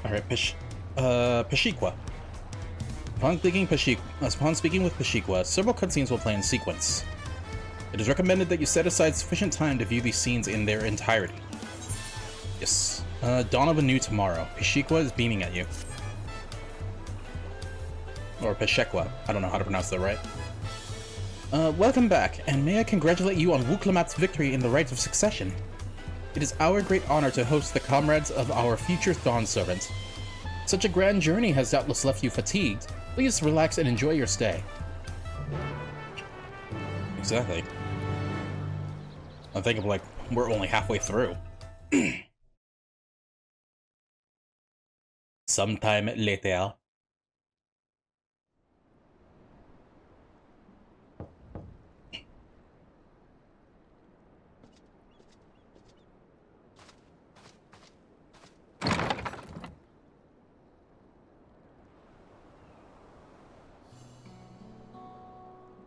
Alright, Peshiqua. Upon speaking with Peshiqua, several cutscenes will play in sequence. It is recommended that you set aside sufficient time to view these scenes in their entirety. Yes. Dawn of a New Tomorrow. Peshiqua is beaming at you. Or Peshequa. I don't know how to pronounce that right. Welcome back, and may I congratulate you on Wuklamat's victory in the Rites of Succession. It is our great honor to host the comrades of our future Dawn Servant. Such a grand journey has doubtless left you fatigued. Please relax and enjoy your stay. Exactly. I think of like, we're only halfway through. Sometime later.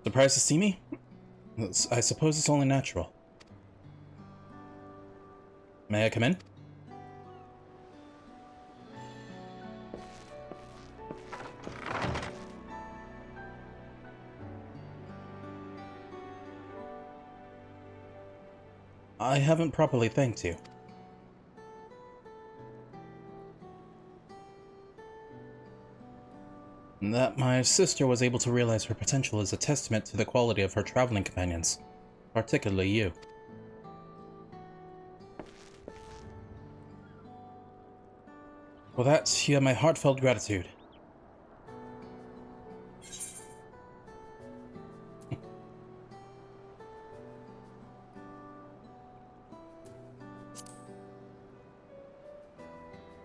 Surprised to see me? I suppose it's only natural. May I come in? I haven't properly thanked you. That my sister was able to realize her potential is a testament to the quality of her traveling companions, particularly you. For that, you have my heartfelt gratitude.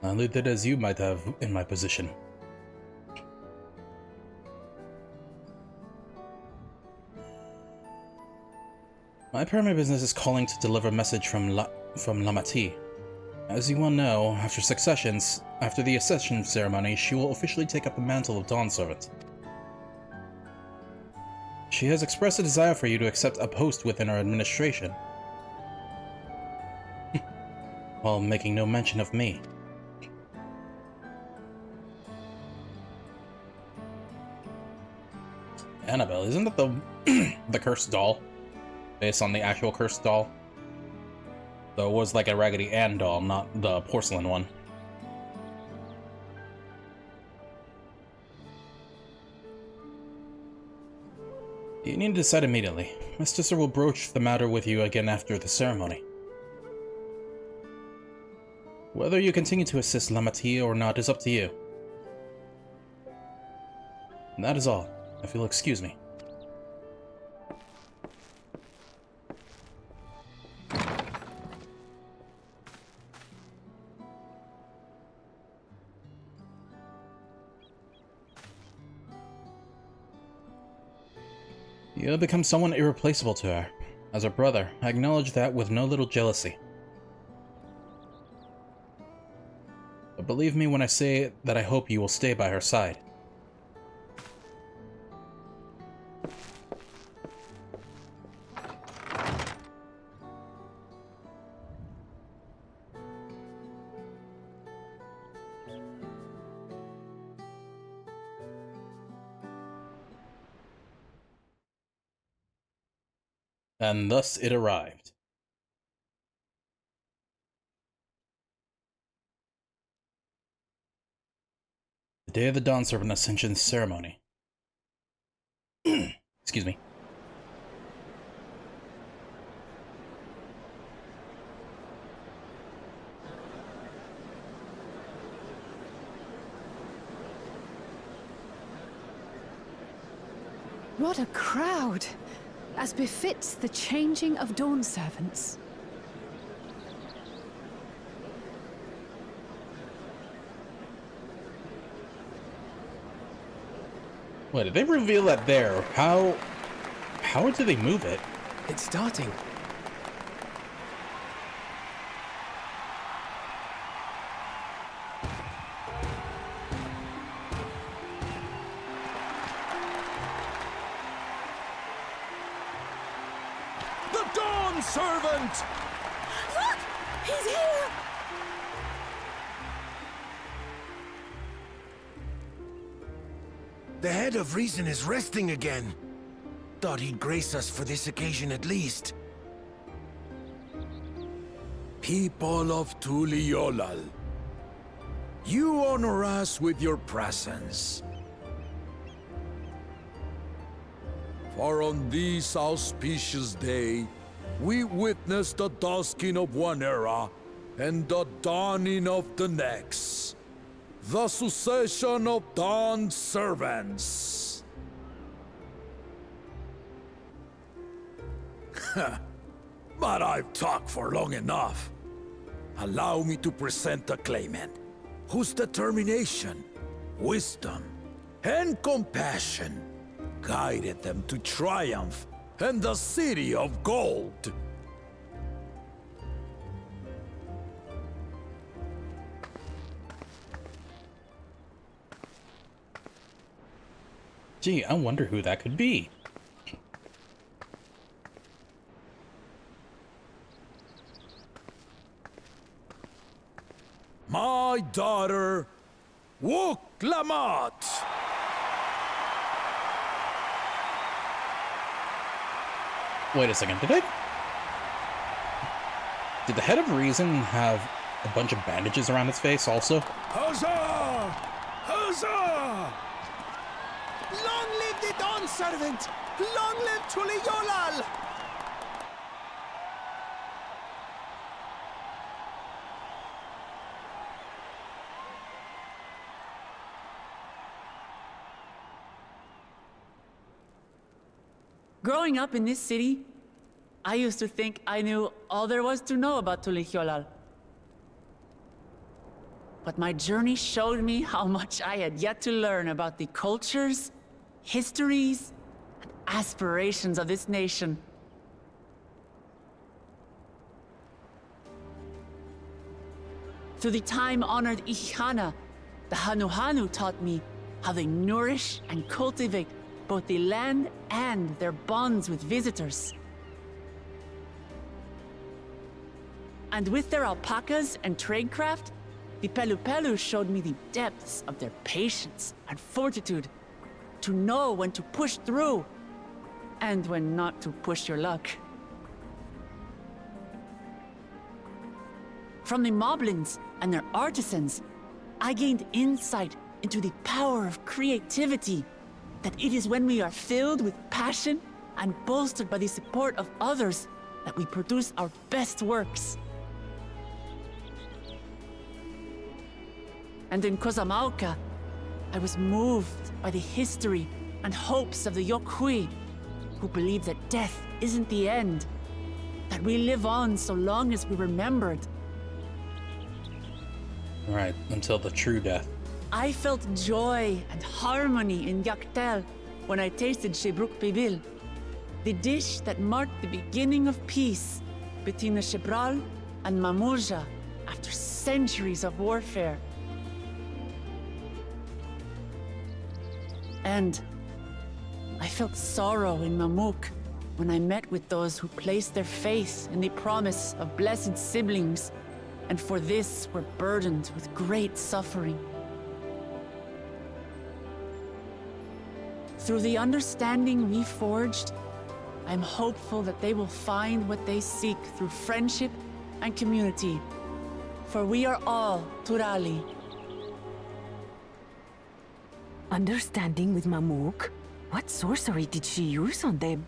I lived it as you might have in my position. My primary business is calling to deliver a message from Lamati. As you well know, after the accession ceremony, she will officially take up the mantle of Dawn Servant. She has expressed a desire for you to accept a post within her administration, while making no mention of me. Annabelle, isn't that the cursed doll? Based on the actual cursed doll? Though it was like a Raggedy Ann doll, not the porcelain one. You need to decide immediately. My sister will broach the matter with you again after the ceremony. Whether you continue to assist Lamati or not is up to you. And that is all. If you'll excuse me. You have become someone irreplaceable to her. As her brother, I acknowledge that with no little jealousy. But believe me when I say that I hope you will stay by her side. And thus it arrived. The day of the Dawn Servant Ascension ceremony. Excuse me. What a crowd! As befits the changing of Dawn Servants. Wait, did they reveal that there? How did they move it? It's starting. Servant! Look! He's here! The head of reason is resting again. Thought he'd grace us for this occasion at least. People of Tuliolal, you honor us with your presence. For on this auspicious day, we witness the dusking of one era and the dawning of the next. The succession of Dawn's servants. But I've talked for long enough. Allow me to present the claimant, whose determination, wisdom, and compassion guided them to triumph and the City of Gold. Gee, I wonder who that could be. My daughter, Wuklamat! Wait a second, did the head of reason have a bunch of bandages around its face also? Huzzah! Huzzah! Long live the Dawn Servant! Long live Tuliolal! Growing up in this city, I used to think I knew all there was to know about Tuliolal. But my journey showed me how much I had yet to learn about the cultures, histories, and aspirations of this nation. Through the time-honored Ihana, the Hanuhanu taught me how they nourish and cultivate both the land and their bonds with visitors. And with their alpacas and tradecraft, the Pelupelu showed me the depths of their patience and fortitude, to know when to push through and when not to push your luck. From the Moblins and their artisans, I gained insight into the power of creativity, that it is when we are filled with passion and bolstered by the support of others that we produce our best works. And in Kozamauka, I was moved by the history and hopes of the Yokhui, who believe that death isn't the end, that we live on so long as we're remembered. Alright, until the true death. I felt joy and harmony in Yaktel when I tasted Shebruk Pibil, the dish that marked the beginning of peace between the Shebral and Mamurja after centuries of warfare. And I felt sorrow in Mamuk when I met with those who placed their faith in the promise of blessed siblings, and for this were burdened with great suffering. Through the understanding we forged, I'm hopeful that they will find what they seek through friendship and community. For we are all Turali. Understanding with Mamuk? What sorcery did she use on them?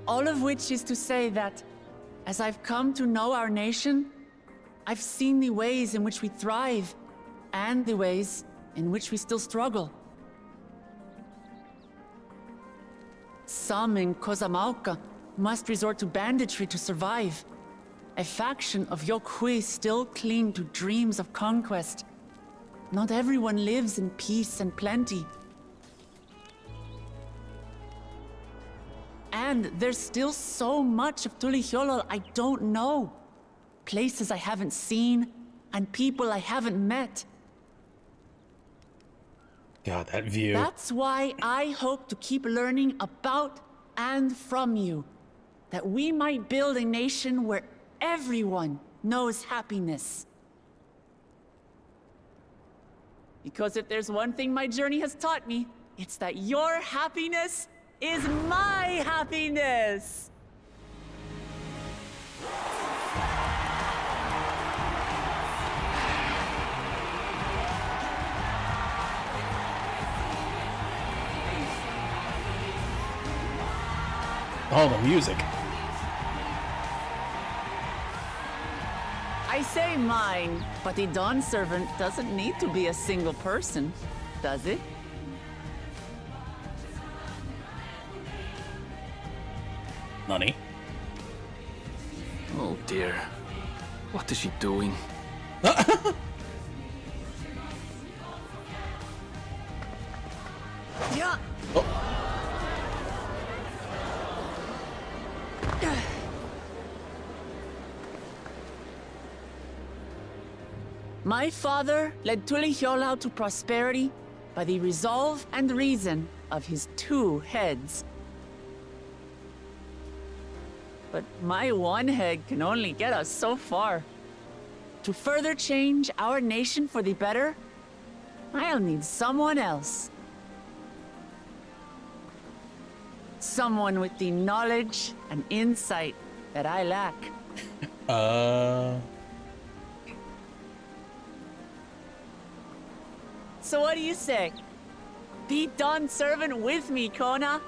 All of which is to say that, as I've come to know our nation, I've seen the ways in which we thrive, and the ways in which we still struggle. Some in Kozamauka must resort to banditry to survive. A faction of Yokhui still cling to dreams of conquest. Not everyone lives in peace and plenty. And there's still so much of Tuliolal I don't know. Places I haven't seen, and people I haven't met. God, that view. That's why I hope to keep learning about and from you, that we might build a nation where everyone knows happiness. Because if there's one thing my journey has taught me, it's that your happiness is my happiness! Oh, the music. I say mine, but the Dawn Servant doesn't need to be a single person, does it? Nani? Oh dear. What is she doing? Yeah. My father led Tulihiolau to prosperity by the resolve and reason of his 2 heads. But my 1 head can only get us so far. To further change our nation for the better, I'll need someone else. Someone with the knowledge and insight that I lack. So what do you say? Be Dawn Servant with me, Kona?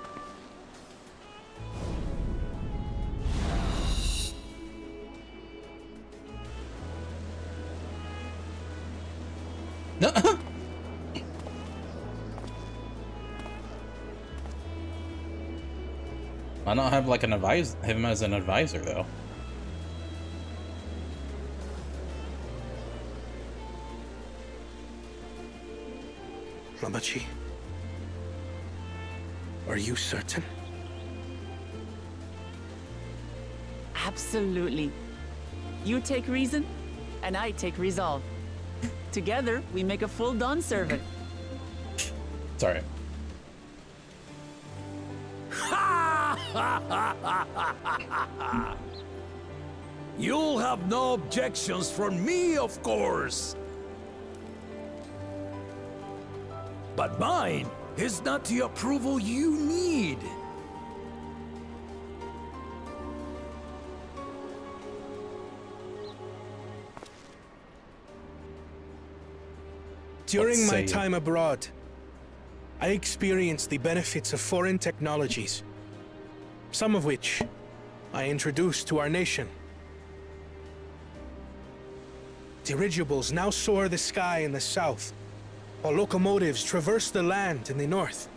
Why not have like him as an advisor though? Lamachi, are you certain? Absolutely. You take reason, and I take resolve. Together, we make a full Dawn Servant. Sorry. You'll have no objections from me, of course. But mine is not the approval you need. During my time abroad, I experienced the benefits of foreign technologies, some of which I introduced to our nation. Dirigibles now soar the sky in the south, while locomotives traverse the land in the north.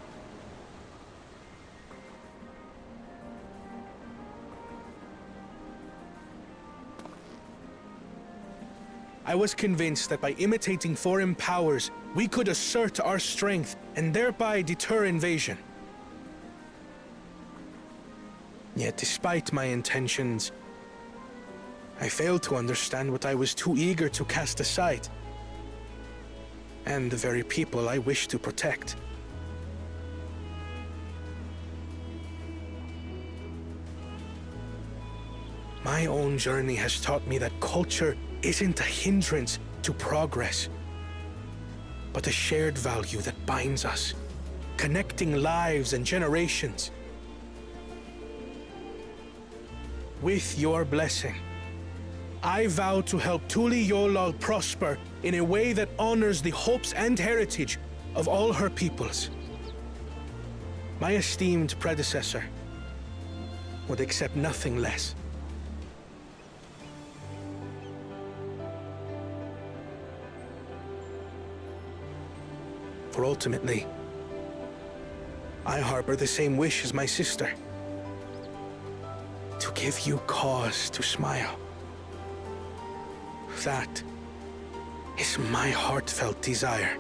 I was convinced that by imitating foreign powers, we could assert our strength and thereby deter invasion. Yet despite my intentions, I failed to understand what I was too eager to cast aside, and the very people I wish to protect. My own journey has taught me that culture isn't a hindrance to progress, but a shared value that binds us, connecting lives and generations. With your blessing, I vow to help Tulihiolau prosper in a way that honors the hopes and heritage of all her peoples. My esteemed predecessor would accept nothing less. For ultimately, I harbor the same wish as my sister, to give you cause to smile. That is my heartfelt desire.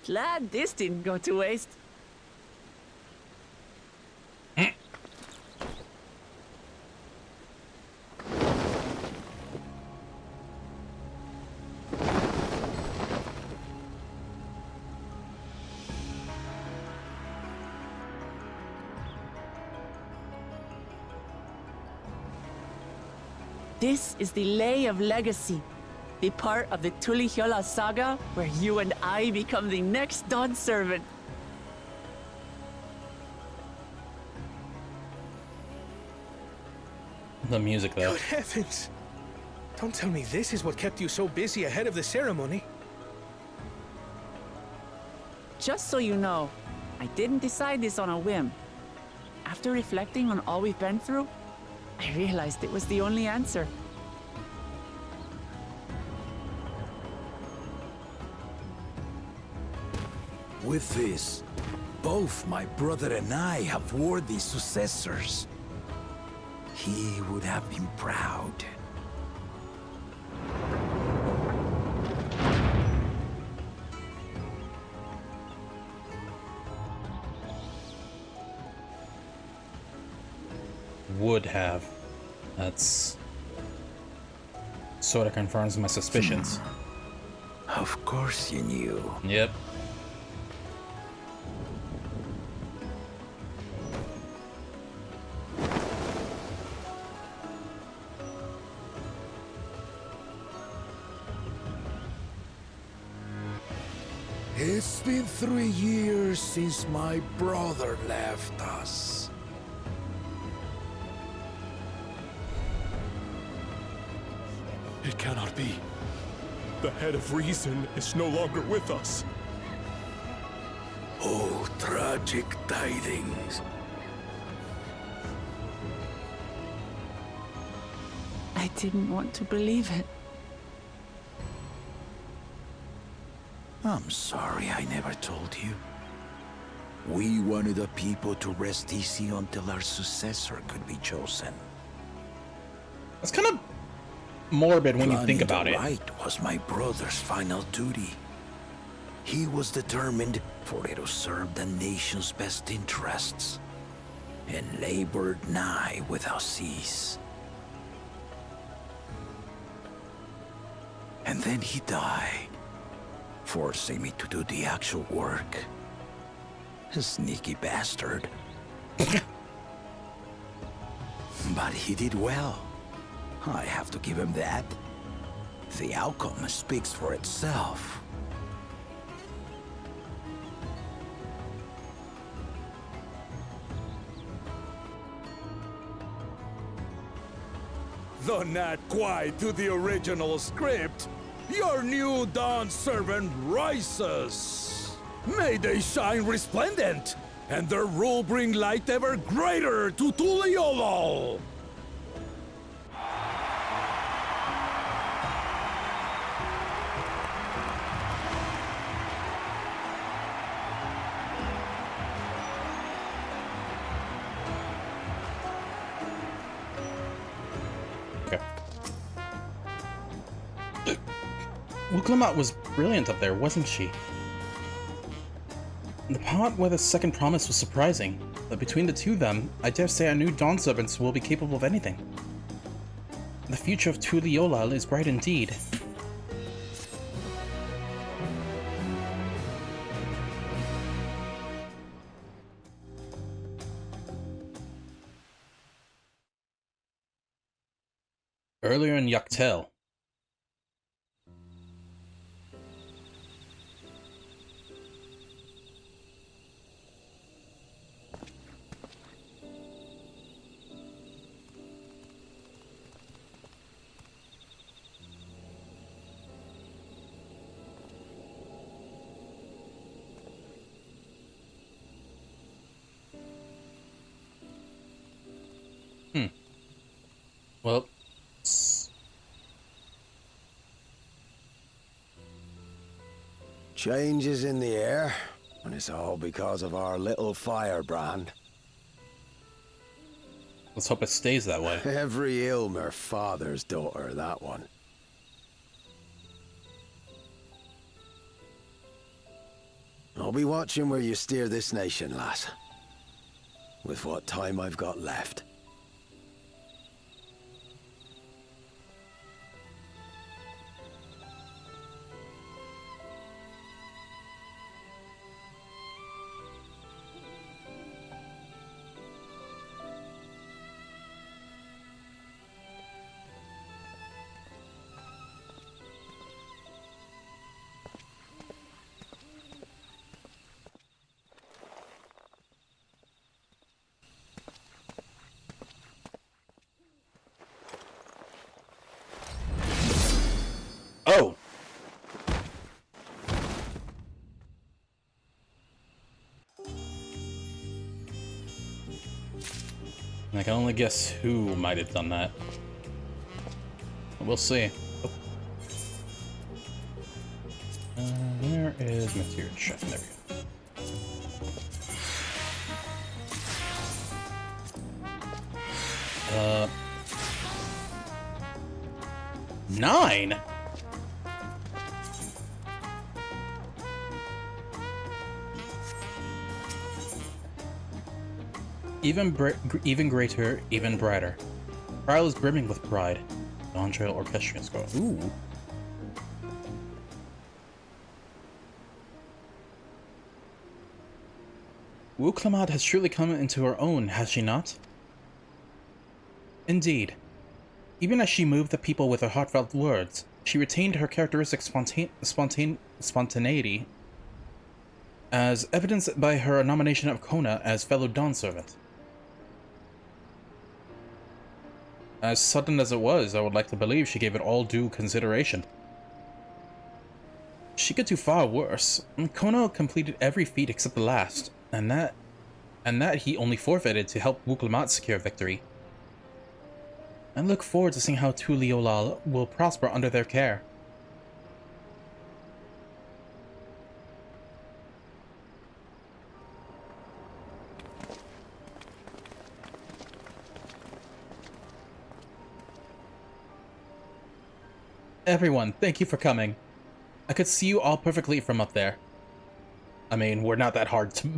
Glad this didn't go to waste. This is the Lay of Legacy, the part of the Tulihyola saga where you and I become the next Dawn servant. The music, though. Good heavens! Don't tell me this is what kept you so busy ahead of the ceremony. Just so you know, I didn't decide this on a whim. After reflecting on all we've been through, I realized it was the only answer. With this, both my brother and I have worthy successors. He would have been proud. Would have. That's sort of confirms my suspicions. Of course you knew. Yep. It's been 3 years since my brother left us. It cannot be. The head of reason is no longer with us. Oh, tragic tidings. I didn't want to believe it. I'm sorry I never told you. We wanted the people to rest easy until our successor could be chosen. That's kind of morbid when you think about it. Right was my brother's final duty. He was determined for it to serve the nation's best interests, and labored nigh without cease. And then he died, forcing me to do the actual work. A sneaky bastard. But he did well. I have to give him that. The outcome speaks for itself. Though not quite to the original script, your new Dawn servant rises. May they shine resplendent, and their rule bring light ever greater to Tuliolol. Okay. Wuklamat was brilliant up there, wasn't she? The part where the second promise was surprising, but between the two of them, I dare say our new Dawn servants will be capable of anything. The future of Tuliolal is bright indeed. Earlier in Yaktel. Well, changes in the air, and it's all because of our little firebrand. let's hope it stays that way. Every Ilmer father's daughter, that one. I'll be watching where you steer this nation, lass. With what time I've got left. Oh! I can only guess who might have done that. We'll see. Oh. Where is material chef? There we go. 9? Even greater, even brighter. Trial is brimming with pride. Dawntrail orchestrion score. Ooh. Wuklamad has truly come into her own, has she not? Indeed. Even as she moved the people with her heartfelt words, she retained her characteristic spontaneity, as evidenced by her nomination of Kona as fellow Dawn servant. As sudden as it was, I would like to believe she gave it all due consideration. She could do far worse. Kona completed every feat except the last, and that he only forfeited to help Wuklamad secure victory. I look forward to seeing how Tuliolal will prosper under their care. Everyone, thank you for coming. I could see you all perfectly from up there. I mean, we're not that hard to...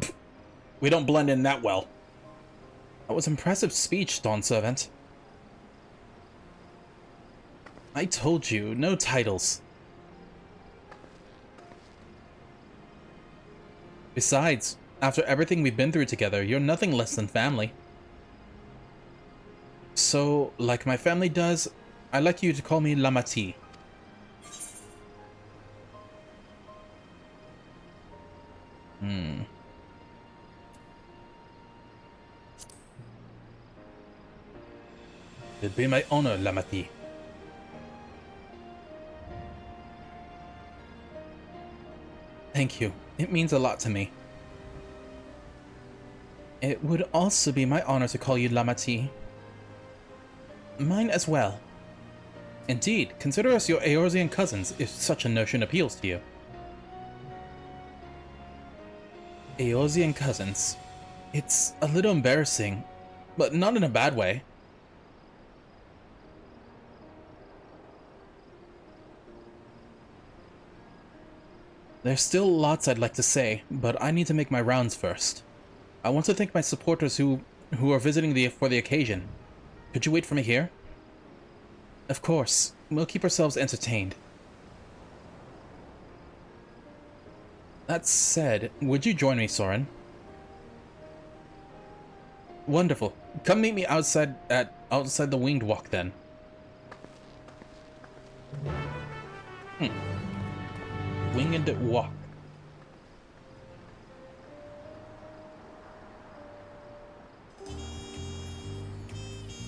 We don't blend in that well. That was impressive speech, Dawn Servant. I told you, no titles. Besides, after everything we've been through together, you're nothing less than family. So, like my family does, I'd like you to call me Lamati. It'd be my honor, Lamati. Thank you. It means a lot to me. It would also be my honor to call you Lamati. Mine as well. Indeed, consider us your Eorzean cousins if such a notion appeals to you. Eorzean cousins. It's a little embarrassing, but not in a bad way. There's still lots I'd like to say, but I need to make my rounds first. I want to thank my supporters who are visiting for the occasion. Could you wait for me here? Of course. We'll keep ourselves entertained. That said, would you join me, Soren? Wonderful. Come meet me outside the Winged Walk then. Winged Walk.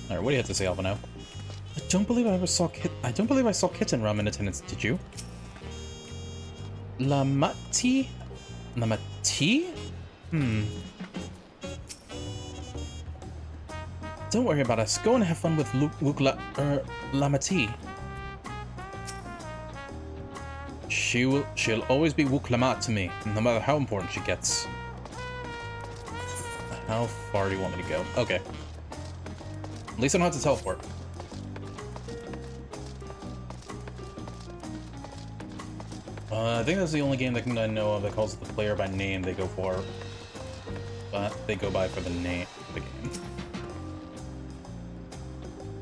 Alright, what do you have to say, Alvino? I don't believe I saw Kitten Rum in attendance, did you? Lamati? Lamati? Don't worry about us. Go and have fun with Lamati. She'll always be Wuklamat to me, no matter how important she gets. How far do you want me to go? Okay. At least I don't have to teleport. I think that's the only game that I know of that calls the player by name they go for. But they go by for the name of the game.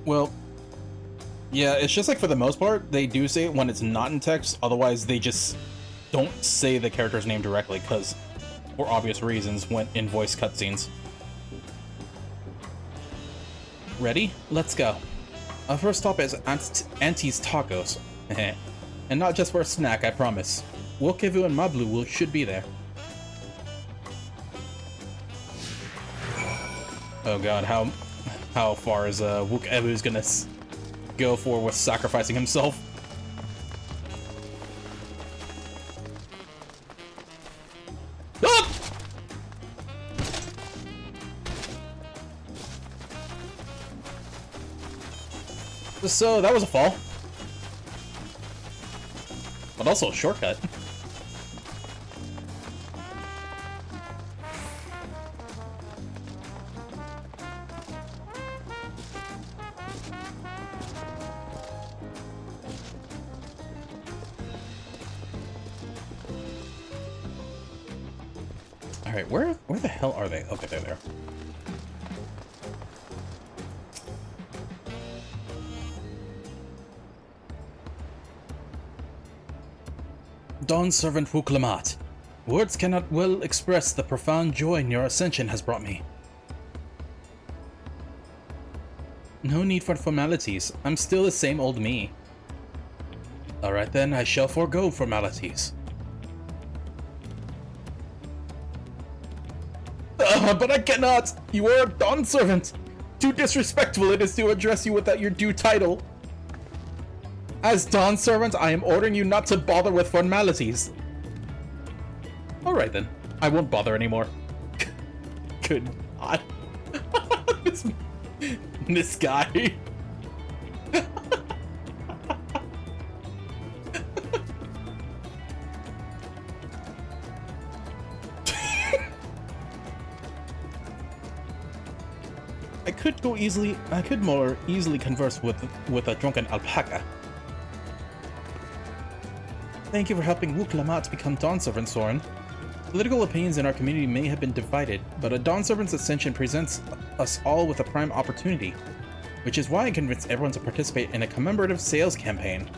Well, yeah, it's just like for the most part, they do say it when it's not in text. Otherwise, they just don't say the character's name directly, because, for obvious reasons, when in voice cutscenes. Ready? Let's go. Our first stop is Auntie's Tacos. And not just for a snack, I promise. Wokevu and Mablu should be there. Oh god, how far is Wokevu's gonna go for with sacrificing himself? Ah! So that was a fall. But also a shortcut. Alright, where the hell are they? Okay, they're there. Dawn Servant Wuklamat. Words cannot well express the profound joy your ascension has brought me. No need for formalities. I'm still the same old me. Alright then, I shall forego formalities. But I cannot! You are a Dawn Servant! Too disrespectful it is to address you without your due title. As Dawn Servant, I am ordering you not to bother with formalities. Alright then, I won't bother anymore. Good God. This guy. I could more easily converse with a drunken alpaca. Thank you for helping Wuklamat become Dawn Servant, Soren. Political opinions in our community may have been divided, but a Dawn Servant's ascension presents us all with a prime opportunity, which is why I convinced everyone to participate in a commemorative sales campaign.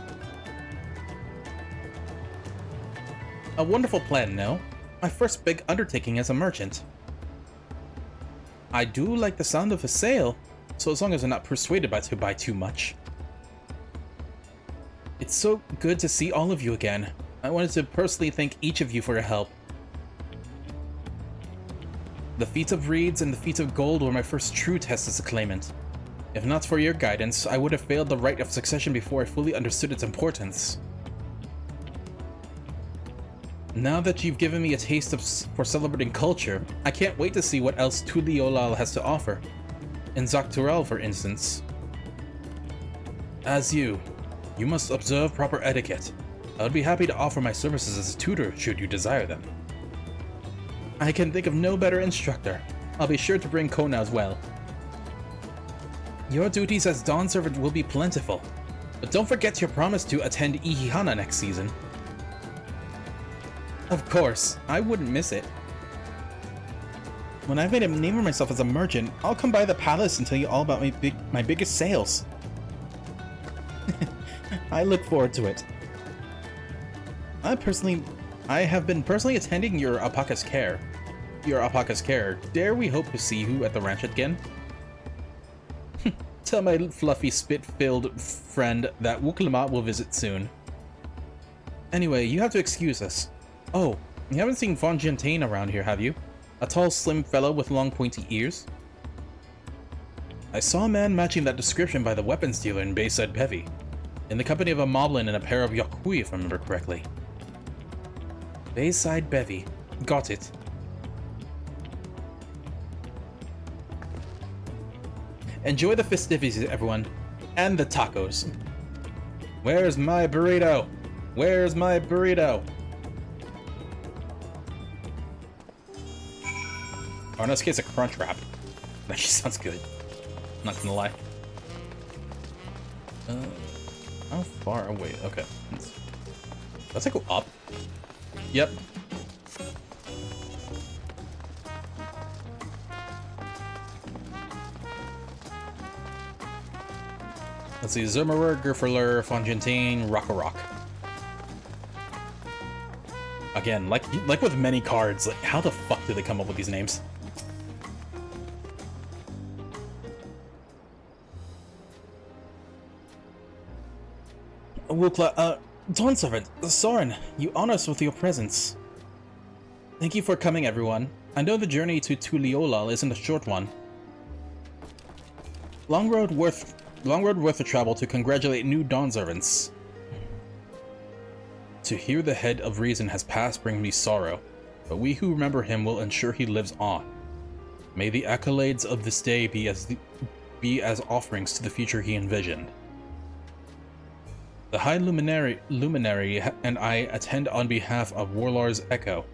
A wonderful plan, no? My first big undertaking as a merchant. I do like the sound of a sale, so as long as I'm not persuaded to buy too much. It's so good to see all of you again. I wanted to personally thank each of you for your help. The feats of reeds and the feats of gold were my first true test as a claimant. If not for your guidance, I would have failed the rite of succession before I fully understood its importance. Now that you've given me a taste for celebrating culture, I can't wait to see what else Tuliolal has to offer. In Dawntrail, for instance. As you must observe proper etiquette. I would be happy to offer my services as a tutor should you desire them. I can think of no better instructor. I'll be sure to bring Kona as well. Your duties as Dawn Servant will be plentiful, but don't forget your promise to attend Ihihana next season. Of course, I wouldn't miss it. When I've made a name for myself as a merchant, I'll come by the palace and tell you all about my biggest sales. I look forward to it. I have been personally attending your alpaca's care. Dare we hope to see you at the ranch again? Tell my fluffy spit-filled friend that Wuklamat will visit soon. Anyway, you have to excuse us. Oh, you haven't seen Von Gentane around here, have you? A tall, slim fellow with long, pointy ears? I saw a man matching that description by the weapons dealer in Bayside Bevy, in the company of a moblin and a pair of Yokui, if I remember correctly. Bayside Bevy. Got it. Enjoy the festivities, everyone. And the tacos. Where's my burrito? Where's my burrito? Oh, in this case, a crunch wrap. That actually sounds good. Not gonna lie. How far away? Okay. Does it go up? Yep. Let's see, Zermerer, Gerferler, Fongentine, Rock. Again, like with many cards, like how the fuck did they come up with these names? Wukla, Dawn Servant, Soren, you honor us with your presence. Thank you for coming, everyone. I know the journey to Tuliolal isn't a short one. Long road worth the travel to congratulate new Dawn Servants. To hear the head of reason has passed brings me sorrow, but we who remember him will ensure he lives on. May the accolades of this day be as offerings to the future he envisioned. The High Luminary and I attend on behalf of Warlord's Echo.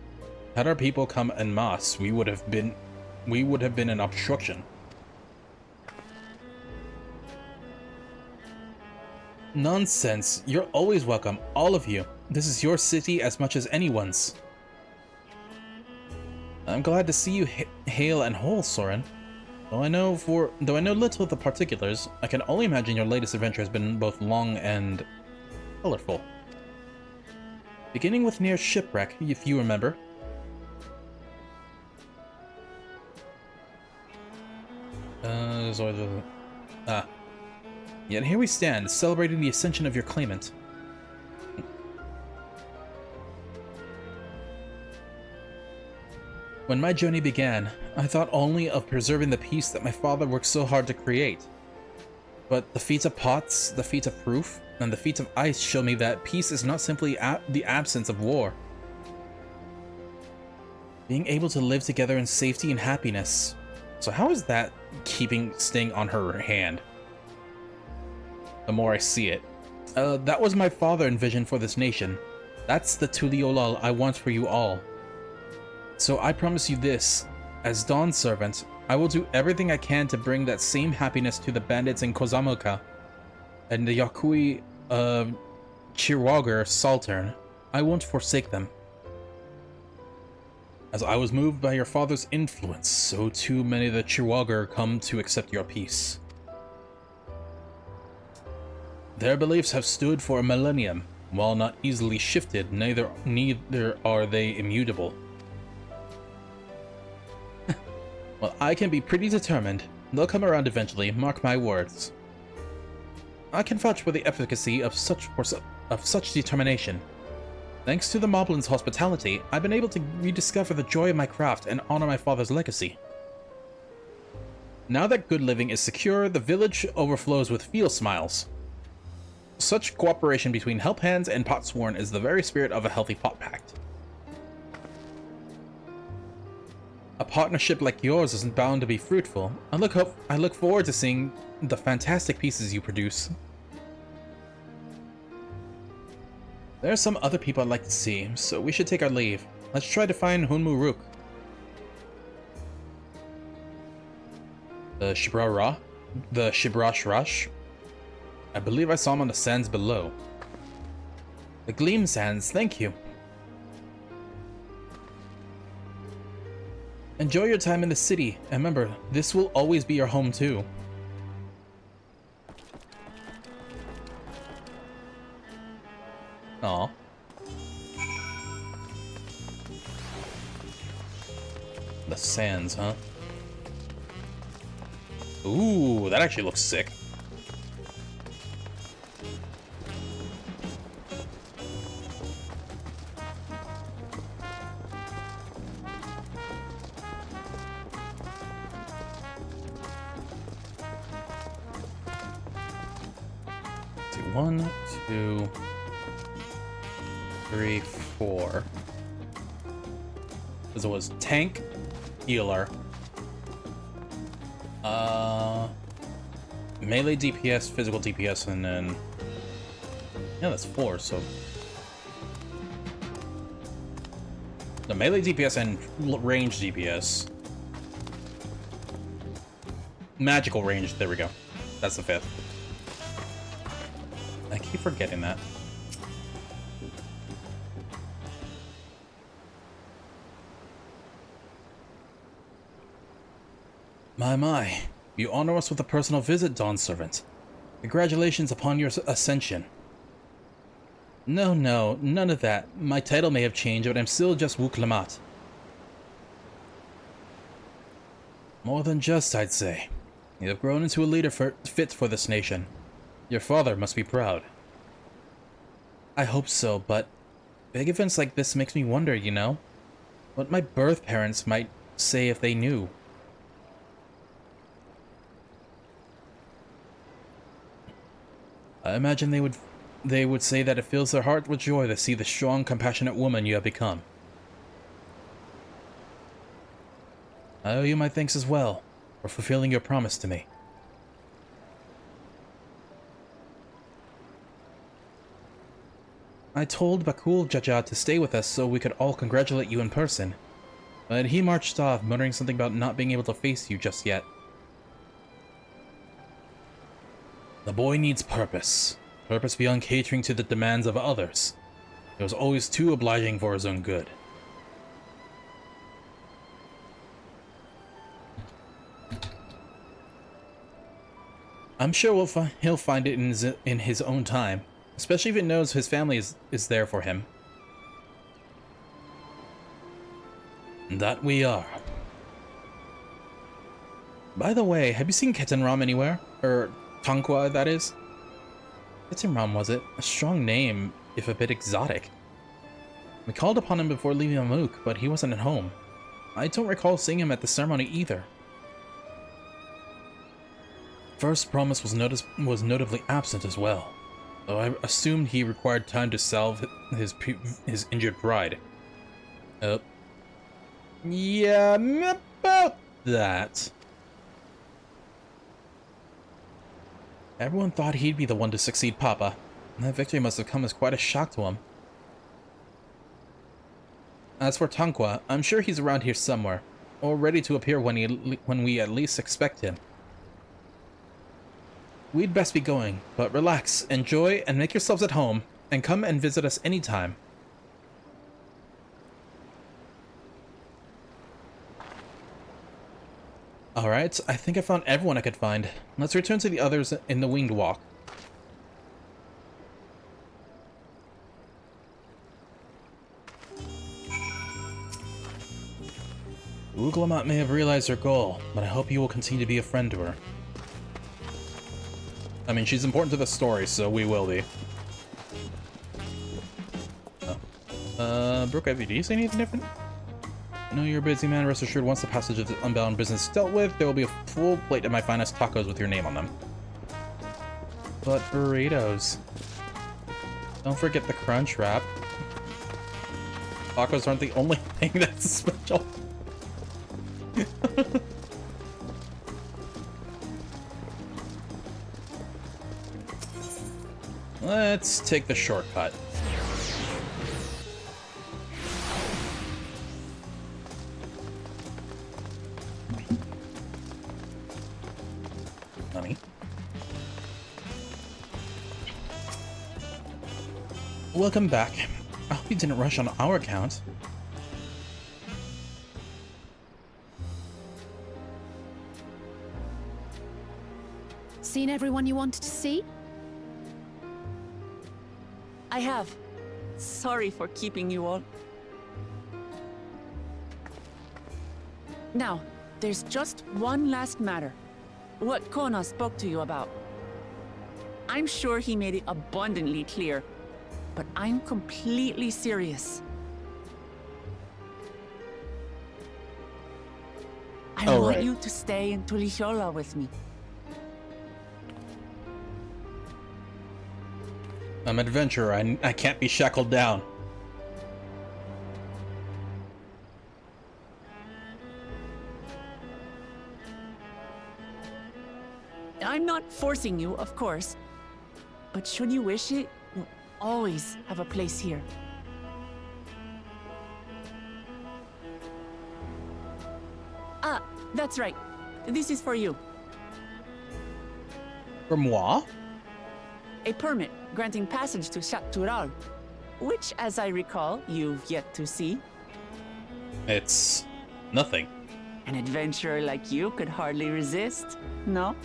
Had our people come en masse, we would have been an obstruction. Nonsense. You're always welcome, all of you. This is your city as much as anyone's. I'm glad to see you hale and whole, Soren. Though I know little of the particulars, I can only imagine your latest adventure has been both long and colorful. Beginning with near shipwreck, if you remember. Yet here we stand, celebrating the ascension of your claimant. When my journey began, I thought only of preserving the peace that my father worked so hard to create. But the feats of pots, the feats of proof, and the feats of ice show me that peace is not simply the absence of war. Being able to live together in safety and happiness. So how is that staying on her hand? The more I see it. That was my father envisioned for this nation. That's the Tuliolal I want for you all. So I promise you this, as Dawn Servant, I will do everything I can to bring that same happiness to the bandits in Kozamoka and the Yakui Chirwager Saltern. I won't forsake them. As I was moved by your father's influence, so too many of the Chirwager come to accept your peace. Their beliefs have stood for a millennium. While not easily shifted, neither are they immutable. Well, I can be pretty determined. They'll come around eventually, mark my words. I can vouch for the efficacy of such determination. Thanks to the Moblins' hospitality, I've been able to rediscover the joy of my craft and honor my father's legacy. Now that good living is secure, the village overflows with field smiles. Such cooperation between help hands and potsworn is the very spirit of a healthy pot pact. A partnership like yours isn't bound to be fruitful. I look forward to seeing the fantastic pieces you produce. There are some other people I'd like to see, so we should take our leave. Let's try to find Hunmu Rook. The Shibrash. I believe I saw him on the sands below. The Gleam Sands, thank you. Enjoy your time in the city, and remember, this will always be your home too. Aw. The sands, huh? Ooh, that actually looks sick. Let's see, 1, 2, 3, 4. Because it was tank, healer, melee DPS, physical DPS, and then yeah, that's 4. So the melee DPS and range DPS, magical range. There we go. That's the 5th. I keep forgetting that. My. You honor us with a personal visit, Dawn Servant. Congratulations upon your ascension. No, none of that. My title may have changed, but I'm still just Wuklamat. More than just, I'd say. You have grown into a leader fit for this nation. Your father must be proud. I hope so, but big events like this makes me wonder, you know? What my birth parents might say if they knew. I imagine they would say that it fills their heart with joy to see the strong, compassionate woman you have become. I owe you my thanks as well for fulfilling your promise to me. I told Bakul Jaja to stay with us so we could all congratulate you in person, but he marched off, muttering something about not being able to face you just yet. The boy needs purpose. Purpose beyond catering to the demands of others. He was always too obliging for his own good. I'm sure he'll find it in his own time, especially if he knows his family is there for him. And that we are. By the way, have you seen Ketenram anywhere? Or Tankwa, that is? Ketenram, was it? A strong name, if a bit exotic. We called upon him before leaving Amuk, but he wasn't at home. I don't recall seeing him at the ceremony either. First Promise was notably absent as well, though I assumed he required time to salve his injured pride. Yeah, about that. Everyone thought he'd be the one to succeed Papa, and that victory must have come as quite a shock to him. As for Tankwa, I'm sure he's around here somewhere, or ready to appear when we at least expect him. We'd best be going, but relax, enjoy, and make yourselves at home, and come and visit us anytime. Alright, I think I found everyone I could find. Let's return to the others in the Winged Walk. Uglamat may have realized her goal, but I hope you will continue to be a friend to her. I mean, she's important to the story, so we will be. Brooke Ivy, do you say anything different? I know you're a busy man. Rest assured, once the passage of the unbound business is dealt with, there will be a full plate of my finest tacos with your name on them. But burritos. Don't forget the crunch wrap. Tacos aren't the only thing that's special. Let's take the shortcut. Honey. Welcome back. I hope you didn't rush on our account. Seen everyone you wanted to see? I have. Sorry for keeping you all. Now, there's just one last matter. What Kona spoke to you about. I'm sure he made it abundantly clear, but I'm completely serious. I want you to stay in Tulihiola with me. I'm an adventurer. I can't be shackled down. I'm not forcing you, of course. But should you wish it, you'll always have a place here. Ah, that's right. This is for you. For moi? A permit granting passage to Shatural, which, as I recall, you've yet to see. It's nothing. An adventurer like you could hardly resist, no?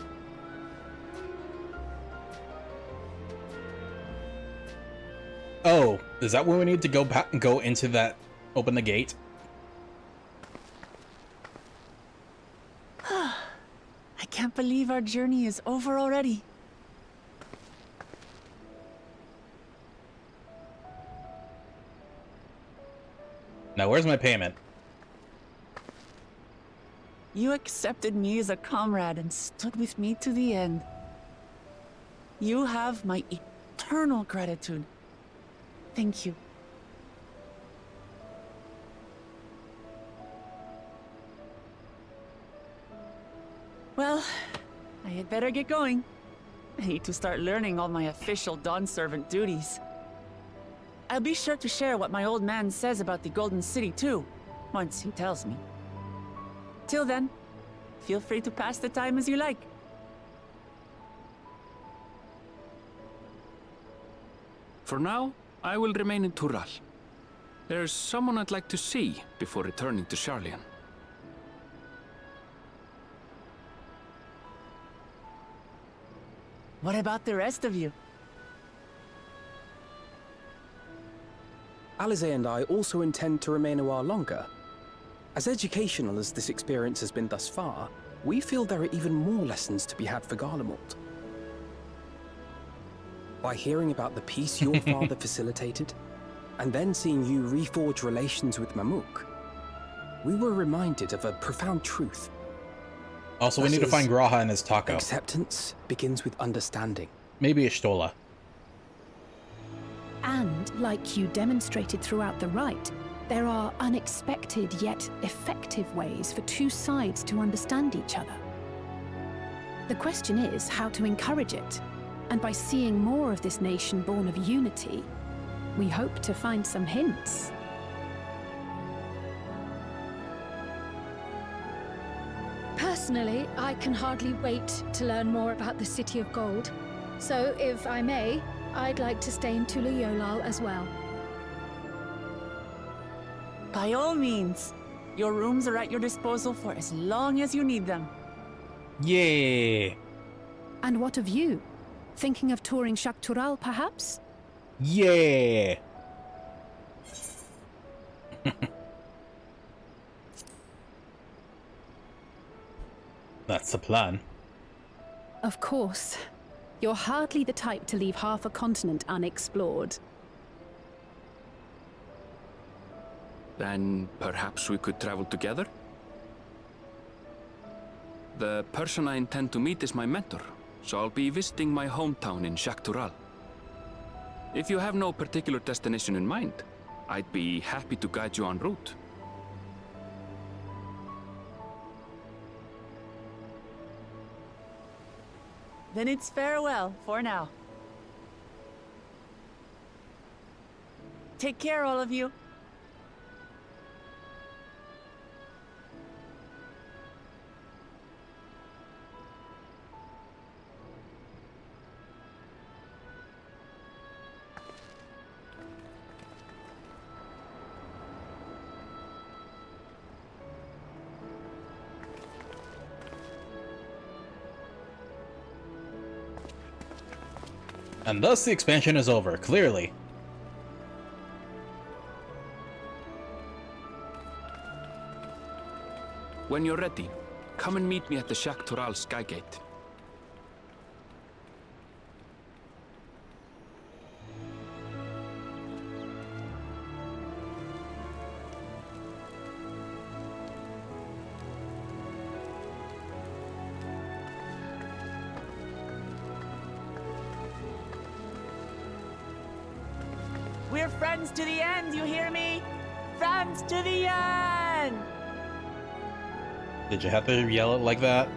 Oh, is that where we need to go back and go into that, open the gate? I can't believe our journey is over already. Now, where's my payment? You accepted me as a comrade and stood with me to the end. You have my eternal gratitude. Thank you. Well, I had better get going. I need to start learning all my official Dawn servant duties. I'll be sure to share what my old man says about the Golden City too, once he tells me. Till then, feel free to pass the time as you like. For now, I will remain in Tural. There's someone I'd like to see before returning to Sharlayan. What about the rest of you? Alize and I also intend to remain a while longer. As educational as this experience has been thus far, we feel there are even more lessons to be had for Garlemald. By hearing about the peace your father facilitated, and then seeing you reforge relations with Mamouk, we were reminded of a profound truth. Also, we need to find Graha and his taco. Acceptance begins with understanding. Maybe Ishtola. And, like you demonstrated throughout the rite, there are unexpected yet effective ways for two sides to understand each other. The question is how to encourage it, and by seeing more of this nation born of unity, we hope to find some hints. Personally, I can hardly wait to learn more about the City of Gold. So, if I may, I'd like to stay in Tulu Yolal as well. By all means. Your rooms are at your disposal for as long as you need them. Yeah. And what of you? Thinking of touring Shaktural, perhaps? Yeah. That's the plan. Of course. You're hardly the type to leave half a continent unexplored. Then perhaps we could travel together? The person I intend to meet is my mentor, so I'll be visiting my hometown in Shaktural. If you have no particular destination in mind, I'd be happy to guide you en route. Then it's farewell for now. Take care, all of you. And thus the expansion is over, clearly. When you're ready, come and meet me at the Shaktural Skygate. We're friends to the end, you hear me? Friends to the end! Did you have to yell it like that?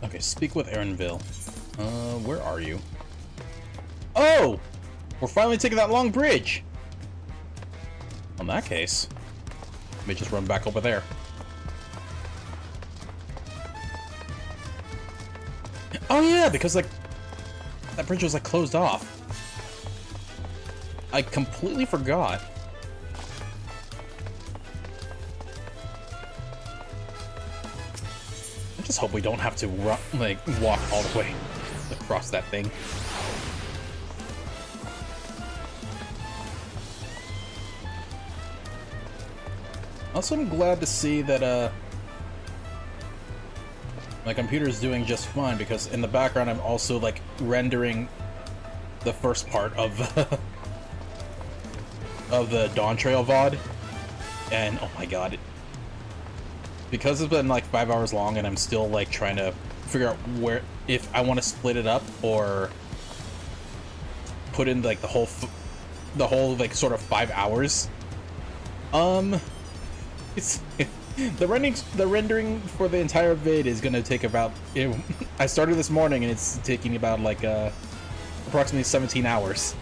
Okay, speak with Erinville. Where are you? Oh! We're finally taking that long bridge! In that case, let me just run back over there. Oh yeah, because like that bridge was like closed off. I completely forgot. I just hope we don't have to like walk all the way across that thing. Also, I'm glad to see that my computer's doing just fine, because in the background I'm also like rendering the first part of of the Dawntrail VOD, and oh my god, because it's been like 5 hours long and I'm still like trying to figure out where, if I want to split it up or put in like the whole like sort of 5 hours. It's the rendering for the entire vid is gonna take about. I started this morning and it's taking about like approximately 17 hours.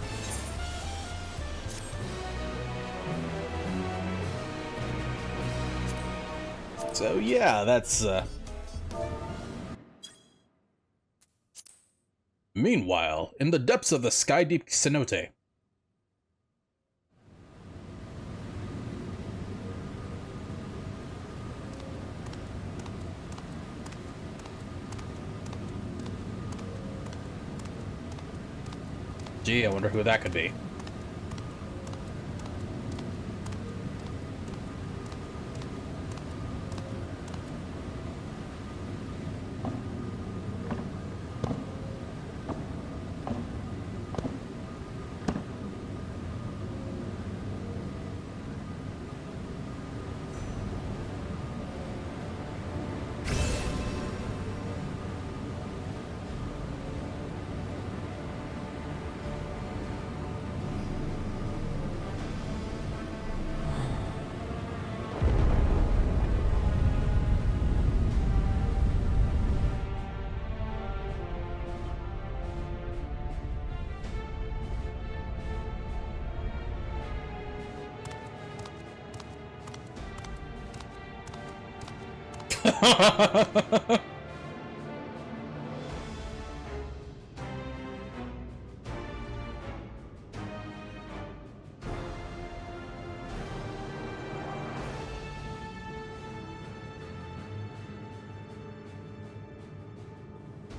So yeah, that's Meanwhile, in the depths of the sky-deep cenote. Gee, I wonder who that could be.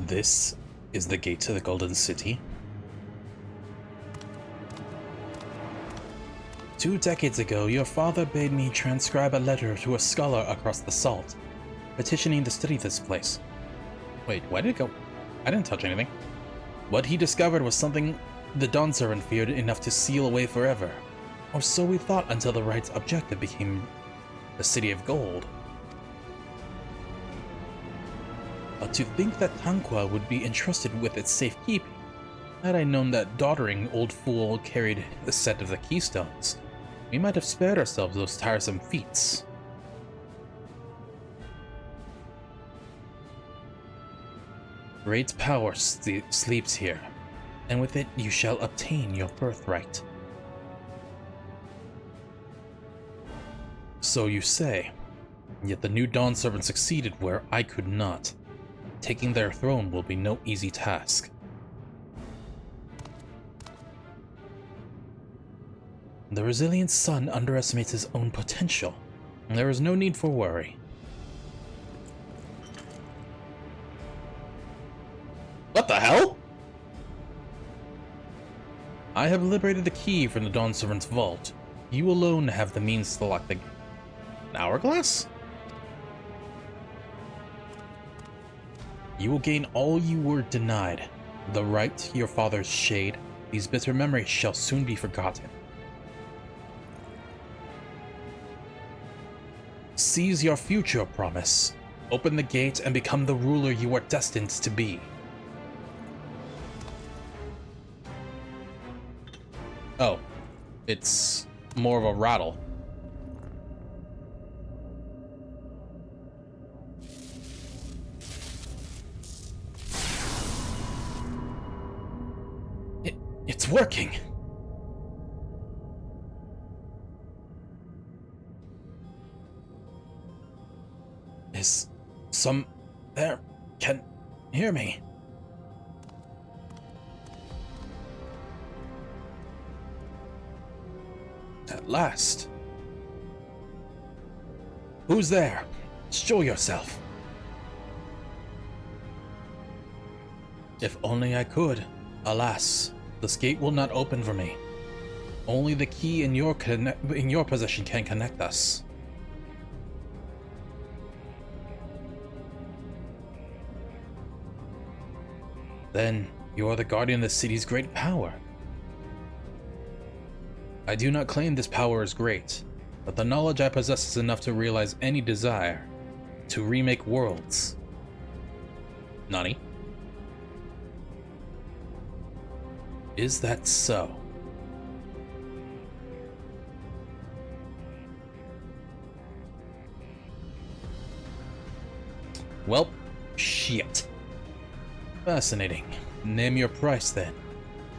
This is the gate to the Golden City. 2 decades ago, your father bade me transcribe a letter to a scholar across the salt, petitioning to study this place. Wait, why did it go? I didn't touch anything. What he discovered was something the Dawn Servant feared enough to seal away forever. Or so we thought, until the right's objective became the City of Gold. But to think that Tanqua would be entrusted with its safekeeping. Had I known that doddering old fool carried the set of the keystones, we might have spared ourselves those tiresome feats. Great power sleeps here, and with it you shall obtain your birthright. So you say, yet the new Dawn Servant succeeded where I could not. Taking their throne will be no easy task. The resilient son underestimates his own potential. There is no need for worry. What the hell? I have liberated the key from the Dawn Servant's vault. You alone have the means to lock the hourglass? You will gain all you were denied. The right to your father's shade. These bitter memories shall soon be forgotten. Seize your future promise. Open the gate and become the ruler you are destined to be. Oh, it's more of a rattle. working! Is some there can hear me? At last. Who's there? Show yourself. If only I could. Alas, this gate will not open for me. Only the key in your possession can connect us. Then you are the guardian of the city's great power. I do not claim this power is great, but the knowledge I possess is enough to realize any desire to remake worlds. Nani? Is that so? Well, shit. Fascinating. Name your price then,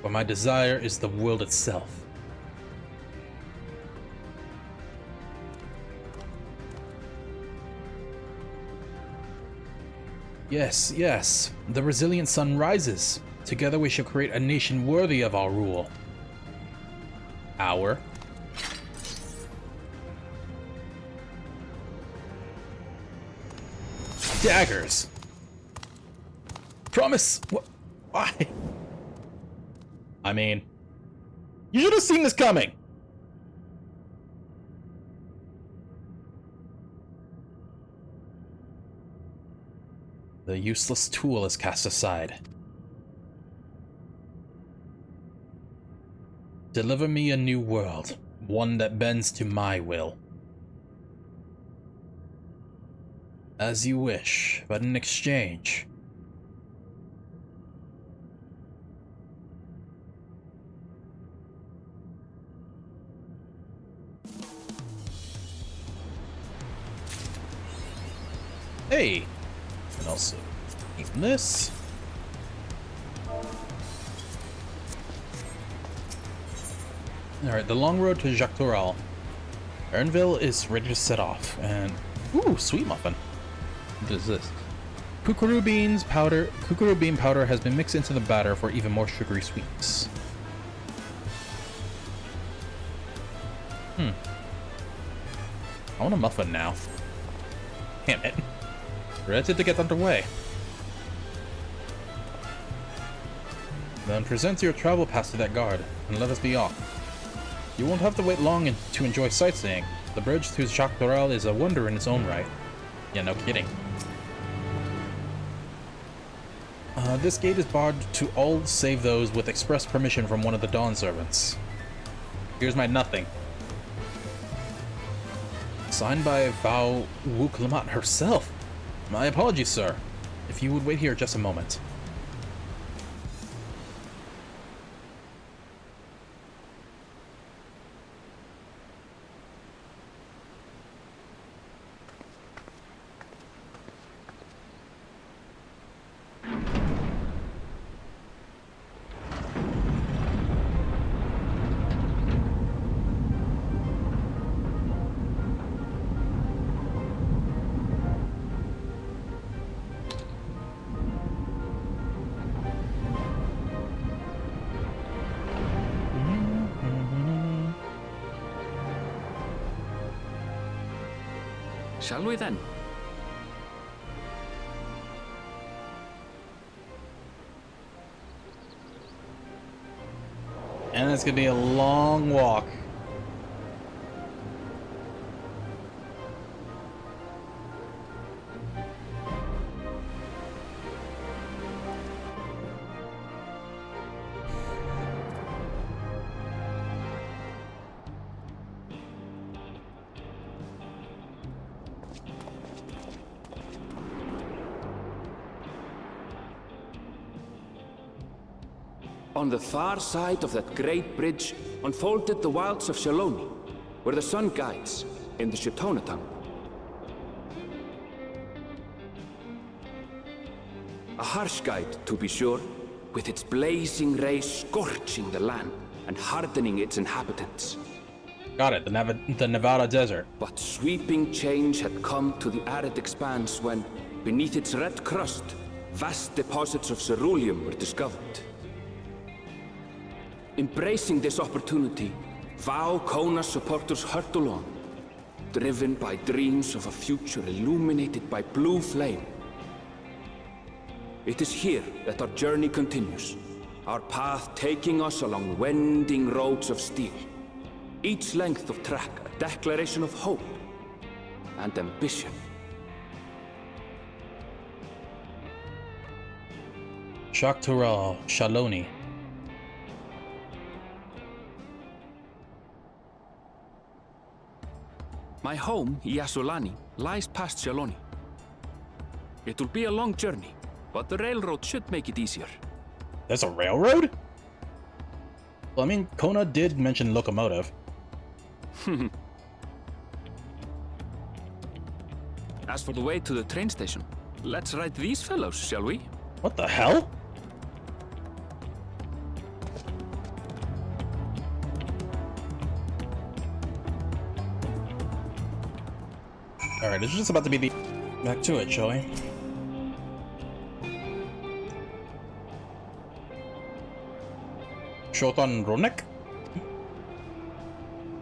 for my desire is the world itself. Yes, yes, the resilient sun rises. Together we shall create a nation worthy of our rule. Our? Daggers! Promise! Why? I mean, you should have seen this coming! The useless tool is cast aside. Deliver me a new world, one that bends to my will. As you wish, but in exchange... Hey! And also, even this. Alright, the long road to Jactoral. Ernville is ready to set off, and... Ooh, sweet muffin. What is this? Kukuru bean powder has been mixed into the batter for even more sugary sweets. I want a muffin now. Damn it. Ready to get underway. Then present your travel pass to that guard, and let us be off. You won't have to wait long to enjoy sightseeing. The bridge to Jacques Dorel is a wonder in its own right. Yeah, no kidding. This gate is barred to all save those with express permission from one of the Dawn servants. Here's my nothing. Signed by Val Wuklamat herself. My apologies, sir. If you would wait here just a moment. Shall we then? And it's gonna be a long walk. On the far side of that great bridge unfolded the wilds of Shaloni, where the sun guides in the Shitona tongue. A harsh guide, to be sure, with its blazing rays scorching the land and hardening its inhabitants. Got it, the Nevada desert. But sweeping change had come to the arid expanse when, beneath its red crust, vast deposits of ceruleum were discovered. Embracing this opportunity, Vau Kona supporters hurtle on, driven by dreams of a future illuminated by blue flame. It is here that our journey continues, our path taking us along winding roads of steel. Each length of track a declaration of hope and ambition. Shaktural Shaloni. My home, Yasulani, lies past Shaloni. It will be a long journey, but the railroad should make it easier. There's a railroad? Well, I mean, Kona did mention locomotive. As for the way to the train station, let's ride these fellows, shall we? What the hell? Alright, it's just about to be the... Back to it, shall we? Shotan Ronek?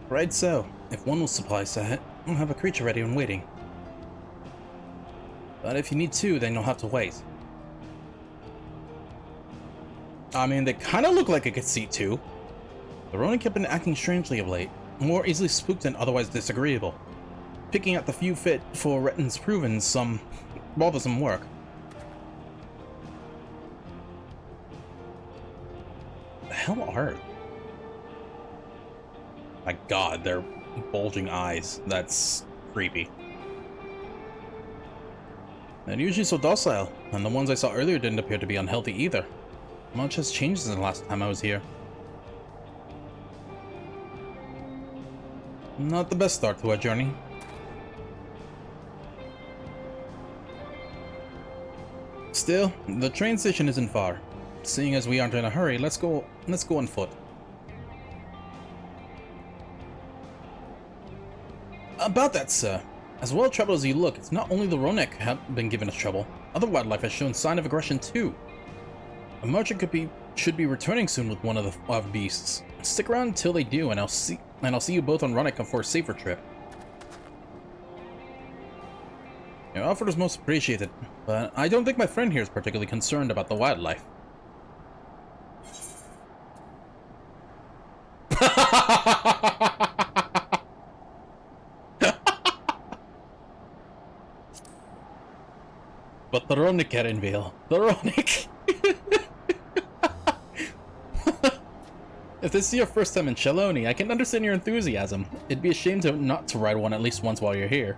Right so. If one will supply set, we'll have a creature ready and waiting. But if you need two, then you'll have to wait. I mean, they kind of look like I could see two. The Ronek have been acting strangely of late, more easily spooked than otherwise disagreeable. Picking out the few fit for Retton's proven some bothersome work. The hell are they? My god, their bulging eyes. That's creepy. They're usually so docile, and the ones I saw earlier didn't appear to be unhealthy either. Much has changed since the last time I was here. Not the best start to our journey. Still, the train station isn't far. Seeing as we aren't in a hurry, let's go on foot. About that, sir. As well traveled as you look, it's not only the Ronek have been giving us trouble. Other wildlife has shown sign of aggression too. A merchant should be returning soon with one of the wild beasts. Stick around until they do, and I'll see you both on Ronek for a safer trip. Your offer is most appreciated, but I don't think my friend here is particularly concerned about the wildlife. But the Ronik, Erenville. The Ronik! If this is your first time in Shaloni, I can understand your enthusiasm. It'd be a shame not to ride one at least once while you're here.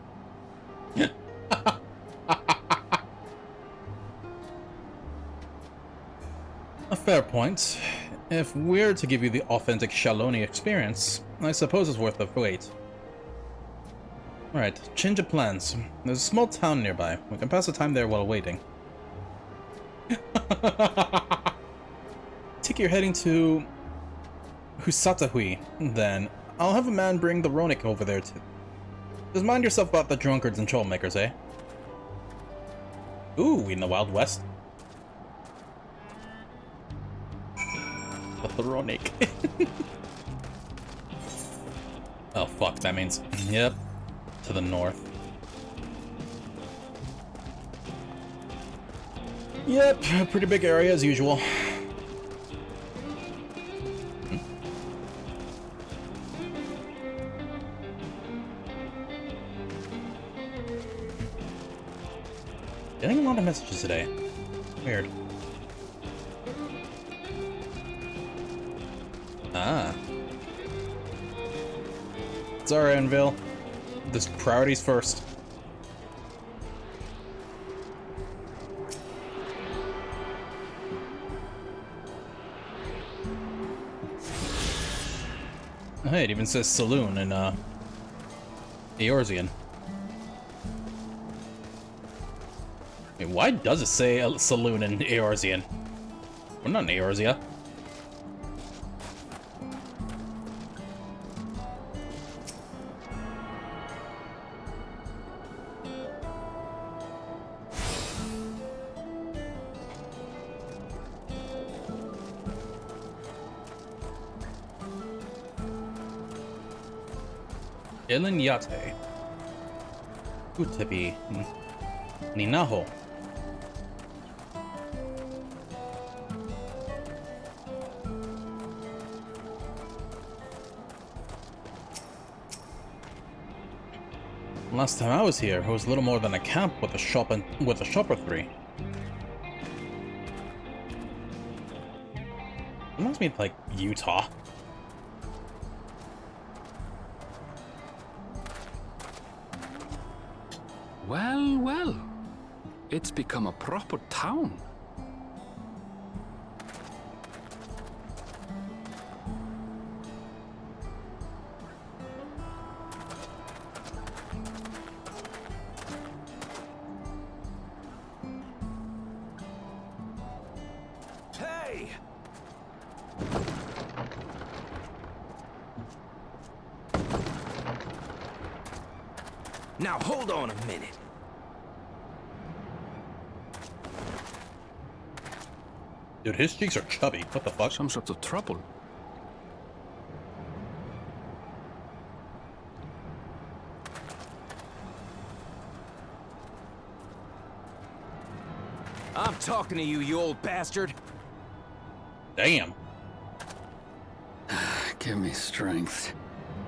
A fair point. If we're to give you the authentic Shaloni experience, I suppose it's worth the wait. Alright, change of plans. There's a small town nearby. We can pass the time there while waiting. Take you're heading to Husatahui, then. I'll have a man bring the Ronik over there too. Just mind yourself about the drunkards and trollmakers, eh? Ooh, in the Wild West. But the Ronik. Oh fuck, that means... Yep. To the north. Yep, a pretty big area as usual. Getting a lot of messages today. Weird. Ah. Sorry, Anvil. This priorities first. Hey, it even says saloon in Eorzean. Wait, why does it say a saloon in Eorzean? We're not in Eorzea. Elen Yate. Utepi. Ninaho. Last time I was here, it was little more than a camp with a shop or three. Reminds me of like Utah. Well, well. It's become a proper town. Hey! Now hold on a minute. Dude, his cheeks are chubby. What the fuck? Some sort of trouble. I'm talking to you, you old bastard. Damn. Give me strength.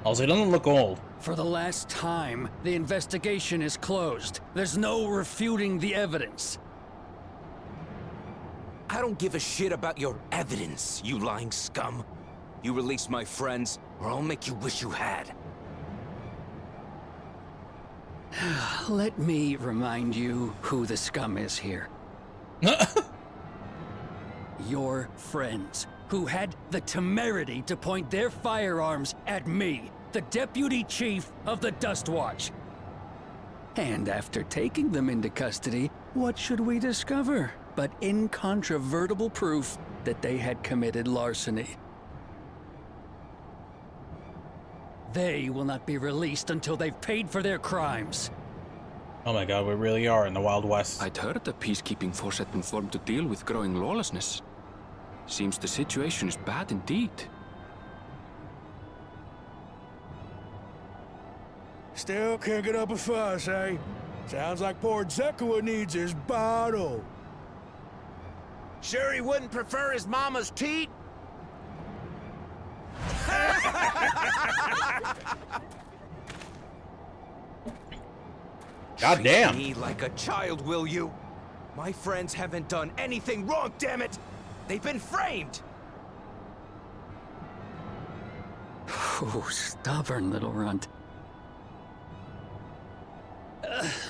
Also, he doesn't look old. For the last time, the investigation is closed. There's no refuting the evidence. I don't give a shit about your evidence, you lying scum. You release my friends, or I'll make you wish you had. Let me remind you who the scum is here. Your friends, who had the temerity to point their firearms at me, the Deputy Chief of the Dust Watch. And after taking them into custody, what should we discover but incontrovertible proof that they had committed larceny? They will not be released until they've paid for their crimes. Oh my god, we really are in the Wild West. I'd heard the peacekeeping force had been formed to deal with growing lawlessness. Seems the situation is bad indeed. Still can't get up a fuss, eh? Sounds like poor Zekua needs his bottle. Sure he wouldn't prefer his mama's teat? God damn. Treat me like a child, will you? My friends haven't done anything wrong, damn it! They've been framed! Oh, stubborn little runt.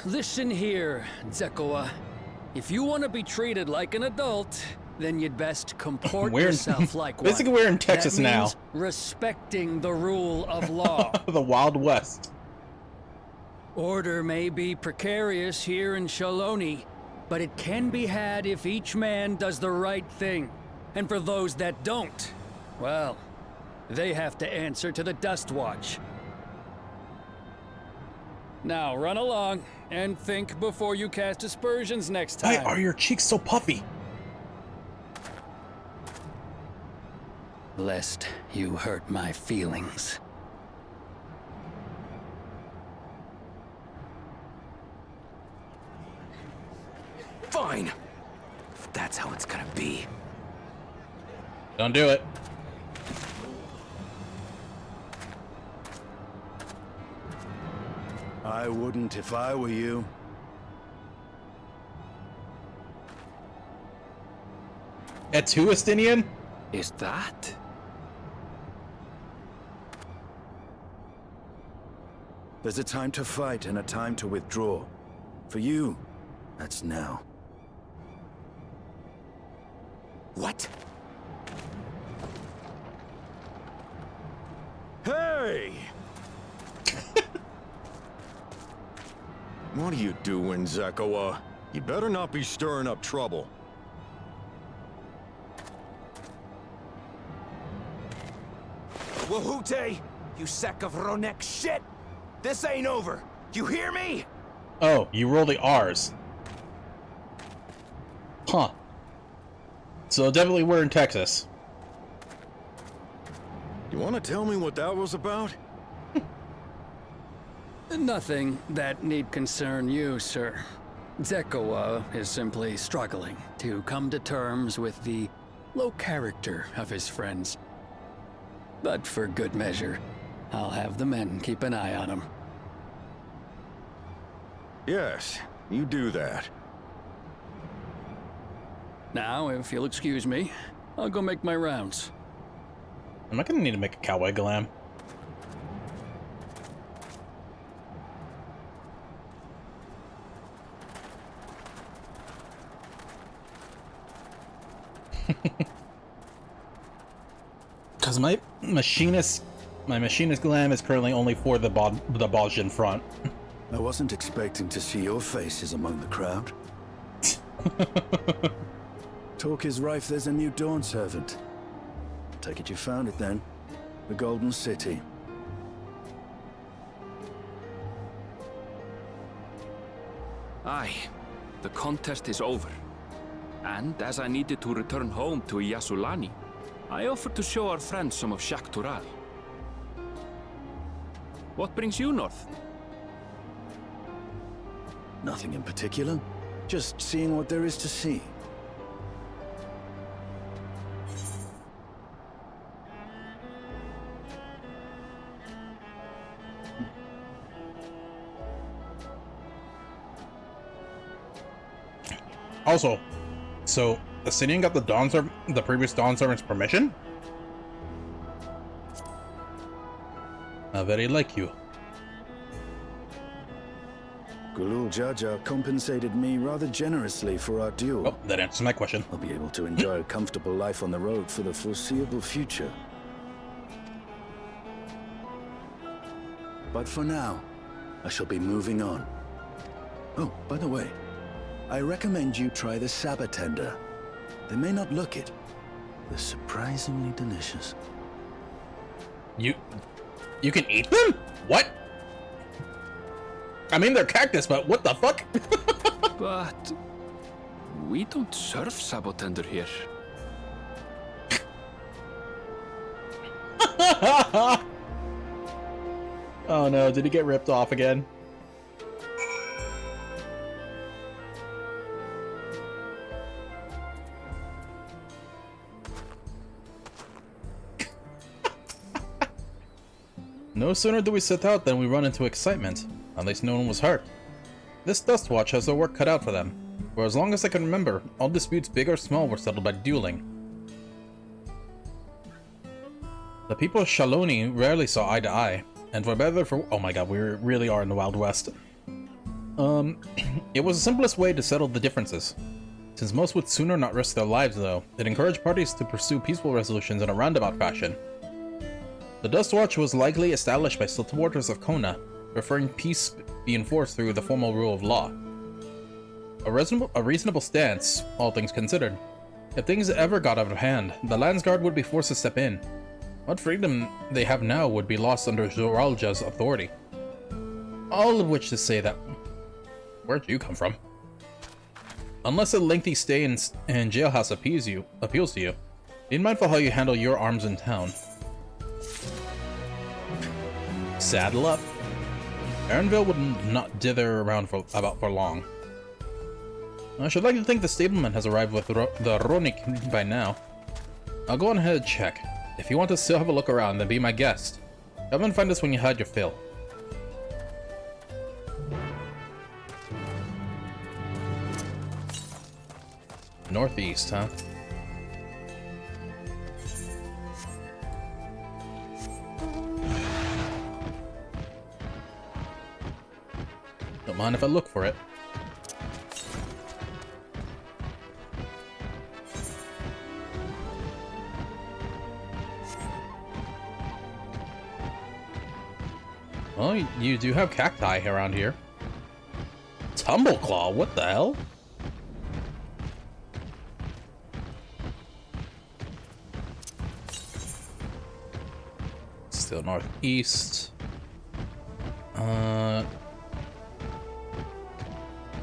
Listen here, Zekua. If you want to be treated like an adult, then you'd best comport yourself like one. Basically, we're in Texas that means now. Respecting the rule of law. The Wild West. Order may be precarious here in Shaloni, but it can be had if each man does the right thing. And for those that don't, well, they have to answer to the Dust Watch. Now run along and think before you cast aspersions next time. Why are your cheeks so puffy? Lest you hurt my feelings. Fine. If that's how it's gonna be. Don't do it. I wouldn't if I were you. Etuistinian? Is that? There's a time to fight and a time to withdraw. For you, that's now. What? Hey! What are you doing, Zekua? You better not be stirring up trouble. Wahute, you sack of Ronek shit! This ain't over! You hear me? Oh, you roll the R's. Huh. So definitely we're in Texas. You want to tell me what that was about? Nothing that need concern you, sir. Zekoa is simply struggling to come to terms with the low character of his friends. But for good measure, I'll have the men keep an eye on him. Yes, you do that. Now, if you'll excuse me, I'll go make my rounds. Am I gonna need to make a cowboy glam? Because my machinist glam is currently only for the badge in front. I wasn't expecting to see your faces among the crowd. Talk is rife, there's a new Dawn servant. Take it you found it then. The Golden City. Aye, the contest is over. And as I needed to return home to Yasulani, I offered to show our friends some of Shaktural. What brings you north? Nothing in particular. Just seeing what there is to see. Also, so Asinian got the previous Dawn servant's permission? Very like you. Gulul Jaja compensated me rather generously for our duel. Oh, that answers my question. I'll be able to enjoy a comfortable life on the road for the foreseeable future. But for now, I shall be moving on. Oh, by the way, I recommend you try the Sabatender. They may not look it. They're surprisingly delicious. You can eat them? What? I mean, they're cactus, but what the fuck? But we don't serve Sabotender here. Oh no, did he get ripped off again? No sooner do we set out than we run into excitement. At least no one was hurt. This Dust Watch has their work cut out for them. For as long as I can remember, all disputes big or small were settled by dueling. The people of Shaloni rarely saw eye to eye, and for better for— oh my god, we really are in the Wild West. It was the simplest way to settle the differences. Since most would sooner not risk their lives though, it encouraged parties to pursue peaceful resolutions in a roundabout fashion. The Dust Watch was likely established by supporters of Kona, preferring peace be enforced through the formal rule of law. A reasonable stance, all things considered. If things ever got out of hand, the Landsguard would be forced to step in. What freedom they have now would be lost under Zoralja's authority. All of which to say that— where'd you come from? Unless a lengthy stay in jailhouse appeals to you, be mindful how you handle your arms in town. Saddle up. Aaronville would not dither around for long. I should like to think the stableman has arrived with the Ronik by now. I'll go on ahead and check. If you want to still have a look around, then be my guest. Come and find us when you had your fill. Northeast, huh? Don't mind if I look for it. Well, you do have cacti around here. Tumbleclaw, what the hell? to the northeast.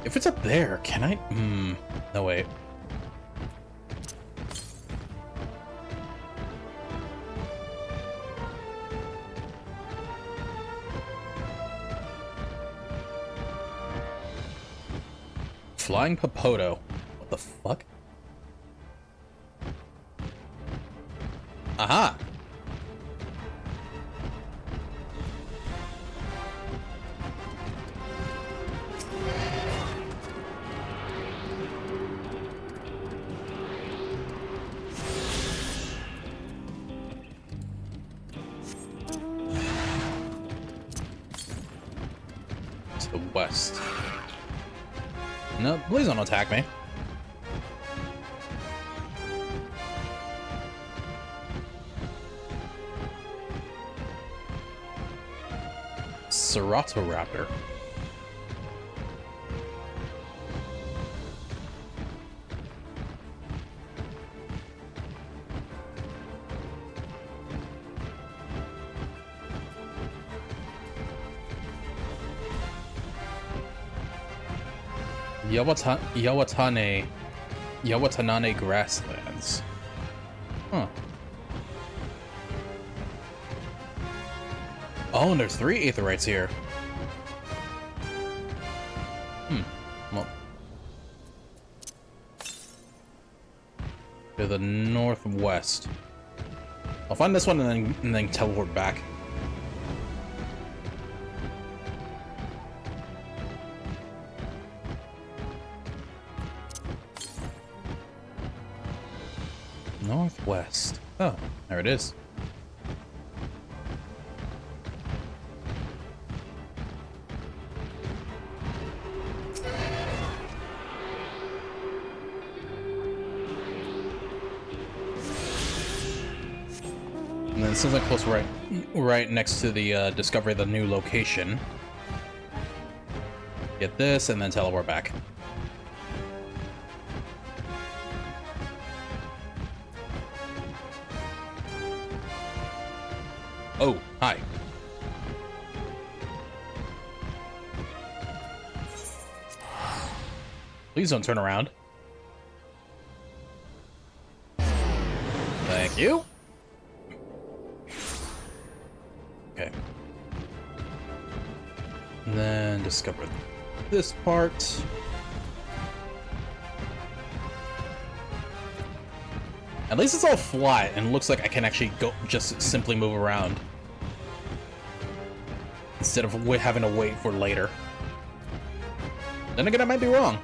If it's up there, can I? No, wait. Flying Popoto. What the fuck? Aha! To the west. No, please don't attack me. Ceratopraptor. Yawatanane grasslands. Huh. Oh, and there's 3 aetherites here. Well. To the northwest. I'll find this one and then teleport back. Northwest. Oh, there it is. And then it seems like close right next to the discovery of the new location. Get this and then teleport back. Oh, hi. Please don't turn around. Thank you. Okay. And then discover this part. At least it's all flat and looks like I can actually go just simply move around. Instead of having to wait for later. Then again, I might be wrong.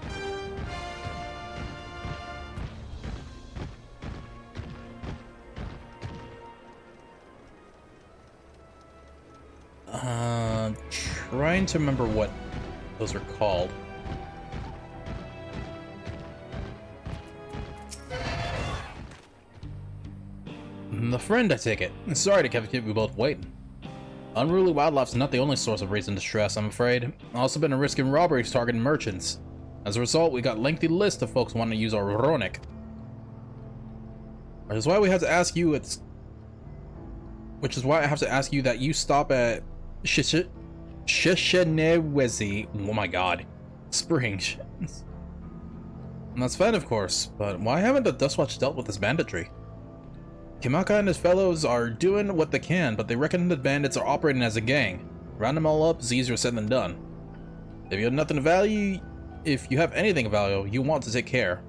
Trying to remember what those are called. The friend, I take it. Sorry to keep you both waiting. Unruly wildlife's not the only source of reason to stress, I'm afraid. I've also been risking robberies targeting merchants. As a result, we got a lengthy list of folks wanting to use our Ronic. Which is why I have to ask you that you stop at Shishinewezi. Oh my god. Springs. And that's fine, of course, but why haven't the Dustwatch dealt with this banditry? Kimaka and his fellows are doing what they can, but they reckon the bandits are operating as a gang. Round them all up is easier said than done. If you have nothing of value, if you have anything of value, you want to take care.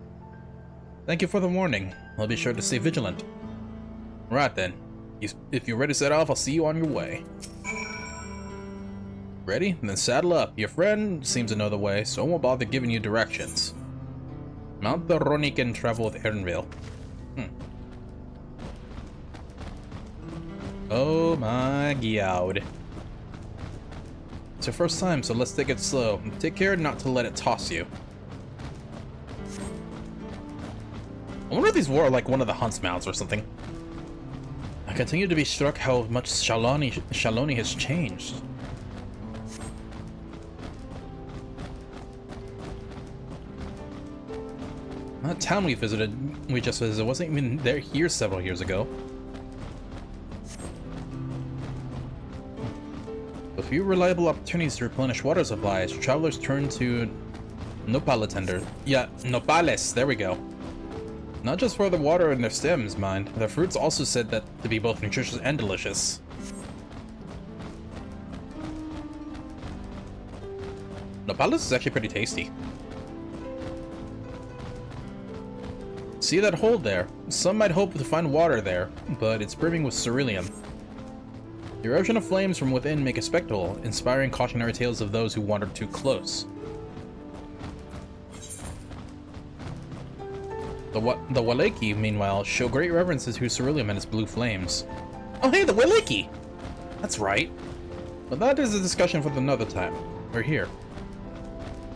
Thank you for the warning. I'll be sure to stay vigilant. Right then. If you're ready to set off, I'll see you on your way. Ready? Then saddle up. Your friend seems to know the way, so I won't bother giving you directions. Mount the Ronic and travel with Ernville. Oh my god. It's your first time, so let's take it slow. Take care not to let it toss you. I wonder if these were like one of the hunts mounts or something. I continue to be struck how much Shaloni has changed. That town we just visited wasn't even here several years ago. Few reliable opportunities to replenish water supplies. Travelers turn to nopal tender. Yeah, nopales. There we go. Not just for the water in their stems, mind. The fruits also said that to be both nutritious and delicious. Nopales is actually pretty tasty. See that hole there? Some might hope to find water there, but it's brimming with cerulean. The eruption of flames from within make a spectacle, inspiring cautionary tales of those who wandered too close. The Waleki, meanwhile, show great reverences to ceruleum and its blue flames. Oh hey, the Waleki! That's right. But that is a discussion for another time. We're here.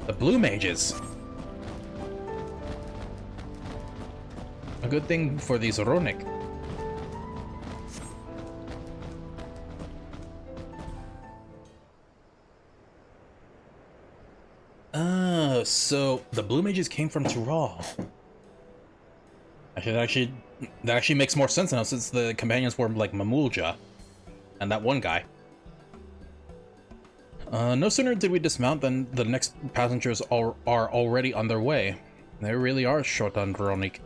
The Blue Mages. A good thing for these Ronic. Oh, so the Blue Mages came from Tural. That actually makes more sense now, since the companions were like Mamulja and that one guy. No sooner did we dismount than the next passengers are already on their way. They really are short on Veronique.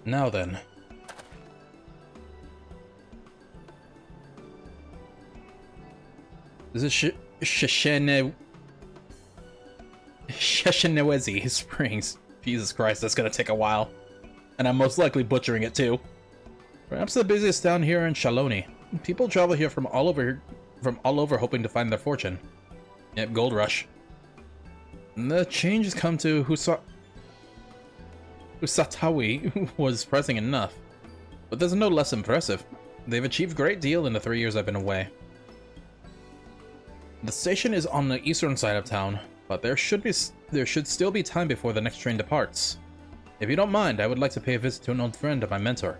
Now then. This is Sheshenewezi Springs. Jesus Christ, that's gonna take a while. And I'm most likely butchering it too. Perhaps the busiest town here in Shaloni. People travel here from all over hoping to find their fortune. Yep, gold rush. And the change has come to Usatawi was pressing enough. But there's no less impressive. They've achieved a great deal in the 3 years I've been away. The station is on the eastern side of town, but there should still be time before the next train departs. If you don't mind, I would like to pay a visit to an old friend of my mentor.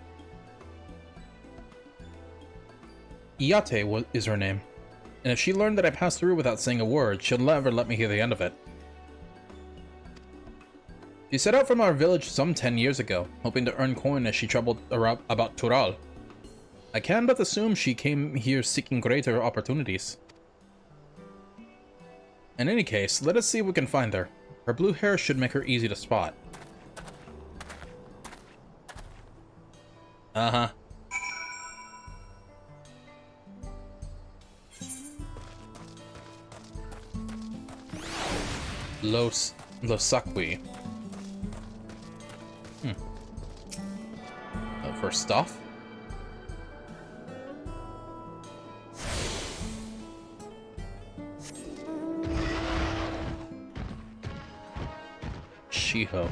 Iate is her name, and if she learned that I passed through without saying a word, she'll never let me hear the end of it. She set out from our village some 10 years ago, hoping to earn coin as she traveled around about Tural. I can but assume she came here seeking greater opportunities. In any case, let us see if we can find her. Her blue hair should make her easy to spot. Uh-huh. Losakwi. For stuff? Shiho.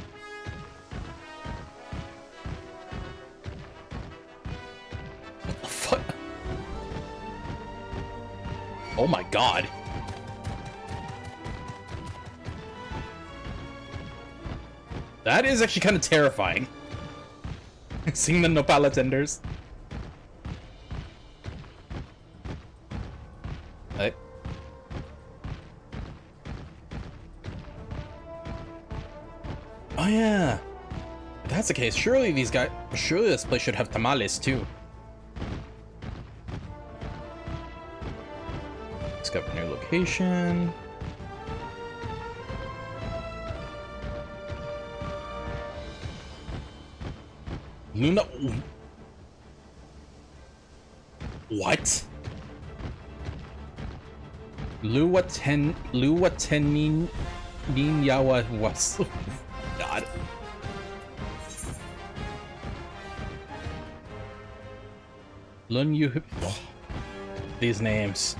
What the fuck? Oh my god. That is actually kind of terrifying. Seeing the Nopala tenders. Hey. Oh yeah. If that's the case, surely this place should have tamales too. Discover new location. Luna. What? Luwatenin Yawa was. God. Lunyu. These names.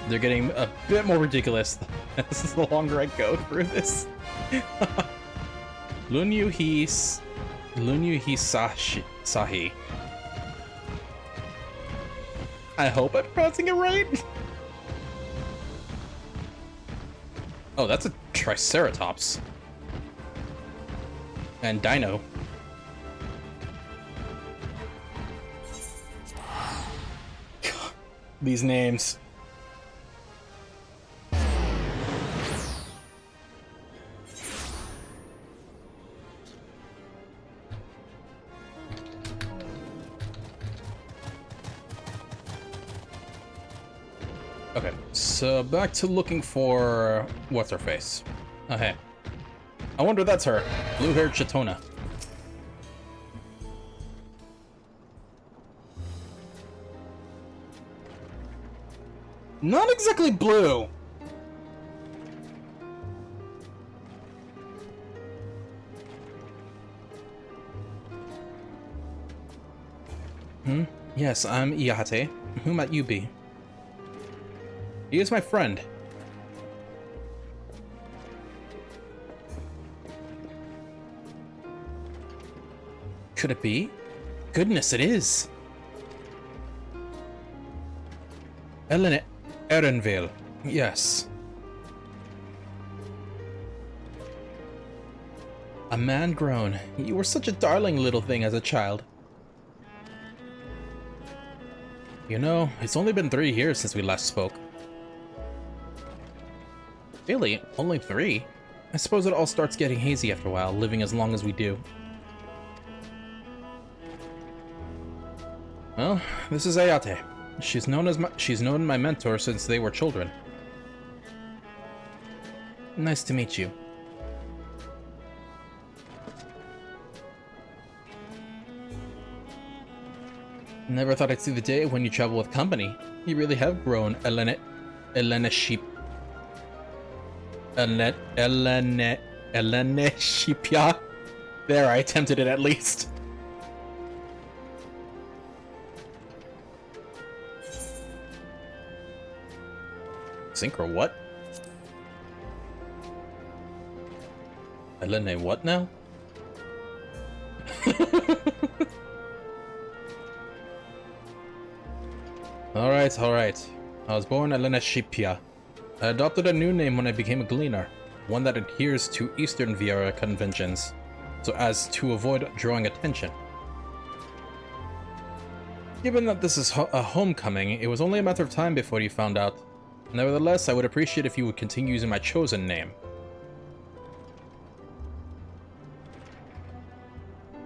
They're getting a bit more ridiculous as the longer I go through this. Lunyu Sahi. I hope I'm pronouncing it right. Oh, that's a Triceratops. And Dino. God, these names. Okay, so back to looking for... what's her face? Oh, hey. I wonder that's her. Blue-haired Chitona. Not exactly blue. Yes, I'm Iate. Who might you be? He is my friend. Could it be? Goodness, it is. Erenville. Yes. A man grown. You were such a darling little thing as a child. You know, it's only been 3 years since we last spoke. Really? Only 3? I suppose it all starts getting hazy after a while, living as long as we do. Well, this is Ayate. She's known my mentor since they were children. Nice to meet you. Never thought I'd see the day when you travel with company. You really have grown, Elena Sheep. Elena Sheepya. There, I attempted it at least. Sink or what? Elena what now? Alright. I was born Elena Shipia. I adopted a new name when I became a gleaner, one that adheres to Eastern Viera conventions, so as to avoid drawing attention. Given that this is a homecoming, it was only a matter of time before you found out. Nevertheless, I would appreciate if you would continue using my chosen name.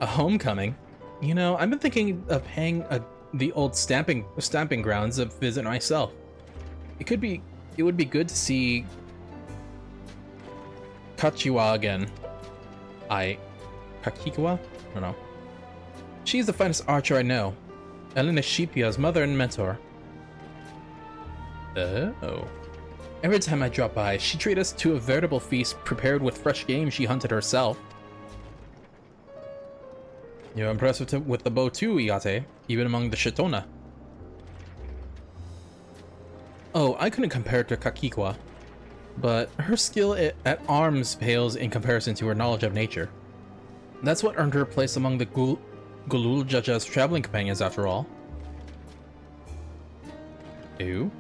A homecoming? You know, I've been thinking of paying the old stamping grounds a visit myself. It would be good to see Kachiwa again. Kakiwa? I don't know. She's the finest archer I know. Elena Shipia's mother and mentor. Oh. Every time I drop by, she treats us to a veritable feast prepared with fresh game she hunted herself. You're impressive with the bow too, Iate, even among the Shitona. Oh, I couldn't compare it to Kakikwa, but her skill at arms pales in comparison to her knowledge of nature. That's what earned her a place among the Gulul Jaja's traveling companions, after all. Ew.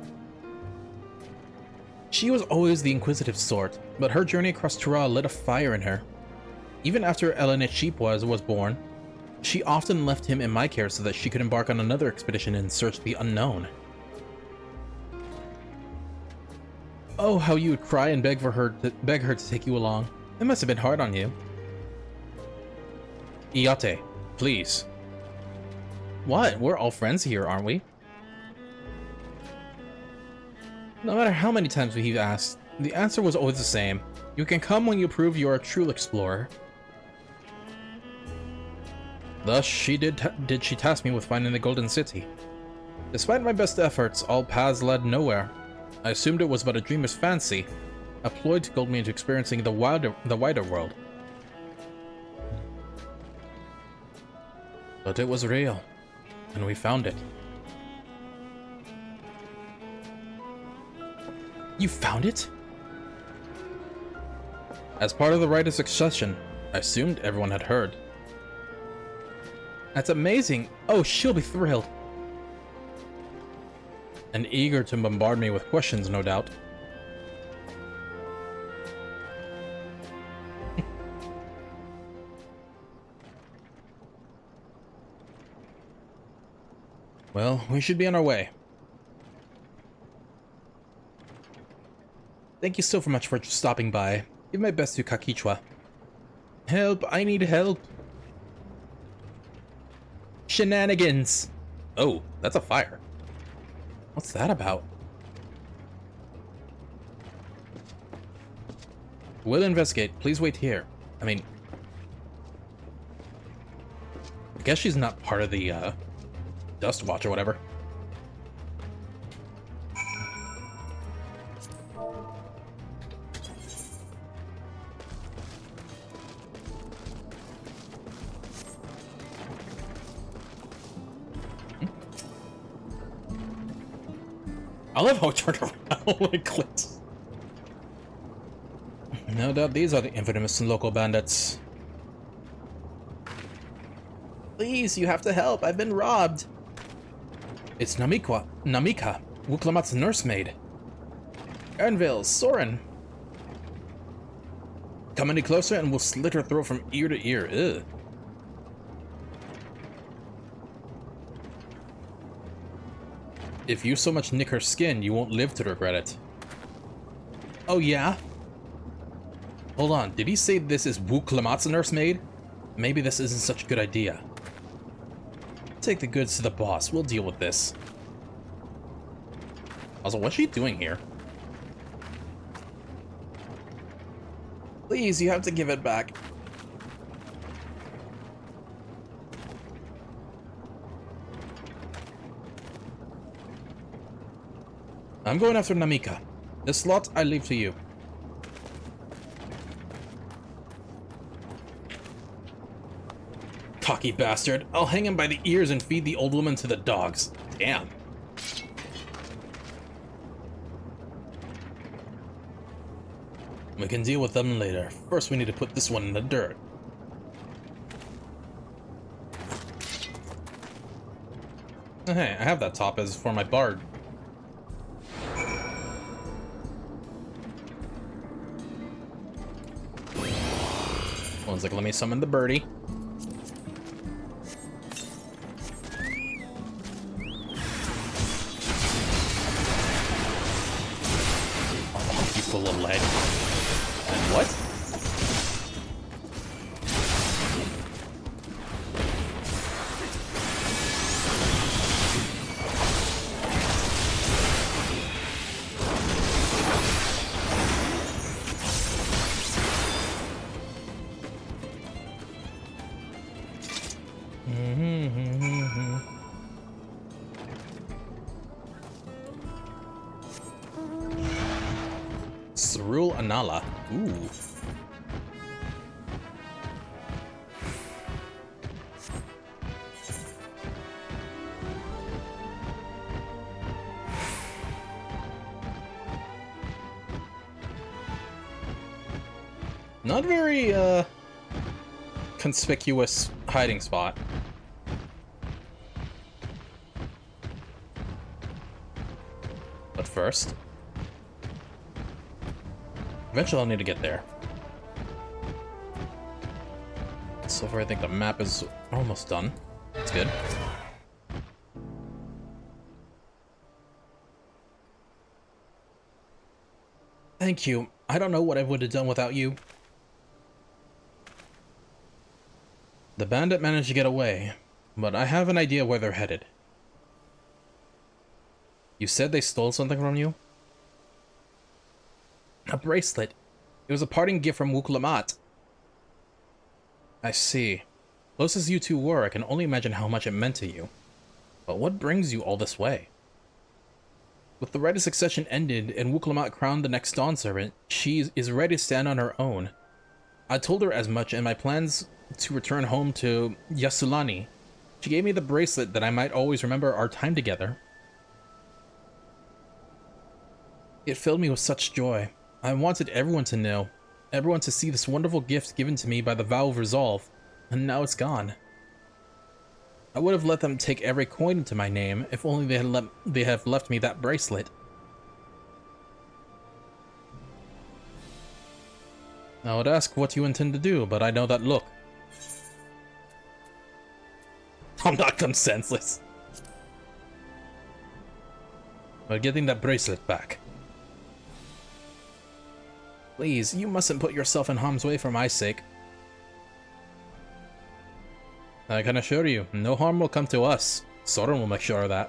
She was always the inquisitive sort, but her journey across Tura lit a fire in her. Even after Elena Sheep was born, she often left him in my care so that she could embark on another expedition in search of the unknown. Oh, how you would cry and beg her to take you along. It must have been hard on you. Iate, please. What? We're all friends here, aren't we? No matter how many times we've asked, the answer was always the same. You can come when you prove you're a true explorer. Thus, did she task me with finding the Golden City. Despite my best efforts, all paths led nowhere. I assumed it was but a dreamer's fancy, a ploy to goad me into experiencing the wider world. But it was real, and we found it. You found it? As part of the rite of succession, I assumed everyone had heard. That's amazing. Oh, she'll be thrilled. And eager to bombard me with questions, no doubt. Well, we should be on our way. Thank you so much for stopping by. Give my best to Kakichwa. Help, I need help. Shenanigans. Oh, that's a fire. What's that about? We'll investigate. Please wait here. I mean... I guess she's not part of the, Dust Watch or whatever. I love how it turned around when it clicked. No doubt these are the infamous local bandits. Please, you have to help. I've been robbed. It's Namika, Wuklamat's nursemaid. Ernville, Soren. Come any closer and we'll slit her throat from ear to ear. Ugh. If you so much nick her skin, you won't live to regret it. Oh yeah? Hold on, did he say this is Wuklamat's nursemaid? Maybe this isn't such a good idea. Take the goods to the boss, we'll deal with this. Also, what's she doing here? Please, you have to give it back. I'm going after Namika. This lot I leave to you. Cocky bastard. I'll hang him by the ears and feed the old woman to the dogs. Damn. We can deal with them later. First we need to put this one in the dirt. Oh, hey, I have that top as for my bard. One's like, let me summon the birdie. Oh, you full of lead. And what? Cerule Anala. Ooh. Not very, conspicuous hiding spot. But first... eventually I'll need to get there. So far I think the map is almost done. That's good. Thank you. I don't know what I would have done without you. The bandit managed to get away, but I have an idea where they're headed. You said they stole something from you? A bracelet. It was a parting gift from Wuklamat. I see. Close as you two were, I can only imagine how much it meant to you. But what brings you all this way? With the right of succession ended and Wuklamat crowned the next Dawn servant, she is ready to stand on her own. I told her as much in my plans to return home to Yasulani. She gave me the bracelet that I might always remember our time together. It filled me with such joy. I wanted everyone to know, everyone to see this wonderful gift given to me by the vow of resolve, and now it's gone. I would have let them take every coin into my name if only they have left me that bracelet. I would ask what you intend to do, but I know that look. I'll knock them senseless. But getting that bracelet back. Please, you mustn't put yourself in harm's way for my sake. I can assure you, no harm will come to us. Soren will make sure of that.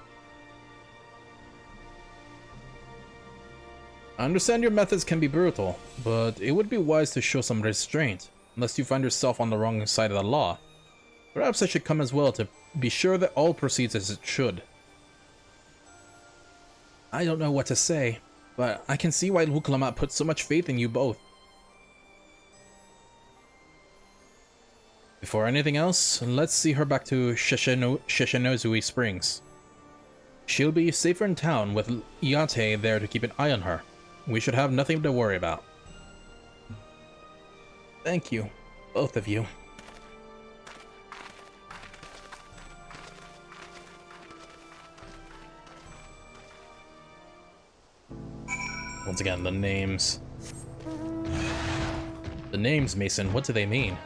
I understand your methods can be brutal, but it would be wise to show some restraint, unless you find yourself on the wrong side of the law. Perhaps I should come as well to be sure that all proceeds as it should. I don't know what to say, but I can see why Wukalamat put so much faith in you both. Before anything else, let's see her back to Shishinozui Springs. She'll be safer in town with Yate there to keep an eye on her. We should have nothing to worry about. Thank you, both of you. Once again, the names. The names, Mason, what do they mean?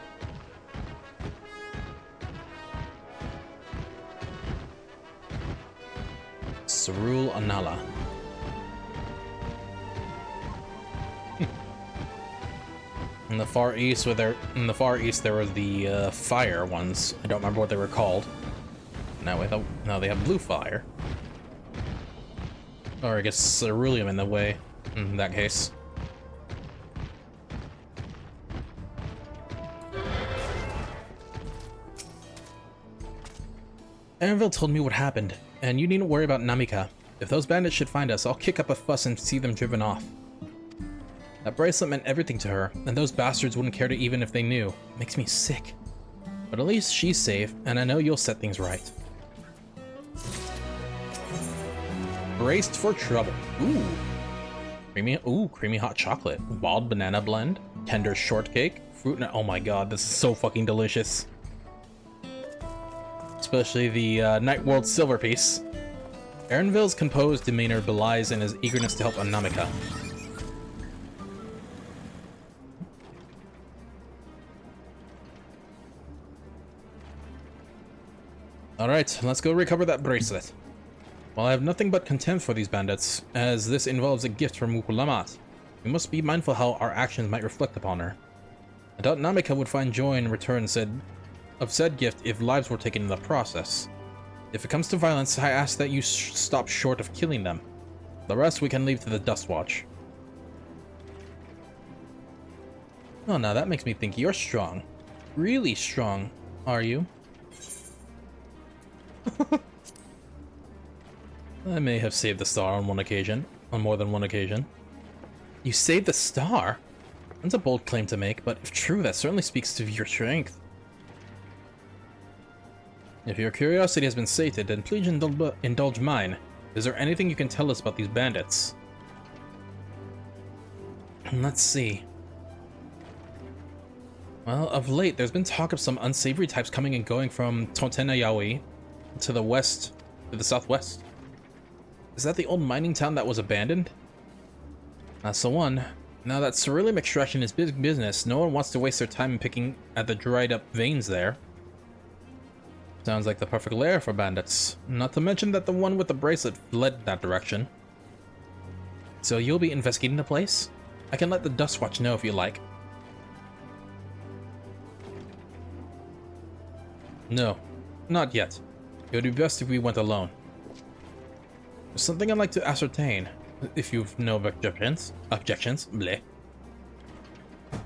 Sarul Anala. In the Far East, there were the fire ones. I don't remember what they were called. Now they have blue fire. Or I guess ceruleum in the way. In that case. Anvil told me what happened, and you needn't worry about Namika. If those bandits should find us, I'll kick up a fuss and see them driven off. That bracelet meant everything to her, and those bastards wouldn't care to even if they knew. It makes me sick. But at least she's safe, and I know you'll set things right. Braced for trouble. Creamy hot chocolate. Wild banana blend. Tender shortcake. Fruit and oh my god, this is so fucking delicious. Especially the Night World silver piece. Aaronville's composed demeanor belies in his eagerness to help Namika. Alright, let's go recover that bracelet. While I have nothing but contempt for these bandits, as this involves a gift from Wukalamat, we must be mindful how our actions might reflect upon her. I doubt Namika would find joy in return of said gift if lives were taken in the process. If it comes to violence, I ask that you stop short of killing them. The rest we can leave to the Dustwatch. Oh, now that makes me think you're strong. Really strong, are you? I may have saved the star on more than one occasion. You saved the star? That's a bold claim to make, but if true, that certainly speaks to your strength. If your curiosity has been sated, then please indulge mine. Is there anything you can tell us about these bandits? Let's see. Well, of late, there's been talk of some unsavory types coming and going from Tontenayawi to the southwest. Is that the old mining town that was abandoned? That's the one. Now that ceruleum extraction is big business, no one wants to waste their time picking at the dried up veins there. Sounds like the perfect lair for bandits. Not to mention that the one with the bracelet led that direction. So you'll be investigating the place? I can let the Dustwatch know if you like. No, not yet. It would be best if we went alone. There's something I'd like to ascertain. If you've no objections. Bleh.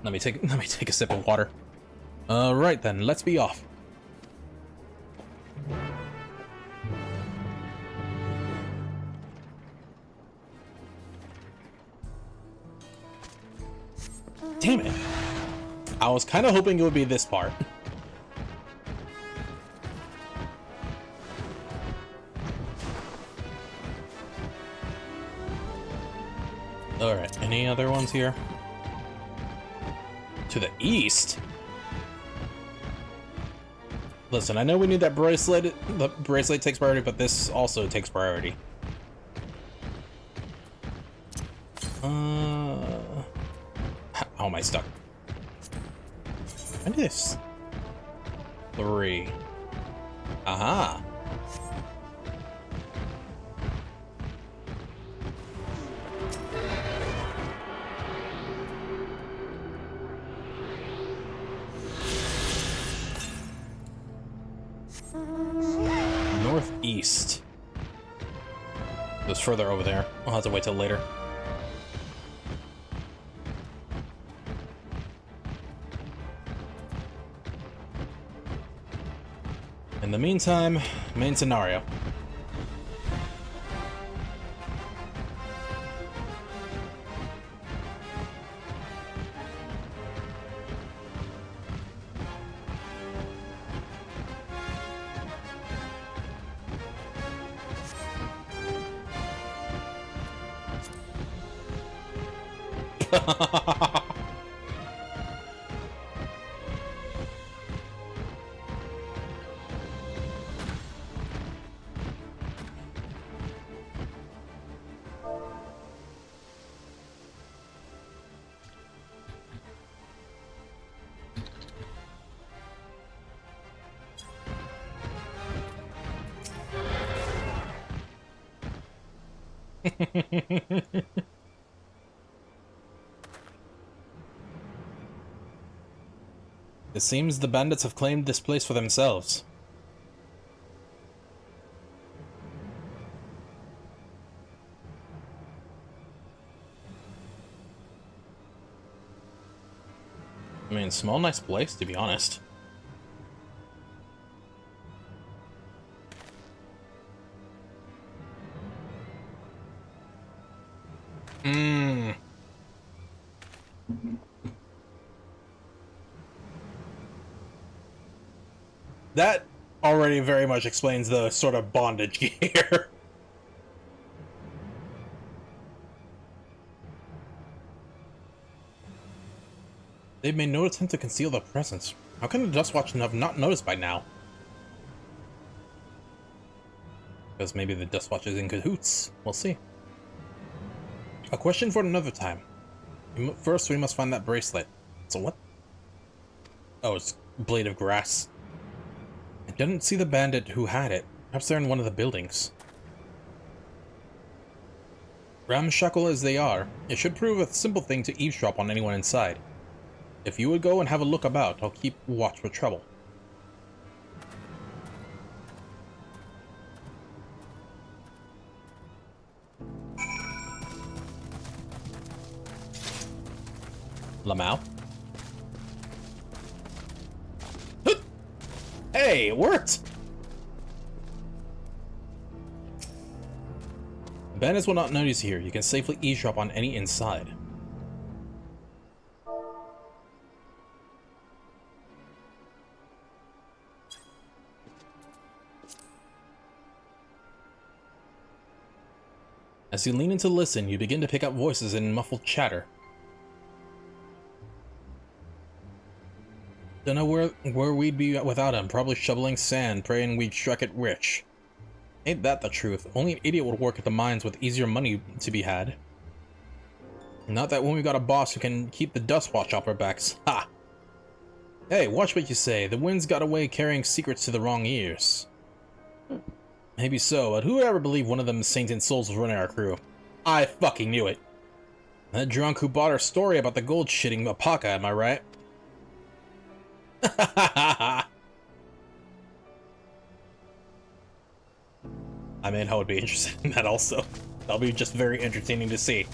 Let me take a sip of water. Right then, let's be off. Damn it. I was kind of hoping it would be this part. Alright, any other ones here? To the east? Listen, I know we need that bracelet. The bracelet takes priority, but this also takes priority. How am I stuck? And this. 3. Aha. Northeast. It was further over there. I'll have to wait till later. In the meantime, main scenario. It seems the bandits have claimed this place for themselves. I mean, small, nice place, to be honest. That already very much explains the sort of bondage here. They've made no attempt to conceal their presence. How can the Dustwatch have not noticed by now? Because maybe the Dustwatch is in cahoots. We'll see. A question for another time. First, we must find that bracelet. So what? Oh, it's a blade of grass. I didn't see the bandit who had it. Perhaps they're in one of the buildings. Ramshackle as they are, it should prove a simple thing to eavesdrop on anyone inside. If you would go and have a look about, I'll keep watch for trouble. Lamau? Hey, it worked! Bandits will not notice here. You can safely eavesdrop on any inside. As you lean in to listen, you begin to pick up voices and muffled chatter. Don't know where we'd be without him. Probably shoveling sand, praying we'd struck it rich. Ain't that the truth? Only an idiot would work at the mines with easier money to be had. Not that when we got a boss who can keep the Dustwatch off our backs. Ha! Hey, watch what you say. The wind's got away carrying secrets to the wrong ears. Maybe so, but who would ever believe one of them sainted souls was running our crew? I fucking knew it. That drunk who bought our story about the gold shitting Apaka, am I right? I mean, I would be interested in that also. That'll be just very entertaining to see.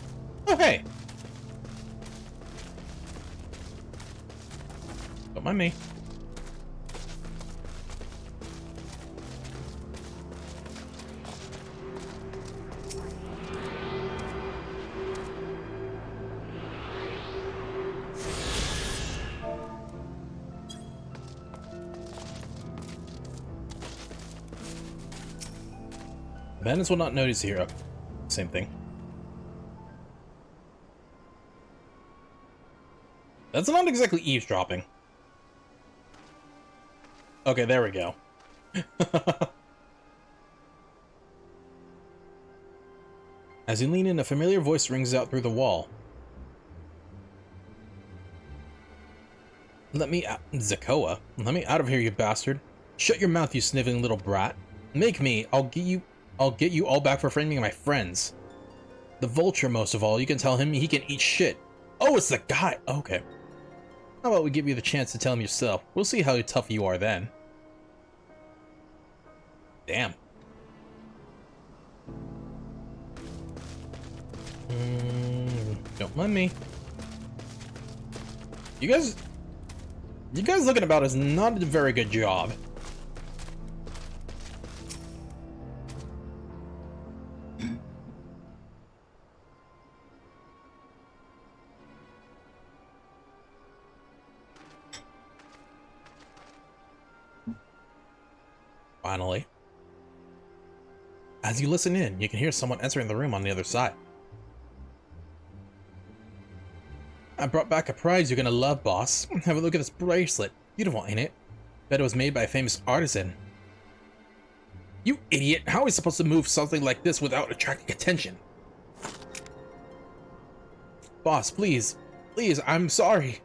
Oh, hey! Don't mind me. Bandits will not notice here. Same thing. That's not exactly eavesdropping. Okay, there we go. As you lean in, a familiar voice rings out through the wall. Let me out, Zakoa. Let me out of here, you bastard. Shut your mouth, you sniveling little brat. Make me, I'll get you all back for framing my friends. The vulture, most of all. You can tell him he can eat shit. Oh, it's the guy. Okay. How about we give you the chance to tell him yourself? We'll see how tough you are then. Damn. Don't mind me. You guys looking about is not a very good job. finally. As you listen in, you can hear someone entering the room on the other side. I brought back a prize you're gonna love, boss. Have a look at this bracelet. Beautiful, ain't it? Bet it was made by a famous artisan. You idiot! How are we supposed to move something like this without attracting attention? Boss, please. Please, I'm sorry.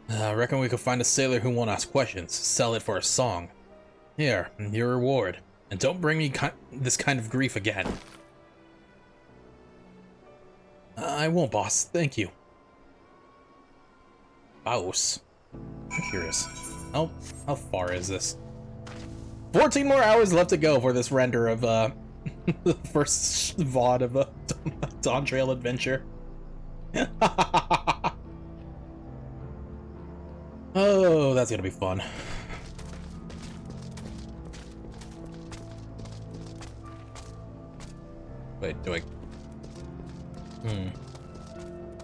I reckon we could find a sailor who won't ask questions. Sell it for a song. Here, your reward. And don't bring me this kind of grief again. I won't, boss. Thank you. Boss. I'm curious. How far is this? 14 more hours left to go for this render of the first VOD of a Dawntrail adventure. Oh, that's gonna be fun. Wait, do I...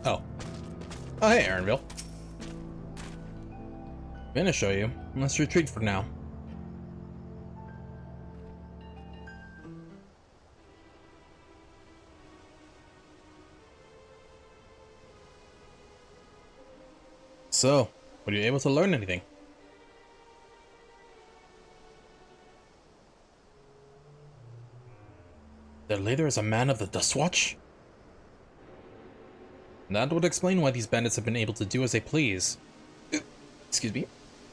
Oh. Oh, hey, Aaronville. Gonna show you. Let's retreat for now. So, were you able to learn anything? Their leader is a man of the Dustwatch? That would explain why these bandits have been able to do as they please. Excuse me.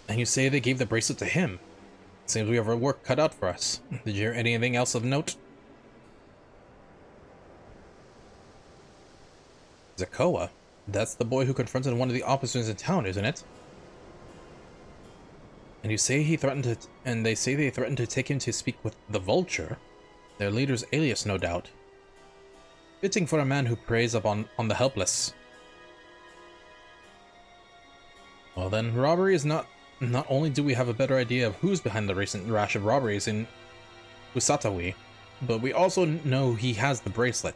And you say they gave the bracelet to him. Seems we have our work cut out for us. Did you hear anything else of note? Zakoa? That's the boy who confronted one of the officers in town, isn't it? And you say he threatened to... And they say they threatened to take him to speak with the Vulture? Their leader's alias, no doubt. Fitting for a man who preys upon the helpless. Well then, robbery is not only do we have a better idea of who's behind the recent rash of robberies in Usatawi, but we also know he has the bracelet.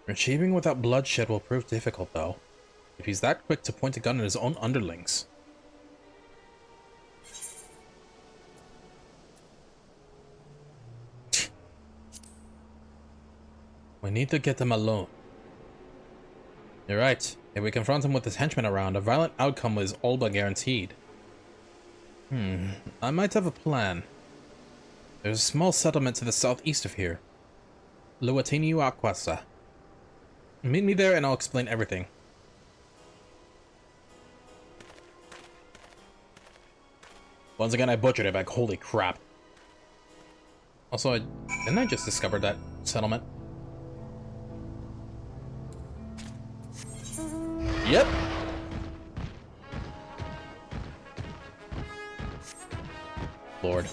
Retrieving without bloodshed will prove difficult, though, if he's that quick to point a gun at his own underlings. We need to get him alone. You're right. If we confront him with his henchmen around, a violent outcome is all but guaranteed. I might have a plan. There's a small settlement to the southeast of here. Luatiniu Aquasa. Meet me there and I'll explain everything. Once again, I butchered it, like, holy crap. Also, didn't I just discover that settlement? Yep. Lord.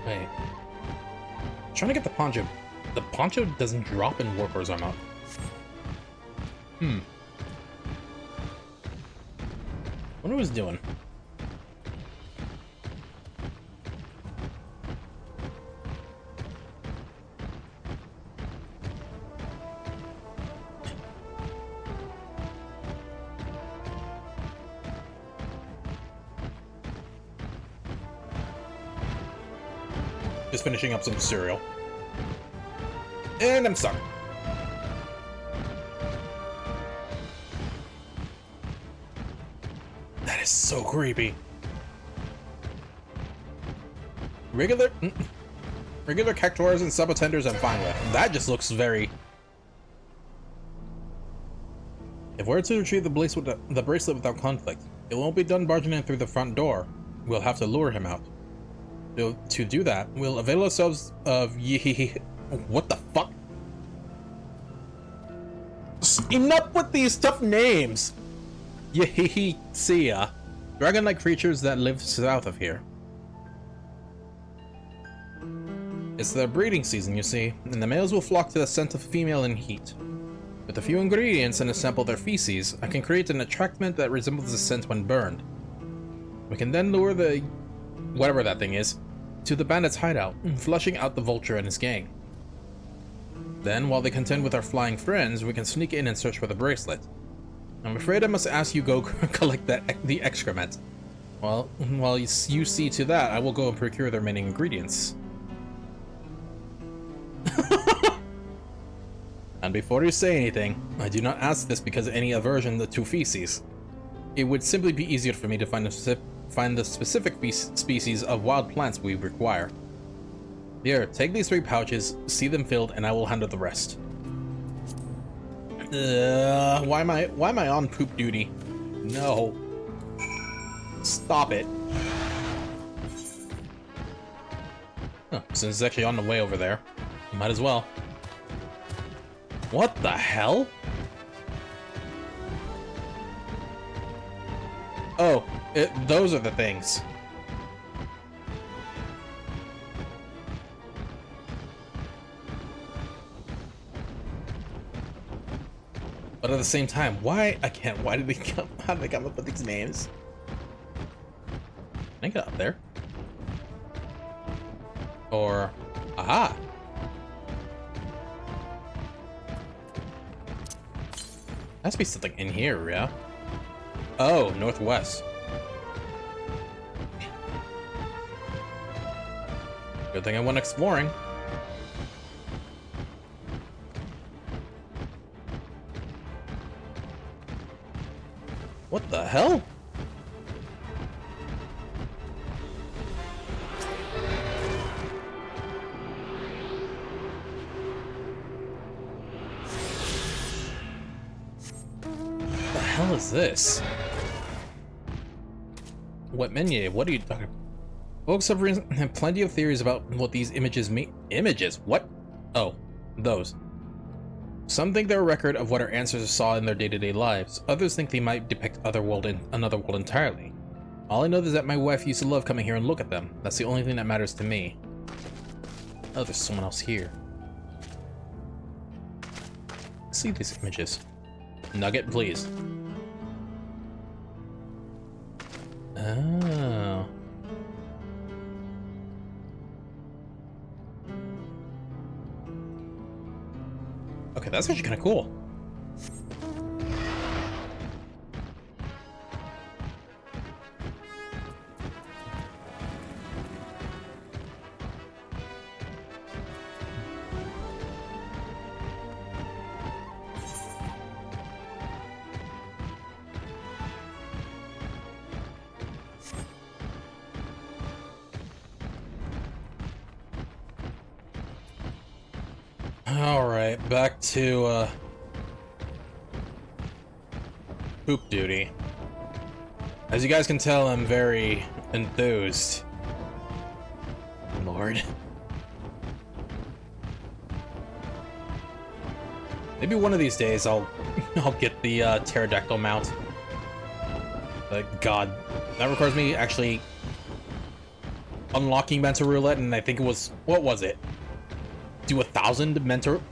Wait. I'm trying to get the poncho. The poncho doesn't drop in Warcor's armor. What was doing? Just finishing up some cereal. And I'm stuck. That is so creepy. Regular cactuars and subattenders I'm fine with. That just looks very... If we're to retrieve the bracelet without conflict, it won't be done barging in through the front door. We'll have to lure him out. To do that, we'll avail ourselves of what the fuck? Enough with these tough names! Yehihisia. Dragon-like creatures that live south of here. It's their breeding season, you see, and the males will flock to the scent of female in heat. With a few ingredients and a sample of their feces, I can create an attractment that resembles the scent when burned. We can then lure the... whatever that thing is, to the bandit's hideout, flushing out the Vulture and his gang. Then, while they contend with our flying friends, we can sneak in and search for the bracelet. I'm afraid I must ask you go collect the excrement. Well, while you see to that, I will go and procure the remaining ingredients. And before you say anything, I do not ask this because of any aversion to feces. It would simply be easier for me to find the specific species of wild plants we require. Here, take these 3 pouches, see them filled, and I will handle the rest. Why am I on poop duty? No. Stop it. Oh, since it's actually on the way over there, might as well. What the hell? Oh, those are the things. But at the same time, why did they come? How did they come up with these names? Can I get up there? Or, aha! Has to be something in here, yeah? Oh, northwest. Good thing I went exploring. What the hell? What the hell is this? What menu? What are you talking about? Folks have plenty of theories about what these images mean. Images? What? Oh, those. Some think they're a record of what our ancestors saw in their day-to-day lives. Others think they might depict another world entirely. All I know is that my wife used to love coming here and look at them. That's the only thing that matters to me. Oh, there's someone else here. See these images. Nugget, please. Oh. Okay, that's actually kind of cool. Alright, back to, poop duty. As you guys can tell, I'm very enthused. Lord. Maybe one of these days I'll get the, pterodactyl mount. God, that requires me actually unlocking mental roulette, and I think it was, what was it? Do 1,000 mental,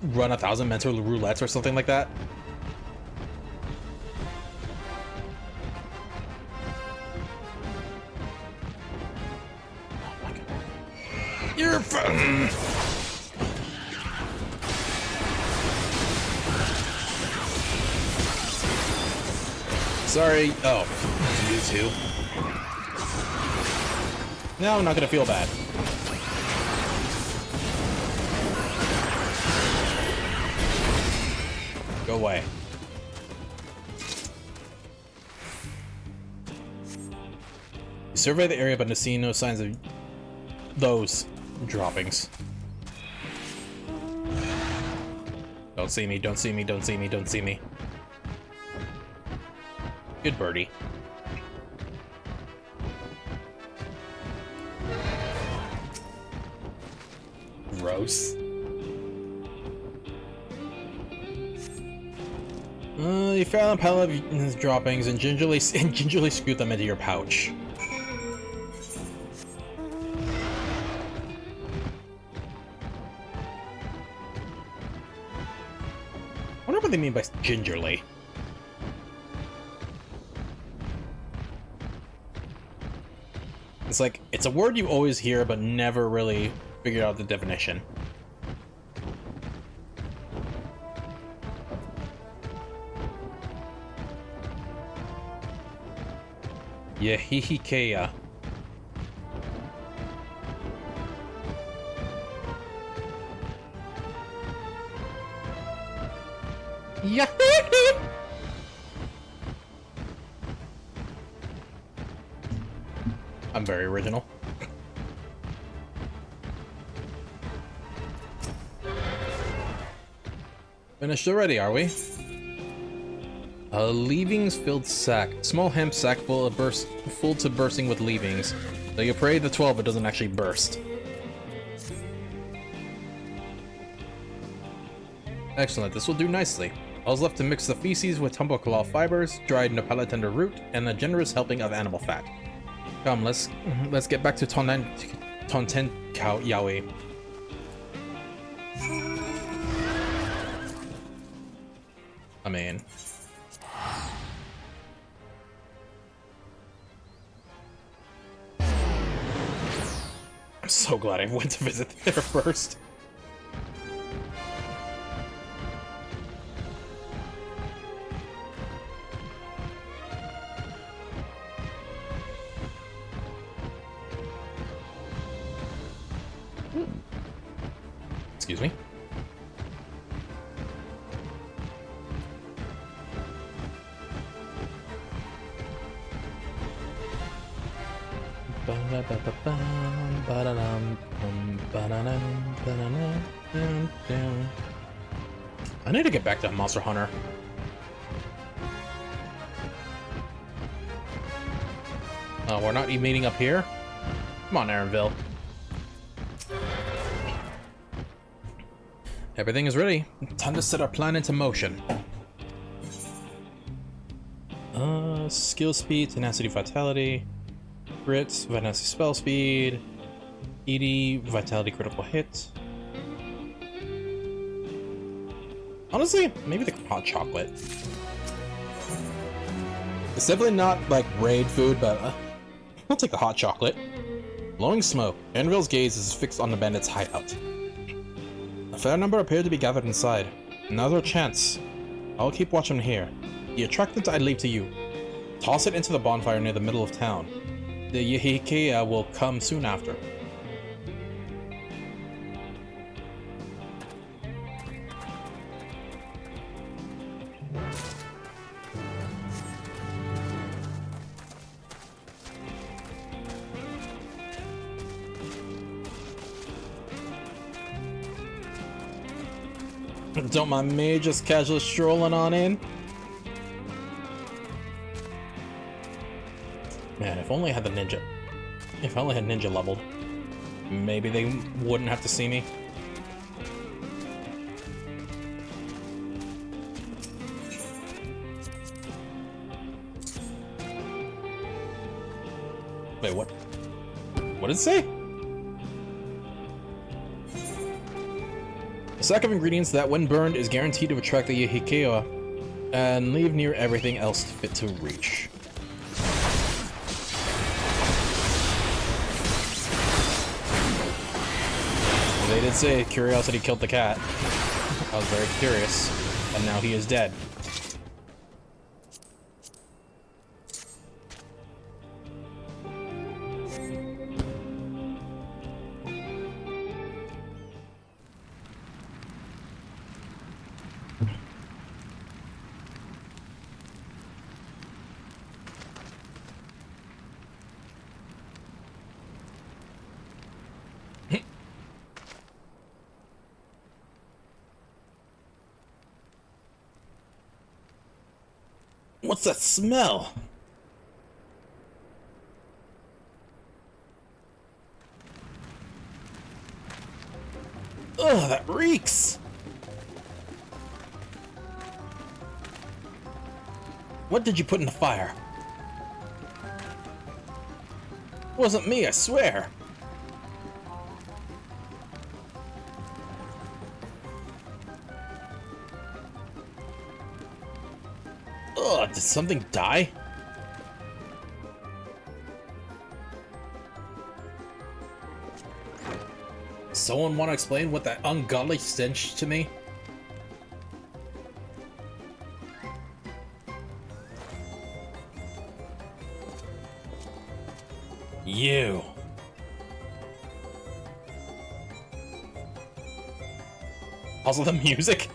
run 1,000 mental roulettes or something like that. Oh my God. You're fun. Sorry. Oh, you too. Now I'm not gonna feel bad. Go away. You survey the area, but to see no signs of those droppings. Don't see me, don't see me, don't see me, don't see me. Good birdie. Gross. You found a pile of his droppings and gingerly scoot them into your pouch. I wonder what they mean by gingerly. It's like, it's a word you always hear but never really figured out the definition. Yehihikeya. Yeah. I'm very original. Finished already, are we? A leavings-filled sack. Small hemp sack full to bursting with leavings. So you pray the 12 it doesn't actually burst. Excellent, this will do nicely. All is left to mix the feces with tumbleclaw fibers, dried nopala tender root, and a generous helping of animal fat. Come, let's get back to Tonten Yaoi. I mean, I'm so glad I went to visit there first. Excuse me. I need to get back to Monster Hunter. Oh, we're not meeting up here? Come on, Aaronville. Everything is ready. Time to set our plan into motion. Skill speed, tenacity, vitality, grit, venacity, spell speed, ED, vitality, critical hit. Honestly, maybe the hot chocolate. It's definitely not like raid food, but I'll take the hot chocolate. Blowing smoke. Anvil's gaze is fixed on the bandit's hideout. A fair number appear to be gathered inside. Another chance. I'll keep watching here. The attractant I leave to you. Toss it into the bonfire near the middle of town. The Yehikeya will come soon after. Don't mind me just casually strolling on in. Man, if only I had the ninja. If I only had ninja leveled. Maybe they wouldn't have to see me. Wait, what? What did it say? A sack of ingredients that, when burned, is guaranteed to attract the Yehikeya and leave near everything else fit to reach. They did say curiosity killed the cat. I was very curious, and now he is dead. What's that smell? Ugh, that reeks! What did you put in the fire? It wasn't me, I swear. Ugh, did something die? Someone want to explain what that ungodly stench to me? You. Also the music.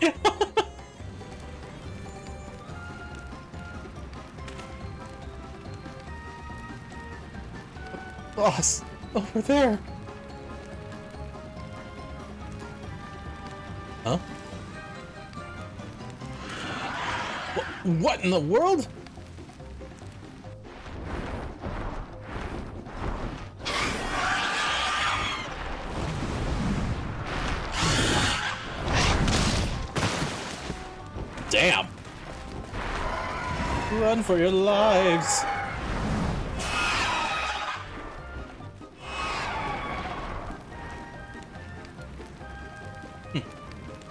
Boss, over there. Huh? What in the world? Damn. Run for your lives.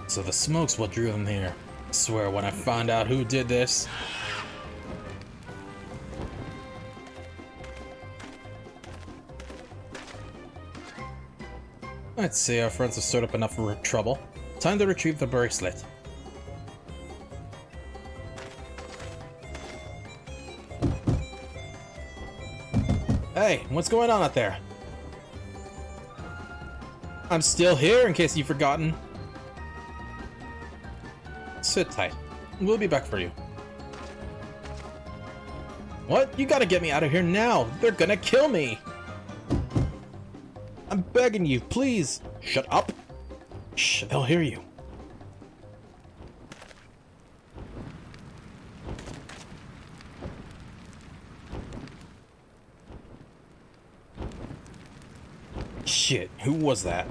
So the smoke's what drew them here. I swear when I find out who did this. I'd say our friends have stirred up enough trouble. Time to retrieve the bracelet. Hey, what's going on out there? I'm still here in case you've forgotten. Sit tight. We'll be back for you. What? You gotta get me out of here now! They're gonna kill me! I'm begging you, please! Shut up! Shh, they'll hear you. Shit, who was that?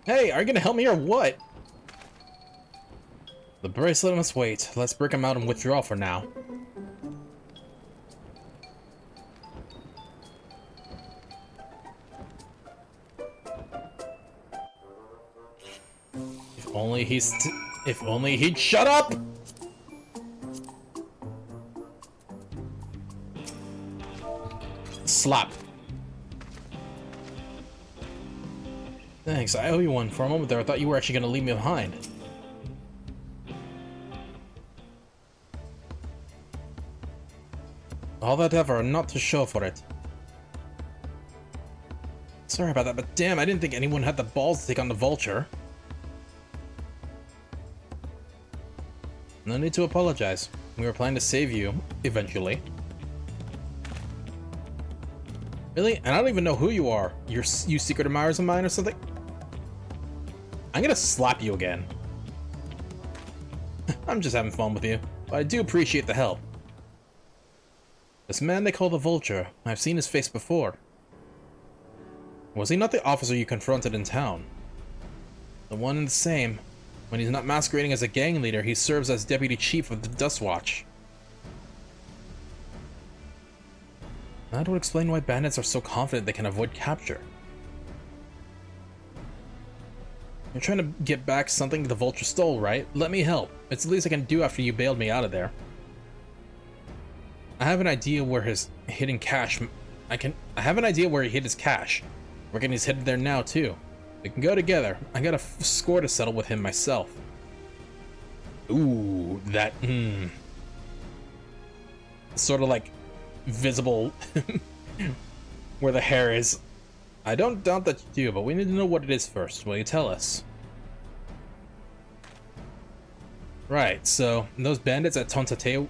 Hey, are you gonna help me or what? The bracelet must wait. Let's break him out and withdraw for now. If only he'd shut up! Slap. Thanks, I owe you one. For a moment there, I thought you were actually gonna leave me behind. All that effort, not to show for it. Sorry about that, but damn, I didn't think anyone had the balls to take on the Vulture. No need to apologize. We were planning to save you, eventually. Really? And I don't even know who you are. You secret admirers of mine or something? I'm gonna slap you again. I'm just having fun with you, but I do appreciate the help. This man they call the Vulture, I've seen his face before. Was he not the officer you confronted in town? The one and the same. When he's not masquerading as a gang leader, he serves as deputy chief of the Dustwatch. That would explain why bandits are so confident they can avoid capture. You're trying to get back something the Vulture stole, right? Let me help. It's the least I can do after you bailed me out of there. I have an idea where his hidden cash... I have an idea where he hid his cash. Reckon he's headed there now, too. We can go together. I got a score to settle with him myself. Ooh, that... Sort of like... visible... where the hair is. I don't doubt that you do, but we need to know what it is first. Will you tell us? Right, so those bandits at Tonatenyawe,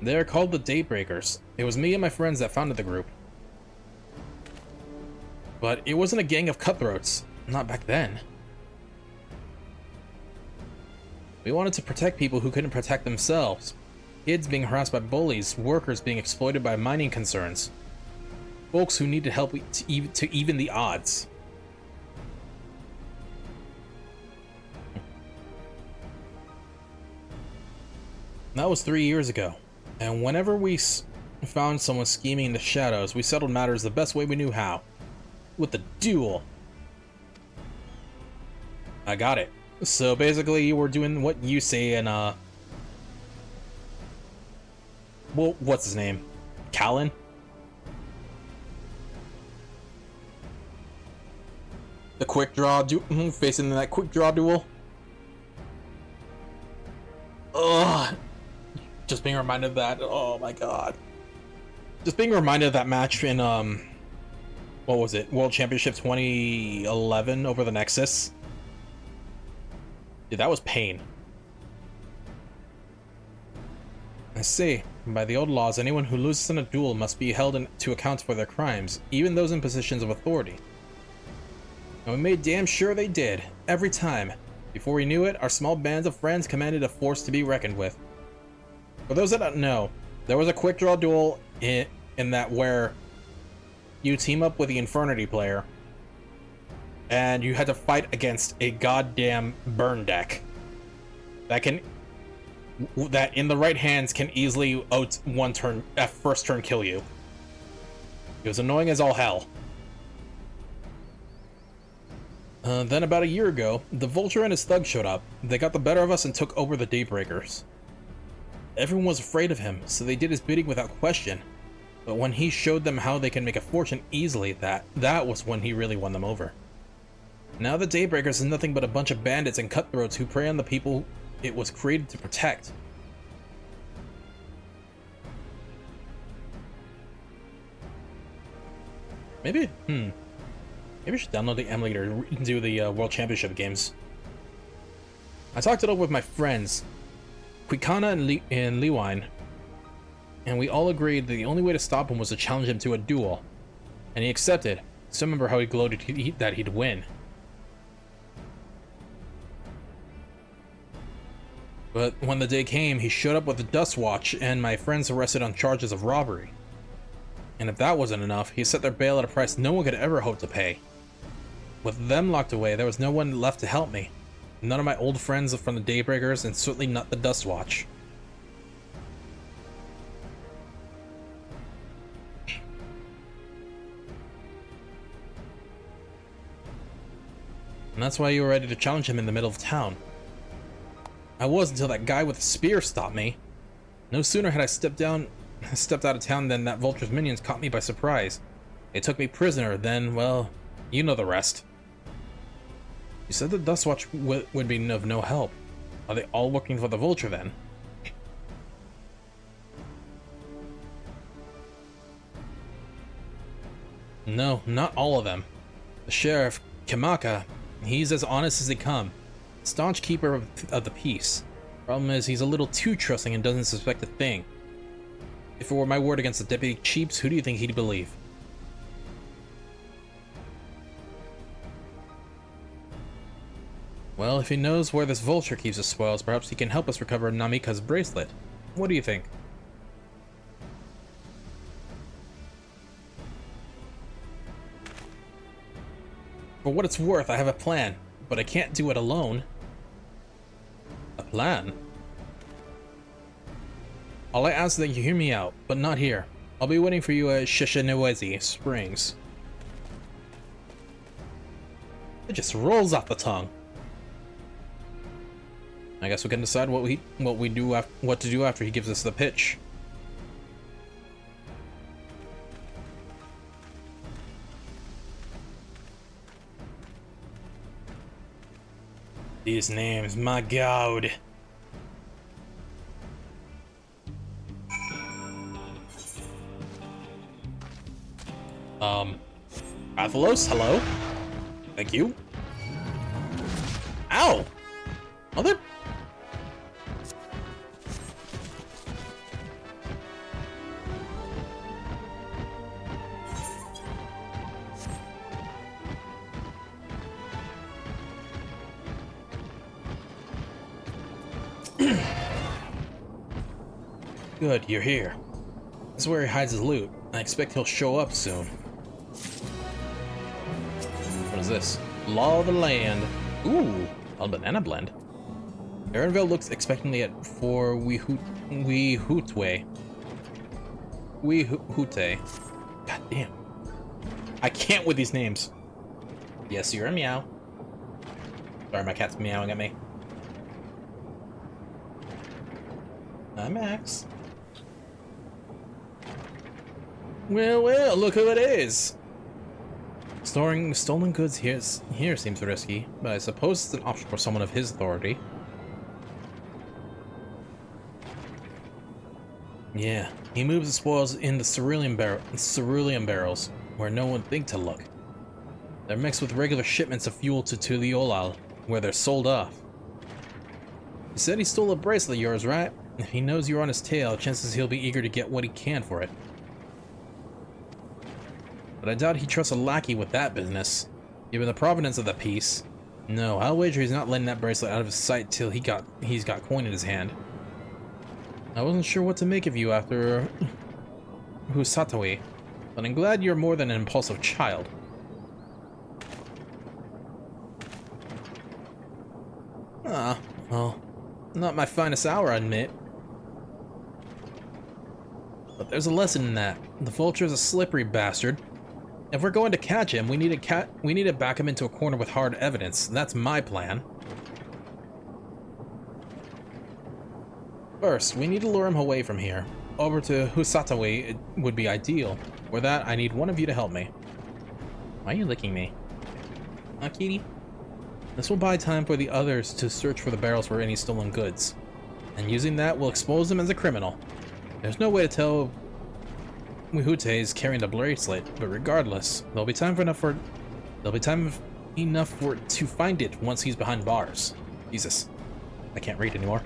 they're called the Daybreakers. It was me and my friends that founded the group. But it wasn't a gang of cutthroats. Not back then. We wanted to protect people who couldn't protect themselves. Kids being harassed by bullies, workers being exploited by mining concerns. Folks who needed help to even the odds. That was 3 years ago, and whenever we found someone scheming in the shadows, we settled matters the best way we knew how. With the duel. I got it. So basically you were doing what you say in, well, what's his name? Callan? The quick draw facing that quick draw duel. Ugh. Just being reminded of that. Oh my god. Just being reminded of that match in what was it? World Championship 2011 over the Nexus. Dude, that was pain. I see. By the old laws, anyone who loses in a duel must be held to account for their crimes, even those in positions of authority. And we made damn sure they did, every time. Before we knew it, our small bands of friends commanded a force to be reckoned with. For those that don't know, there was a quick draw duel in that where you team up with the Infernity player, and you had to fight against a goddamn burn deck that in the right hands can easily first turn kill you. It was annoying as all hell. Then about a year ago, the Vulture and his thugs showed up. They got the better of us and took over the Daybreakers. Everyone was afraid of him, so they did his bidding without question. But when he showed them how they can make a fortune easily, that was when he really won them over. Now the Daybreakers is nothing but a bunch of bandits and cutthroats who prey on the people it was created to protect. Maybe we should download the emulator and do the World Championship games. I talked it over with my friends, Quikana and Lewine, and we all agreed that the only way to stop him was to challenge him to a duel. And he accepted. Still remember how he gloated that he'd win. But when the day came, he showed up with the Dust Watch, and my friends arrested on charges of robbery. And if that wasn't enough, he set their bail at a price no one could ever hope to pay. With them locked away, there was no one left to help me. None of my old friends from the Daybreakers, and certainly not the Dust Watch. And that's why you were ready to challenge him in the middle of town. I was until that guy with the spear stopped me. No sooner had I stepped out of town than that Vulture's minions caught me by surprise. They took me prisoner, then, well, you know the rest. You said the Dust Watch would be of no help. Are they all working for the Vulture then? No, not all of them. The Sheriff, Kimaka, he's as honest as they come. Staunch keeper of the peace. Problem is, he's a little too trusting and doesn't suspect a thing. If it were my word against the Deputy Chiefs, who do you think he'd believe? Well, if he knows where this Vulture keeps his spoils, perhaps he can help us recover Namika's bracelet. What do you think? For what it's worth, I have a plan, but I can't do it alone. A plan? All I ask is that you hear me out, but not here. I'll be waiting for you at Shishinewezi Springs. It just rolls off the tongue. I guess we can decide what to do after he gives us the pitch. These names, my god. Athalos, hello? Thank you. Ow! Mother... Good, you're here. This is where he hides his loot. I expect he'll show up soon. What is this? Law of the land. Ooh, a banana blend. Erenville looks expectantly for Wehute. God damn. I can't with these names. Yes, you're a meow. Sorry, my cat's meowing at me. Hi, Max. Well, look who it is. Storing stolen goods here seems risky, but I suppose it's an option for someone of his authority. Yeah, he moves the spoils in the cerulean barrels, where no one would think to look. They're mixed with regular shipments of fuel to Tuliolal, where they're sold off. He said he stole a bracelet of yours, right? If he knows you're on his tail, chances he'll be eager to get what he can for it. But I doubt he trusts a lackey with that business, given the provenance of the piece. No, I'll wager he's not letting that bracelet out of his sight till he's got coin in his hand. I wasn't sure what to make of you after Husatawi, but I'm glad you're more than an impulsive child. Ah, well, not my finest hour, I admit. But there's a lesson in that. The vulture's a slippery bastard. If we're going to catch him, we need to back him into a corner with hard evidence. That's my plan. First, we need to lure him away from here. Over to Husatawi it would be ideal. For that, I need one of you to help me. Why are you licking me? Huh, kitty? This will buy time for the others to search for the barrels for any stolen goods. And using that, we'll expose him as a criminal. There's no way to tell Wihute is carrying the bracelet, but regardless, there'll be time enough for it to find it once he's behind bars. Jesus, I can't read anymore.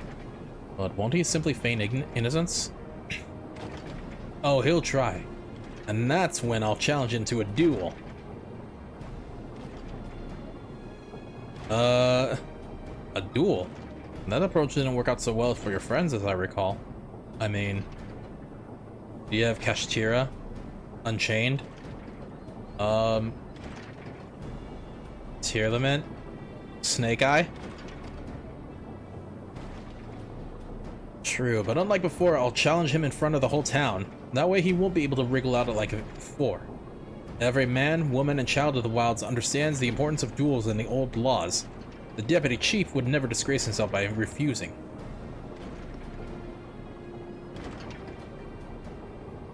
But won't he simply feign innocence? Oh, he'll try. And that's when I'll challenge him to a duel. A duel? That approach didn't work out so well for your friends, as I recall. I mean, do you have Kashtira? Unchained? Tear Lament? Snake Eye? True, but unlike before, I'll challenge him in front of the whole town. That way he won't be able to wriggle out like before. Every man, woman, and child of the wilds understands the importance of duels and the old laws. The deputy chief would never disgrace himself by refusing.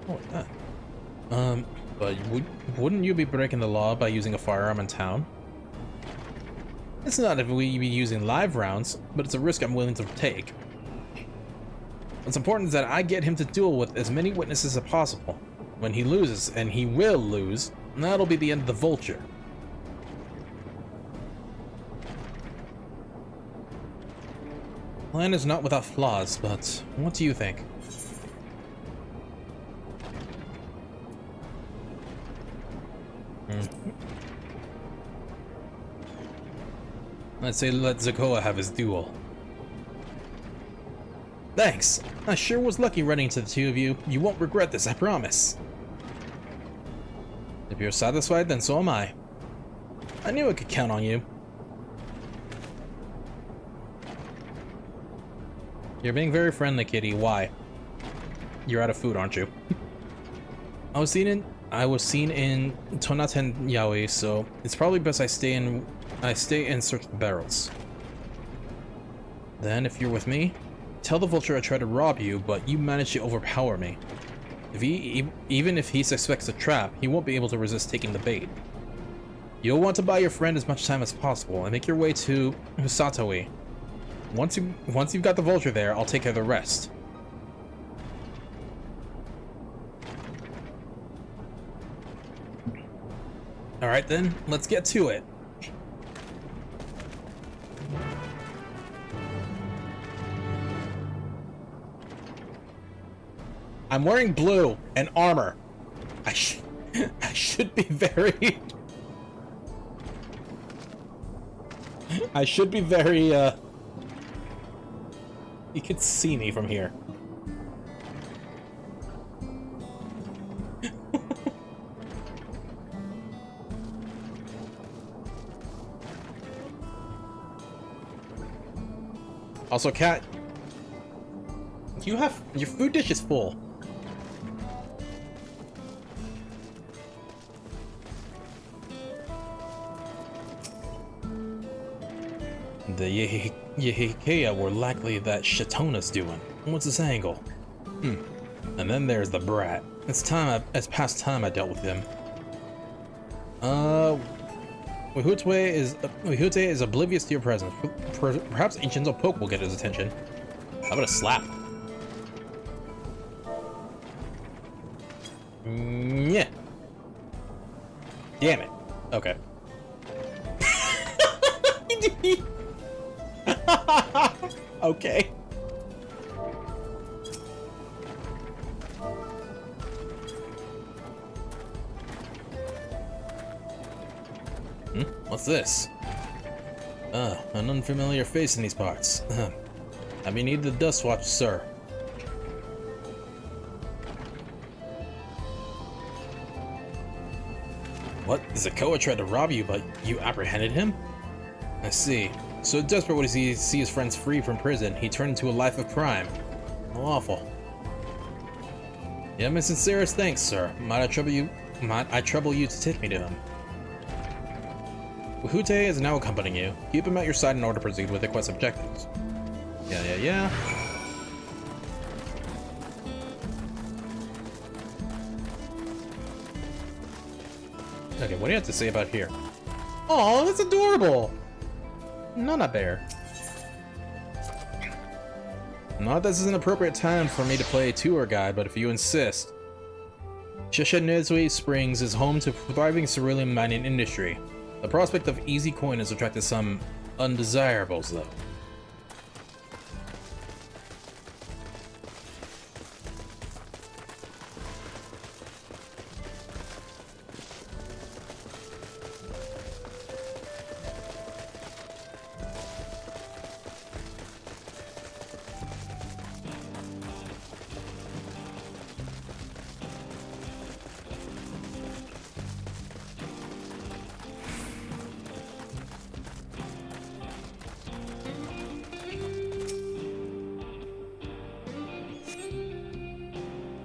Oh, that. But wouldn't you be breaking the law by using a firearm in town? It's not if we be using live rounds, but it's a risk I'm willing to take. What's important is that I get him to duel with as many witnesses as possible. When he loses, and he will lose, that'll be the end of the vulture. Plan is not without flaws, but what do you think? I'd say let Zakoa have his duel. Thanks! I sure was lucky running into the two of you. You won't regret this, I promise. If you're satisfied, then so am I. I knew I could count on you. You're being very friendly, kitty. Why? You're out of food, aren't you? I was seen in Tonaten Yaoi, so it's probably best I stay and search the barrels. Then, if you're with me, tell the vulture I tried to rob you, but you managed to overpower me. Even if he suspects a trap, he won't be able to resist taking the bait. You'll want to buy your friend as much time as possible and make your way to Husatawi. Once you've got the vulture there, I'll take care of the rest. Alright then, let's get to it. I'm wearing blue and armor. I should be very... I should be very, You could see me from here. Also, Cat, your food dish is full. The Yehikeya were likely that Shatona's doing. What's this angle? And then there's the brat. It's past time I dealt with him. Wihute is oblivious to your presence. Perhaps Ancient's poke will get his attention. How about a slap? Yeah. Damn it. Okay. Okay. What's this? An unfamiliar face in these parts. I may need the Dust Watch, sir. What? Zakoa tried to rob you, but you apprehended him? I see. So desperate would he see his friends free from prison, he turned into a life of crime. How awful. Yeah, my sincerest thanks, sir. Might I trouble you to take me to him? Wihute is now accompanying you. Keep him at your side in order to proceed with the quest objectives. Yeah. Okay, what do you have to say about here? Oh, that's adorable! Nana bear. Not that this is an appropriate time for me to play a tour guide, but if you insist. Shishinezui Springs is home to thriving cerulean mining industry. The prospect of easy coin has attracted some undesirables, though.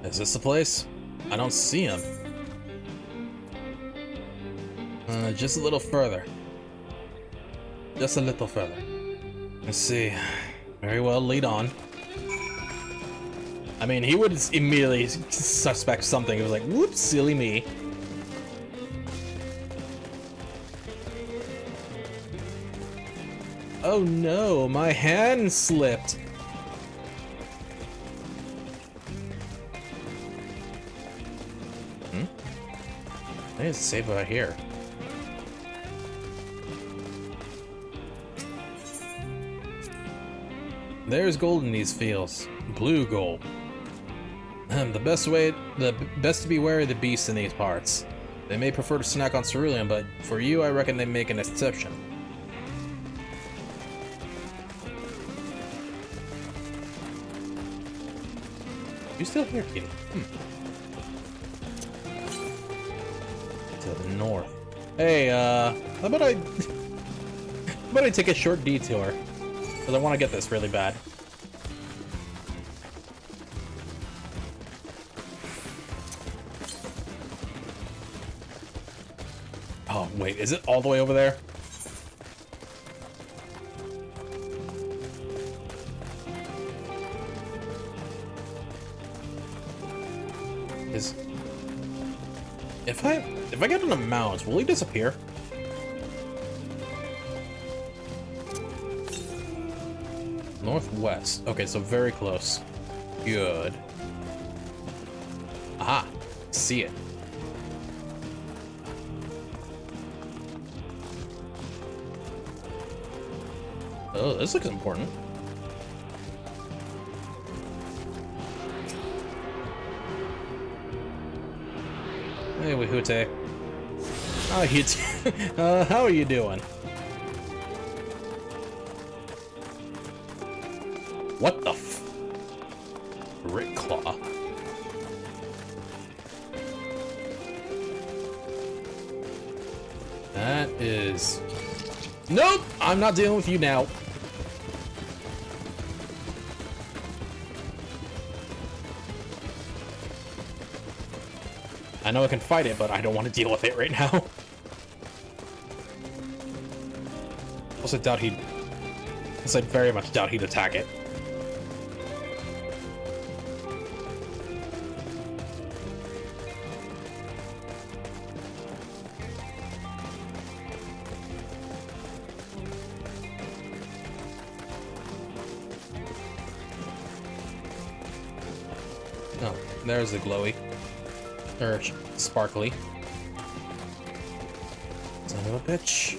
Is this the place? I don't see him. Just a little further. Just a little further. Let's see. Very well, lead on. I mean, he would immediately suspect something. He was like, whoops, silly me. Oh no, my hand slipped. I need to save right here. There's gold in these fields. Blue gold. The best to be wary of the beasts in these parts. They may prefer to snack on cerulean, but for you, I reckon they make an exception. You still here, kitty? To the north. Hey, how about I take a short detour? Because I want to get this really bad. Oh, wait, is it all the way over there? If I get on a mouse, will he disappear? Northwest. Okay, so very close. Good. Aha! See it. Oh, this looks important. Hey, Wihute. How are you doing? What the f? Rick Claw. That is... Nope! I'm not dealing with you now. I know I can fight it, but I don't want to deal with it right now. Also doubt he'd... I very much doubt he'd attack it. Oh, there's the glowy. Or sparkly. Son of a bitch.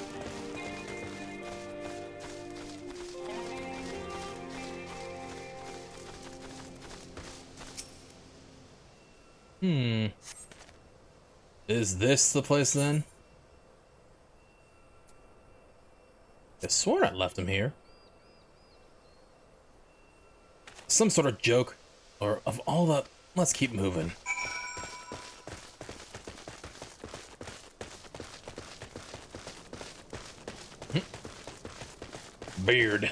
Is this the place then? I swore I left him here. Some sort of joke, or of all the... Let's keep moving. Beard.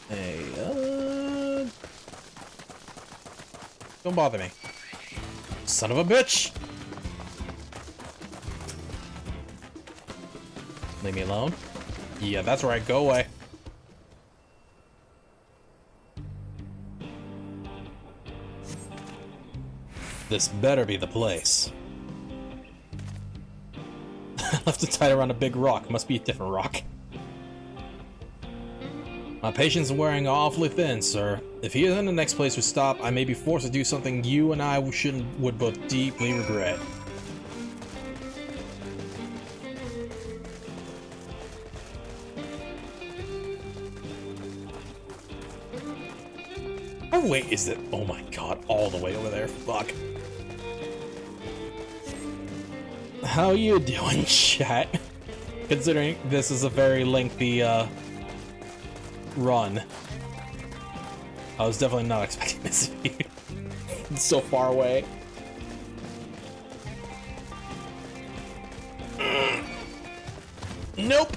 Hey, don't bother me. Son of a bitch! Leave me alone. Yeah, that's right. Go away. This better be the place. I left it tied around a big rock. Must be a different rock. My patience is wearing awfully thin, sir. If he isn't the next place we stop, I may be forced to do something you and I would both deeply regret. Oh wait, is it? Oh my god, all the way over there. Fuck. How you doing, chat? Considering this is a very lengthy, run. I was definitely not expecting this to be so far away. Nope.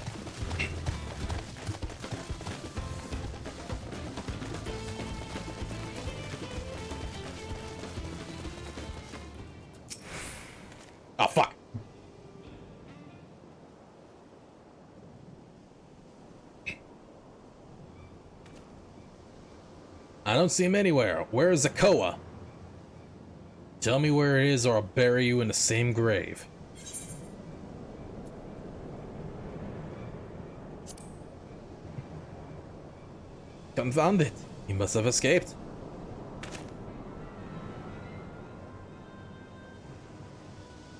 Oh, fuck. I don't see him anywhere. Where is Zakoa? Tell me where it is or I'll bury you in the same grave. Confound it. He must have escaped.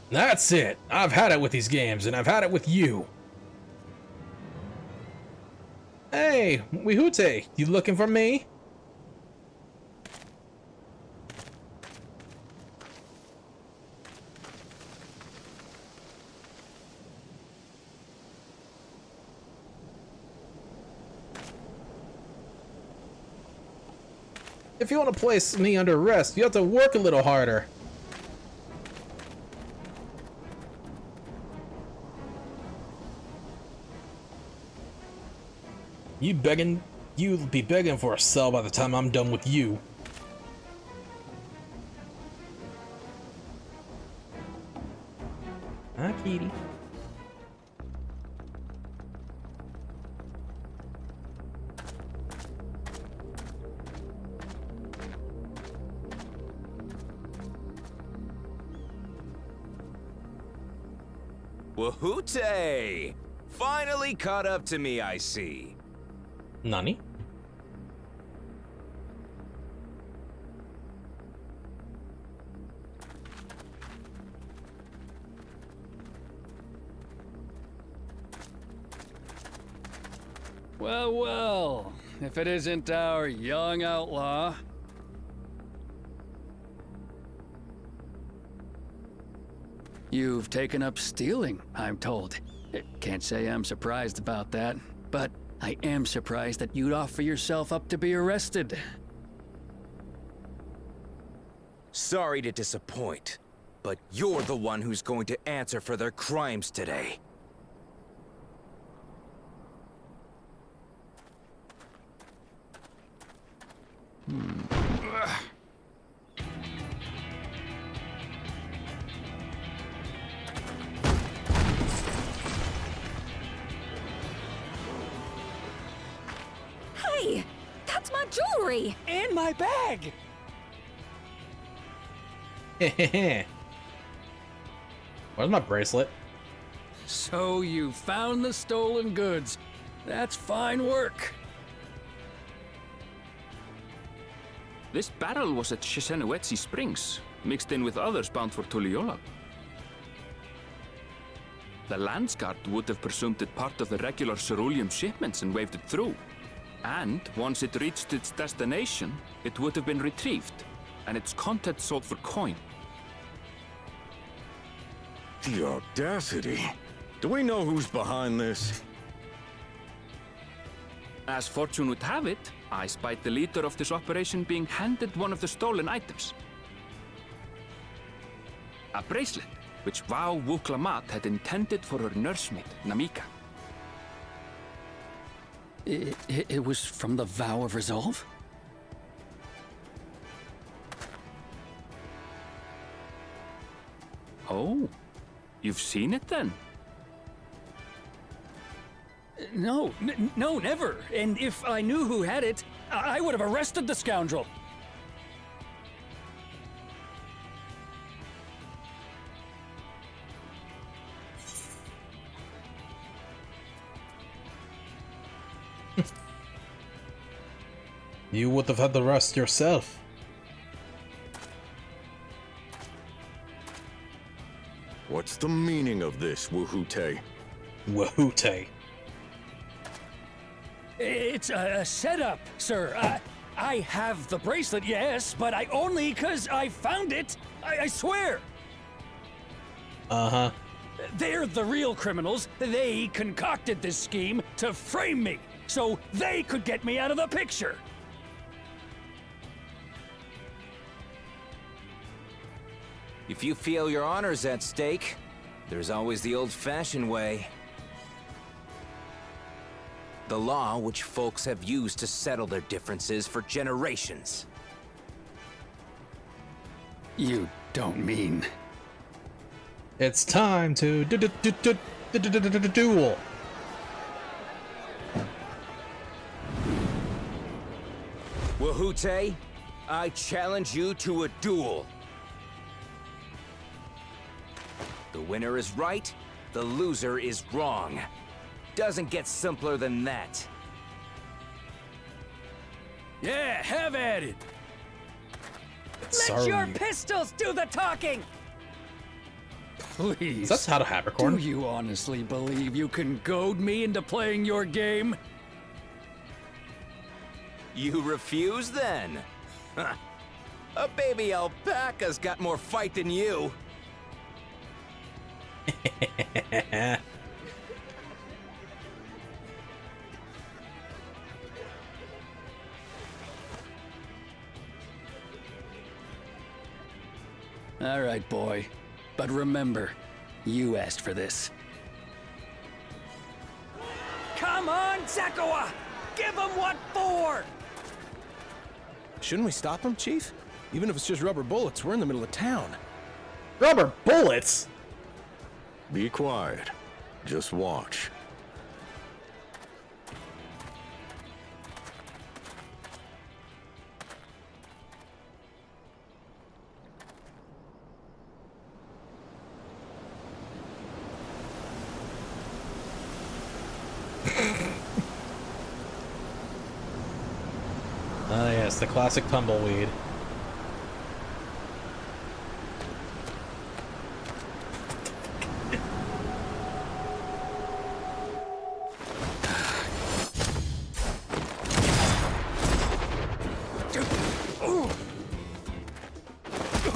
That's it. I've had it with these games, and I've had it with you. Hey, Wihute, you looking for me? If you want to place me under arrest, you have to work a little harder. You'll be begging for a cell by the time I'm done with you. Hi, kitty. Wahute! Finally caught up to me, I see. Nani? Well, well, if it isn't our young outlaw. You've taken up stealing, I'm told. Can't say I'm surprised about that, but I am surprised that you'd offer yourself up to be arrested. Sorry to disappoint, but you're the one who's going to answer for their crimes today. Hey, that's my jewelry! And my bag! Where's my bracelet? So you found the stolen goods. That's fine work. This barrel was at Shishenowetsi Springs, mixed in with others bound for Tuliyola. The Landsguard would have presumed it part of the regular ceruleum shipments and waved it through. And once it reached its destination, it would have been retrieved, and its contents sold for coin. The audacity. Do we know who's behind this? As fortune would have it, I spied the leader of this operation being handed one of the stolen items. A bracelet, which Vau Wuklamat had intended for her nursemaid, Namika. It was from the Vow of Resolve? Oh, you've seen it then? No, no, never. And if I knew who had it, I would have arrested the scoundrel. You would have had the rest yourself. What's the meaning of this, Wahute? Wahute. It's a setup, sir. I have the bracelet, yes, but I only 'cause I found it. I swear. Uh-huh. They're the real criminals. They concocted this scheme to frame me, so they could get me out of the picture. If you feel your honor's at stake, there's always the old-fashioned way. The law which folks have used to settle their differences for generations. You don't mean... It's time to duel. Wahute, I challenge you to a duel. The winner is right, the loser is wrong. Doesn't get simpler than that. Yeah, have at it. Sorry. Let your pistols do the talking. Please. That's how to Habercorn. Do you honestly believe you can goad me into playing your game? You refuse then? A baby alpaca's got more fight than you. All right, boy. But remember, you asked for this. Come on, Zakawa! Give him what for! Shouldn't we stop him, Chief? Even if it's just rubber bullets, we're in the middle of town. Rubber bullets? Be quiet. Just watch. Ah, yes, the classic tumbleweed.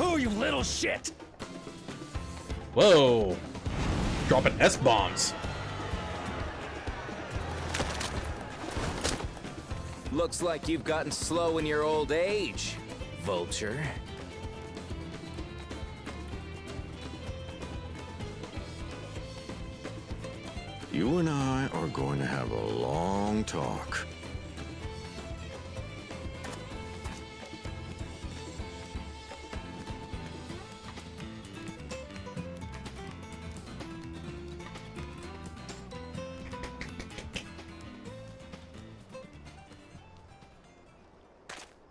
Oh, you little shit! Whoa! Dropping S-bombs. Looks like you've gotten slow in your old age, Vulture. You and I are going to have a long talk.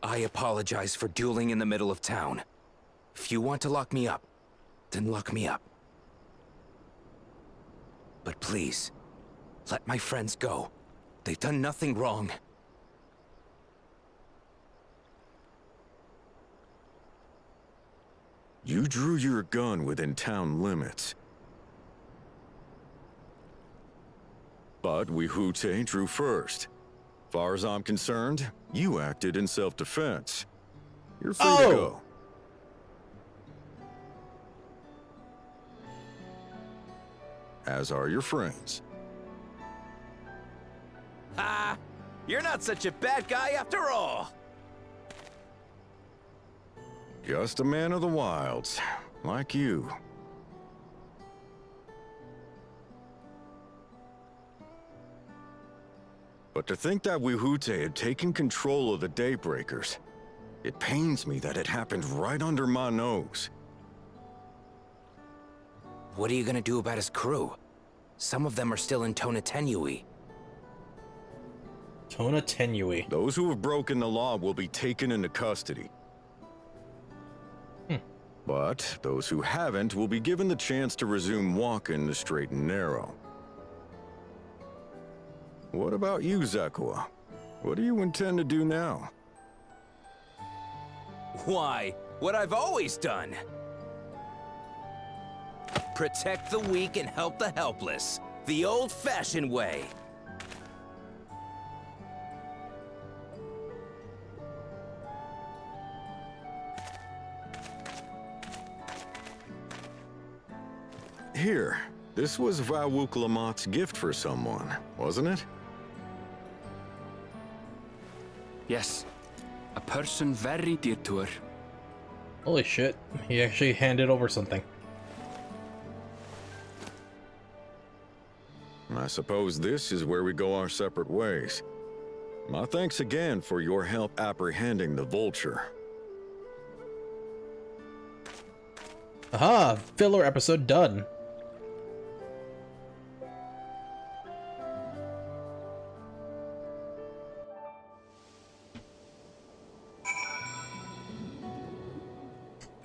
I apologize for dueling in the middle of town. If you want to lock me up, then lock me up. But please, let my friends go. They've done nothing wrong. You drew your gun within town limits. But Wihute drew first. Far as I'm concerned, you acted in self-defense. You're free to go. As are your friends. Ha! You're not such a bad guy after all! Just a man of the wilds, like you. But to think that Wihute had taken control of the Daybreakers, it pains me that it happened right under my nose. What are you gonna do about his crew? Some of them are still in Tona Tenui. Tona Tenui. Those who have broken the law will be taken into custody. But those who haven't will be given the chance to resume walking the straight and narrow. What about you, Zakua? What do you intend to do now? Why, what I've always done. Protect the weak and help the helpless. The old-fashioned way. Here, this was Vawuklamat's gift for someone, wasn't it? Yes. A person very dear to her. Holy shit, he actually handed over something. I suppose this is where we go our separate ways. My thanks again for your help apprehending the vulture. Aha! Filler episode done.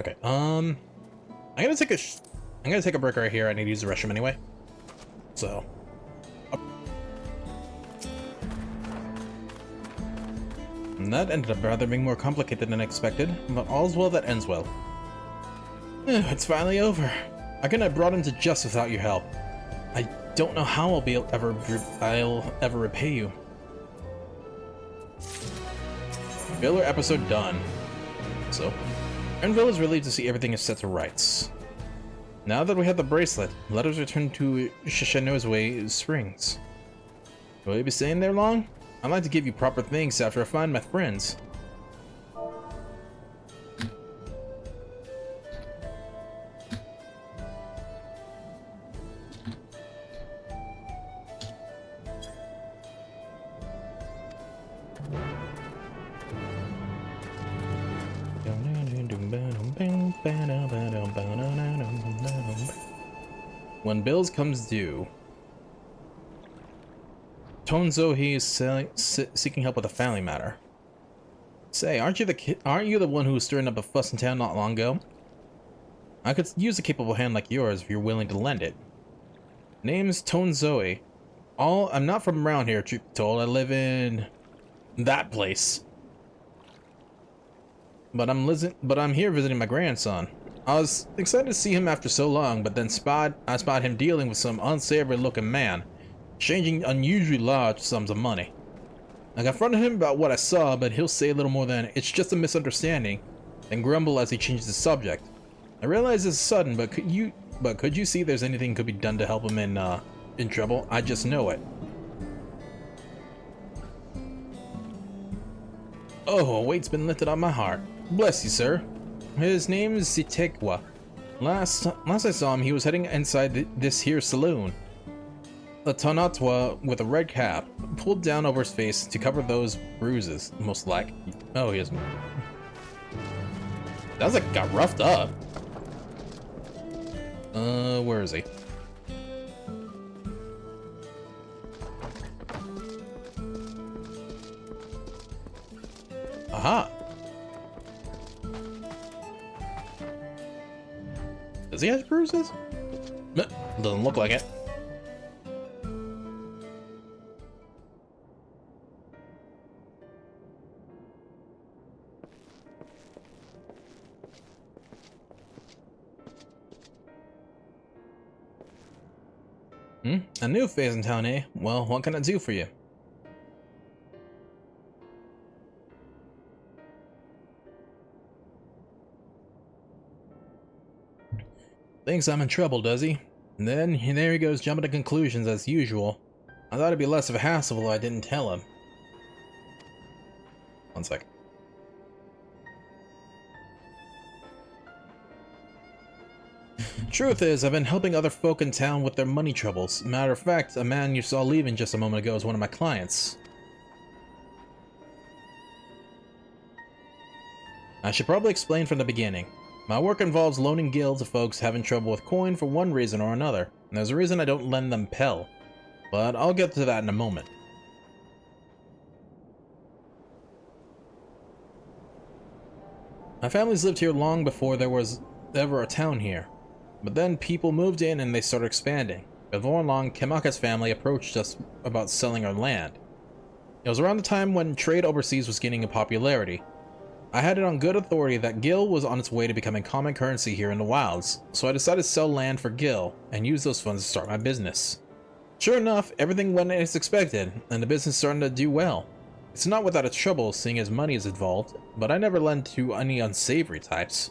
Okay, I'm gonna take a break right here. I need to use the restroom anyway. So. And that ended up rather being more complicated than expected, but all's well that ends well. It's finally over. I couldn't have brought him to justice without your help. I don't know how I'll ever repay you. Filler episode done. So, Ernville is relieved to see everything is set to rights. Now that we have the bracelet, let us return to Shishanozue Springs. Will you be staying there long? I'd like to give you proper thanks after I find my friends. When bills comes due, Tonzo is seeking help with a family matter. Say, aren't you the one who was stirring up a fuss in town not long ago? I could use a capable hand like yours if you're willing to lend it. Name's Tonzo. I'm not from around here, truth be told. I live in that place. But I'm here visiting my grandson. I was excited to see him after so long, but then I spot him dealing with some unsavory looking man, exchanging unusually large sums of money. I confronted him about what I saw, but he'll say a little more than, "It's just a misunderstanding," and grumble as he changes the subject. I realize it's sudden, but could you see if there's anything could be done to help him in trouble? I just know it. Oh, a weight's been lifted on my heart. Bless you, sir. His name is Zitekwa. Last I saw him, he was heading inside this here saloon. The Tonatwa with a red cap, pulled down over his face to cover those bruises, most like. Oh, he isn't. Sounds like got roughed up. Where is he? Aha! Does he have bruises? Doesn't look like it. A new phase in town, eh? Well, what can I do for you? Thinks I'm in trouble, does he? And then there he goes jumping to conclusions as usual. I thought it'd be less of a hassle if I didn't tell him. One sec. Truth is, I've been helping other folk in town with their money troubles. Matter of fact, a man you saw leaving just a moment ago is one of my clients. I should probably explain from the beginning. My work involves loaning gil to folks having trouble with coin for one reason or another, and there's a reason I don't lend them pel. But I'll get to that in a moment. My family's lived here long before there was ever a town here. But then people moved in and they started expanding. Before long, Kamaka's family approached us about selling our land. It was around the time when trade overseas was gaining in popularity. I had it on good authority that gil was on its way to becoming common currency here in the wilds, so I decided to sell land for gil and use those funds to start my business. Sure enough, everything went as expected, and the business started to do well. It's not without its trouble, seeing as money is involved, but I never lend to any unsavory types.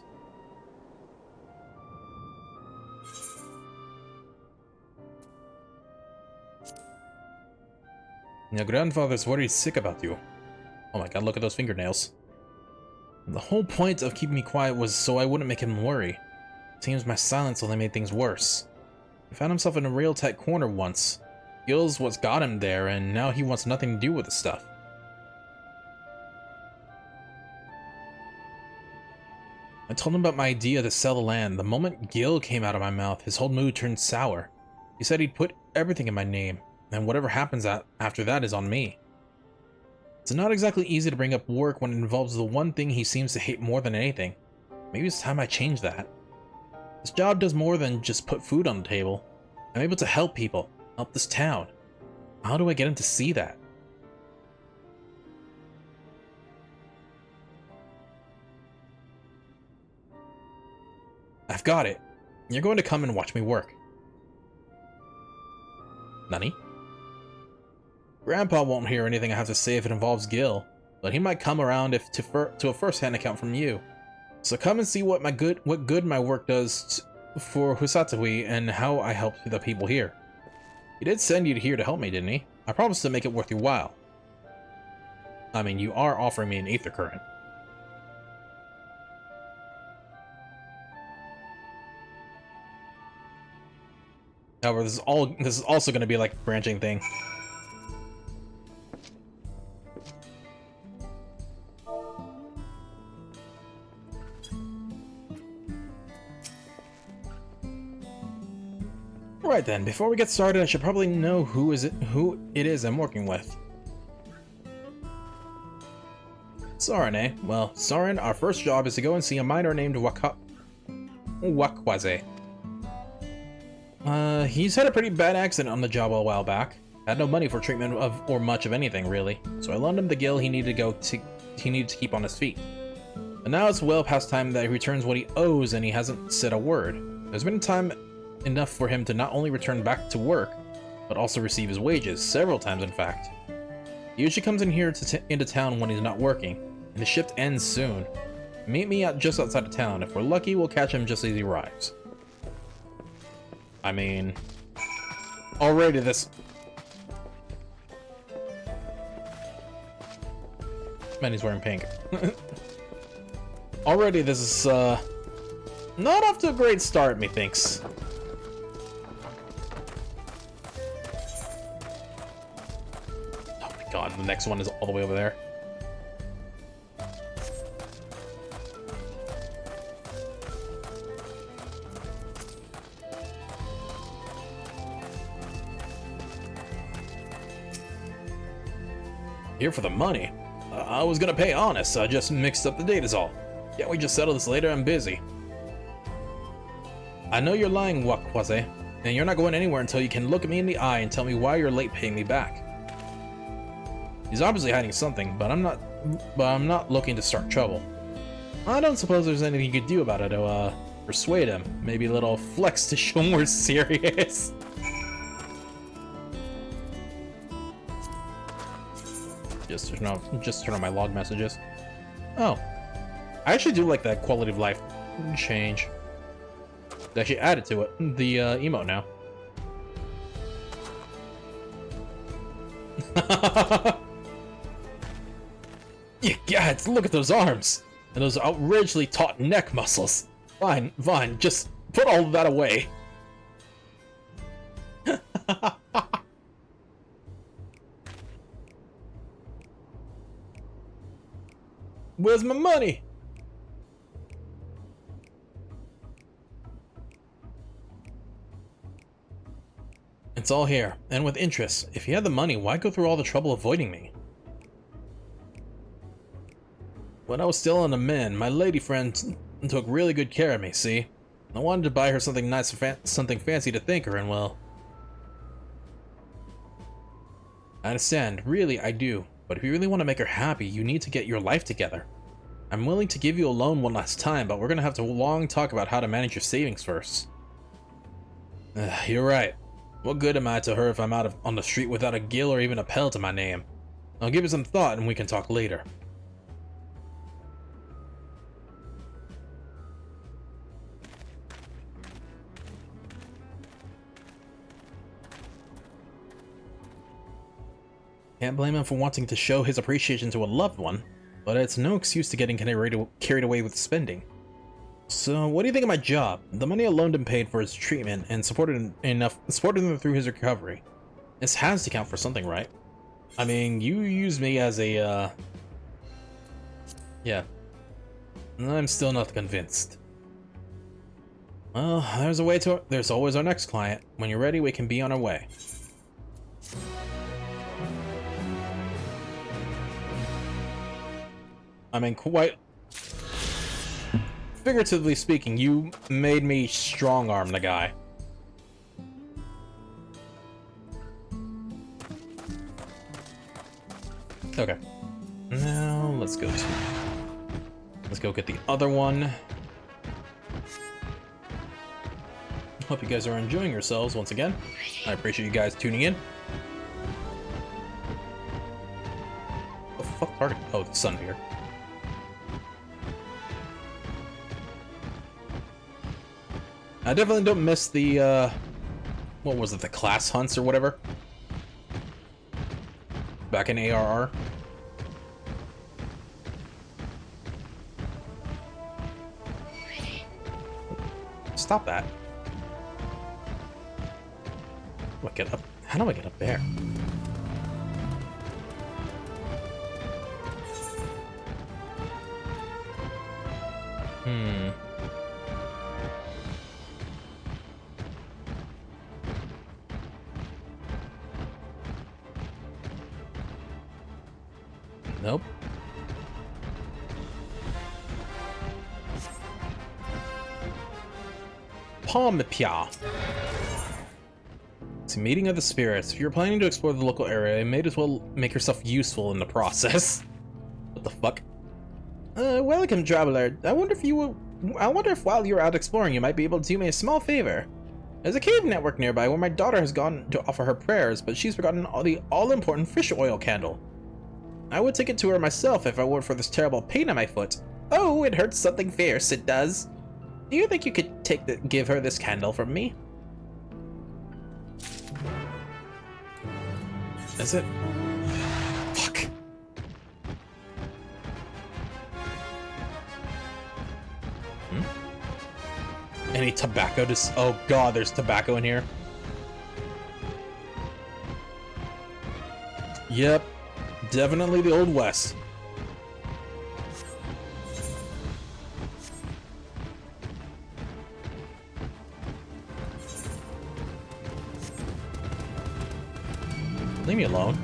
Your grandfather's worried sick about you. Oh my god, look at those fingernails. The whole point of keeping me quiet was so I wouldn't make him worry. Seems my silence only made things worse. He found himself in a real tight corner once. Gil's what's got him there, and now he wants nothing to do with the stuff. I told him about my idea to sell the land. The moment Gil came out of my mouth, his whole mood turned sour. He said he'd put everything in my name, and whatever happens after that is on me. It's not exactly easy to bring up work when it involves the one thing he seems to hate more than anything. Maybe it's time I change that. This job does more than just put food on the table. I'm able to help people, help this town. How do I get him to see that? I've got it. You're going to come and watch me work. Nani? Grandpa won't hear anything I have to say if it involves Gil, but he might come around if to a first-hand account from you. So come and see what good my work does for Husatui and how I help the people here. He did send you here to help me, didn't he? I promised to make it worth your while. I mean, you are offering me an ether current. However, this is also going to be like a branching thing. Right then, before we get started, I should probably know who it is I'm working with. Soren, eh? Well, Soren, our first job is to go and see a miner named Wakwaze. He's had a pretty bad accident on the job a while back. Had no money for treatment or much of anything, really. So I loaned him the gil he needed to keep on his feet. But now it's well past time that he returns what he owes, and he hasn't said a word. There's been time enough for him to not only return back to work, but also receive his wages, several times in fact. He usually comes in here into town when he's not working, and the shift ends soon. Meet me just outside of town. If we're lucky, we'll catch him just as he arrives. I mean, already this... Man, he's wearing pink. Already this is, not off to a great start, methinks. God, the next one is all the way over there. Here for the money. I was gonna pay honest, I just mixed up the date is all. Can't we just settle this later? I'm busy. I know you're lying, Wakwaze, and you're not going anywhere until you can look at me in the eye and tell me why you're late paying me back. He's obviously hiding something, but I'm not looking to start trouble. I don't suppose there's anything you could do about it to persuade him. Maybe a little flex to show more serious. Just turn on my log messages. Oh. I actually do like that quality of life change. They actually added to it. The emote now. Yeah, gods, look at those arms! And those outrageously taut neck muscles. Fine, just put all of that away. Where's my money? It's all here, and with interest. If you had the money, why go through all the trouble avoiding me? When I was still on the men, my lady friend took really good care of me, see? I wanted to buy her something nice, something fancy to thank her, and well... I understand, really, I do. But if you really want to make her happy, you need to get your life together. I'm willing to give you a loan one last time, but we're gonna have to long talk about how to manage your savings first. You're right. What good am I to her if I'm out on the street without a gill or even a pell to my name? I'll give it some thought and we can talk later. Can't blame him for wanting to show his appreciation to a loved one, but it's no excuse to getting carried away with spending. So, what do you think of my job? The money I loaned him paid for his treatment and supported him through his recovery. This has to count for something, right? I mean, you used me as a, yeah. I'm still not convinced. Well, there's always our next client. When you're ready, we can be on our way. I mean, quite figuratively speaking, you made me strong-arm the guy. Okay. Now, let's go get the other one. Hope you guys are enjoying yourselves once again. I appreciate you guys tuning in. What the fuck target? Oh, the Sunbeard. I definitely don't miss the, what was it, the class hunts or whatever? Back in ARR. Stop that. What, get up? How do I get up there? Nope. Palmpia. It's a meeting of the spirits. If you're planning to explore the local area, you may as well make yourself useful in the process. What the fuck? Welcome, traveler. I wonder if while you're out exploring, you might be able to do me a small favor. There's a cave network nearby where my daughter has gone to offer her prayers, but she's forgotten the all-important fish oil candle. I would take it to her myself if I weren't for this terrible pain on my foot. Oh, it hurts something fierce, it does. Do you think you could give her this candle from me? Is it? Fuck. Any tobacco to oh god, there's tobacco in here. Yep. Definitely the Old West. Leave me alone.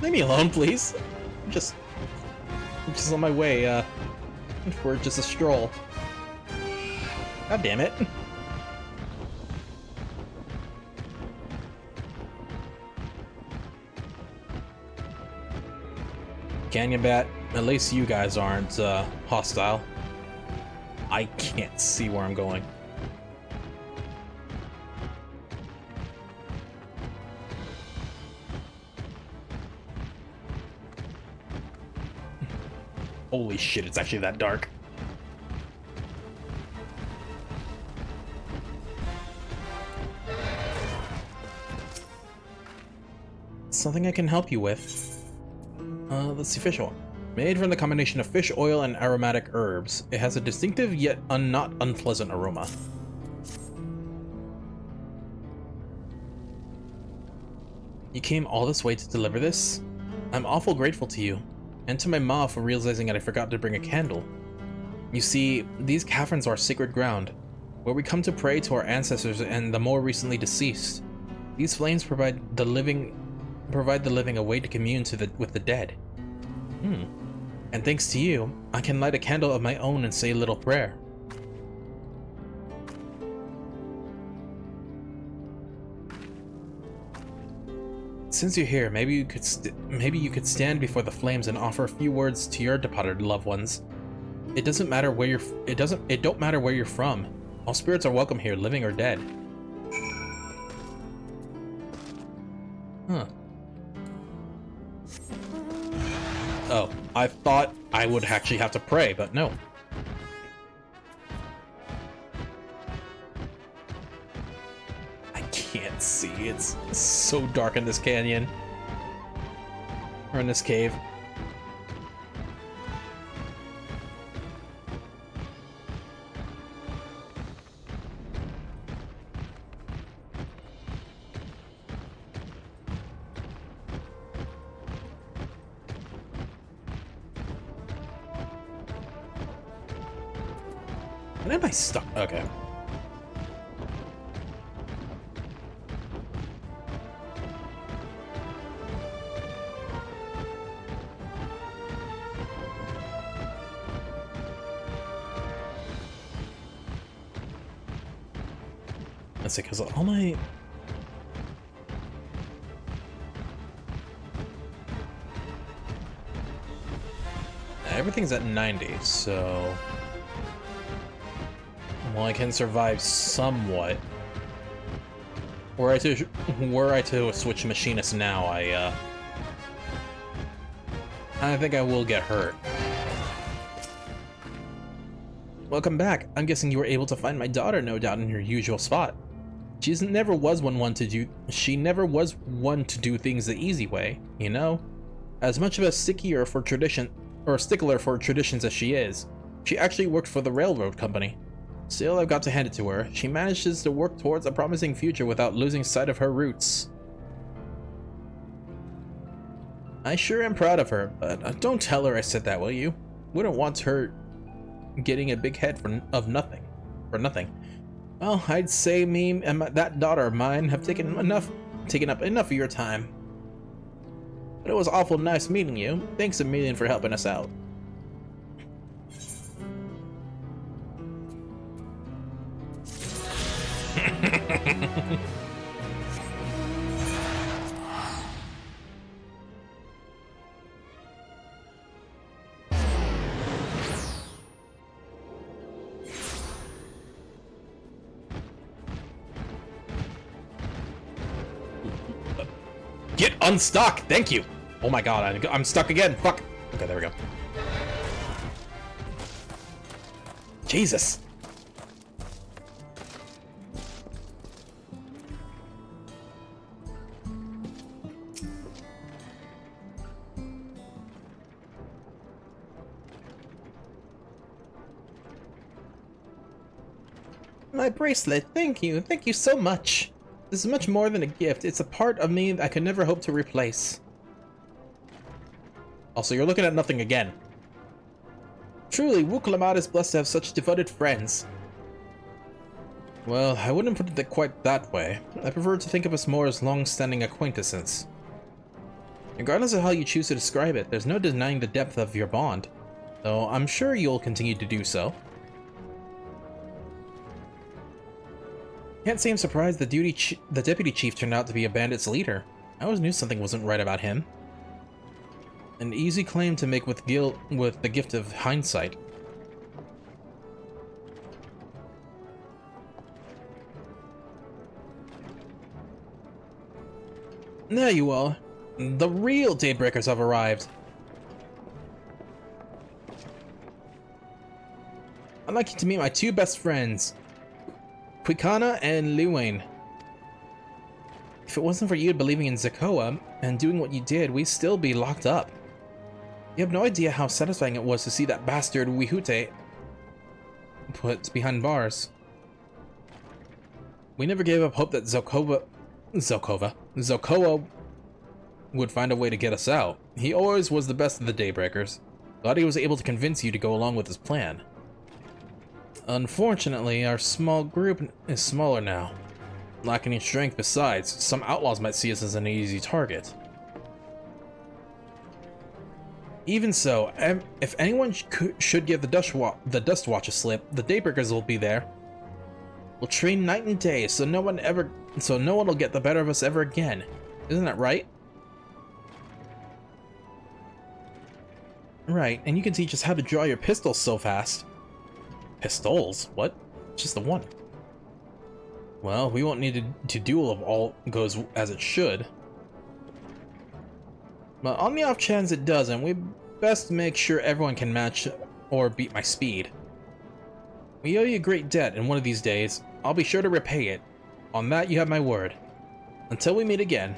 Leave me alone, please. I'm just on my way, for just a stroll. God damn it. Canyon Bat, at least you guys aren't hostile. I can't see where I'm going. Holy shit, it's actually that dark. Something I can help you with. Let's see, fish oil. Made from the combination of fish oil and aromatic herbs, it has a distinctive yet not unpleasant aroma. You came all this way to deliver this? I'm awful grateful to you, and to my ma for realizing that I forgot to bring a candle. You see, these caverns are sacred ground, where we come to pray to our ancestors and the more recently deceased. These flames provide the living a way to commune with the dead. And thanks to you, I can light a candle of my own and say a little prayer. Since you're here, maybe you could stand before the flames and offer a few words to your departed loved ones. It don't matter where you're from. All spirits are welcome here, living or dead. Huh. Oh, I thought I would actually have to pray, but no. I can't see. It's so dark in this canyon. Or in this cave. When am I stuck? Okay. That's it, because all my... Everything's at 90, so... Well, I can survive somewhat. Were I to switch machinist now, I think I will get hurt. Welcome back. I'm guessing you were able to find my daughter, no doubt, in her usual spot. She never was one to do things the easy way, you know? As much of a stickler for traditions as she is, she actually worked for the railroad company. Still, I've got to hand it to her. She manages to work towards a promising future without losing sight of her roots. I sure am proud of her, but don't tell her I said that, will you? Wouldn't want her getting a big head for nothing. Well, I'd say me and that daughter of mine have taken up enough of your time. But it was awful nice meeting you. Thanks a million for helping us out. Get unstuck! Thank you! Oh my god, I'm stuck again! Fuck! Okay, there we go. Jesus! My bracelet, thank you so much. This is much more than a gift, it's a part of me I could never hope to replace. Also, you're looking at nothing again. Truly, Wuk-Lamat is blessed to have such devoted friends. Well, I wouldn't put it quite that way. I prefer to think of us more as long-standing acquaintances. Regardless of how you choose to describe it, there's no denying the depth of your bond, though I'm sure you'll continue to do so. Can't say I'm surprised the deputy chief turned out to be a bandit's leader. I always knew something wasn't right about him. An easy claim to make with the gift of hindsight. There you are. The real Daybreakers have arrived. I'd like you to meet my two best friends, Quikana and Liwain. If it wasn't for you believing in Zakoa and doing what you did, we'd still be locked up. You have no idea how satisfying it was to see that bastard Wihute put behind bars. We never gave up hope that Zakoa would find a way to get us out. He always was the best of the Daybreakers. Glad he was able to convince you to go along with his plan. Unfortunately, our small group is smaller now. Lacking in strength besides, some outlaws might see us as an easy target. Even so, if anyone should give the Dust Watch a slip, the Daybreakers will be there. We'll train night and day, so no one will get the better of us ever again. Isn't that right? Right, and you can teach us how to draw your pistols so fast. Pistols? What? Just the one. Well, we won't need to duel if all goes as it should. But on the off chance it doesn't, we best make sure everyone can match or beat my speed. We owe you a great debt, and one of these days, I'll be sure to repay it. On that, you have my word. Until we meet again.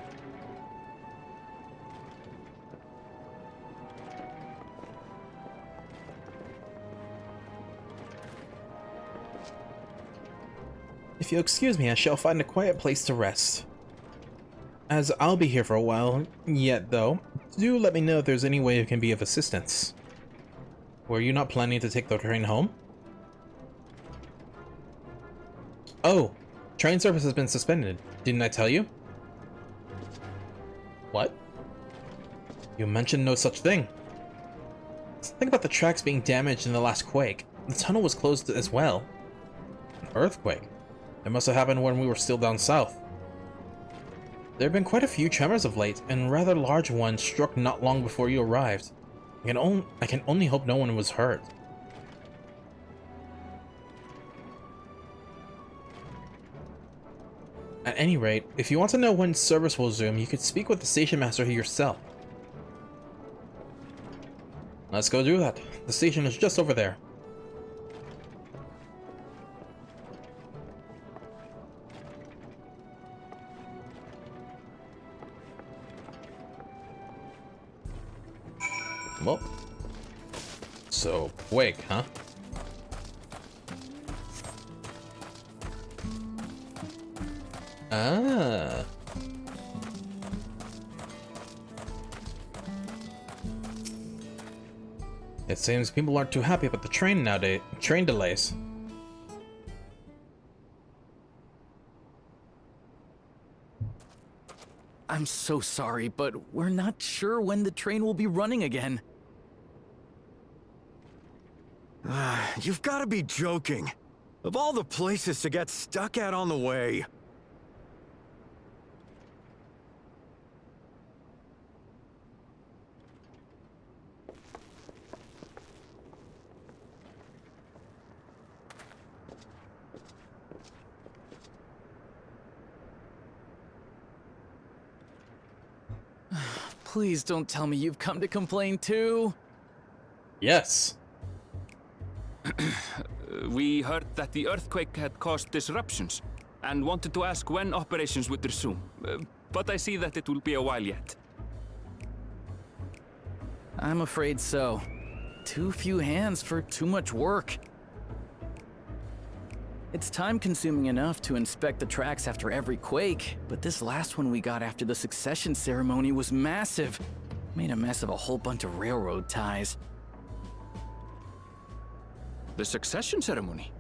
If you'll excuse me, I shall find a quiet place to rest. As I'll be here for a while yet, though, do let me know if there's any way I can be of assistance. Were you not planning to take the train home? Oh, train service has been suspended. Didn't I tell you? What? You mentioned no such thing. Think about the tracks being damaged in the last quake. The tunnel was closed as well. An earthquake? It must have happened when we were still down south. There have been quite a few tremors of late, and rather large ones struck not long before you arrived. I can only hope no one was hurt. At any rate, if you want to know when service will resume, you could speak with the station master yourself. Let's go do that. The station is just over there. Well, so quake, huh? Ah. It seems people aren't too happy about the train nowadays. Train delays. I'm so sorry, but we're not sure when the train will be running again. You've got to be joking. Of all the places to get stuck at on the way. Please don't tell me you've come to complain too. Yes. We heard that the earthquake had caused disruptions and wanted to ask when operations would resume. But I see that it will be a while yet. I'm afraid so. Too few hands for too much work. It's time-consuming enough to inspect the tracks after every quake, but this last one we got after the succession ceremony was massive. Made a mess of a whole bunch of railroad ties. The succession ceremony?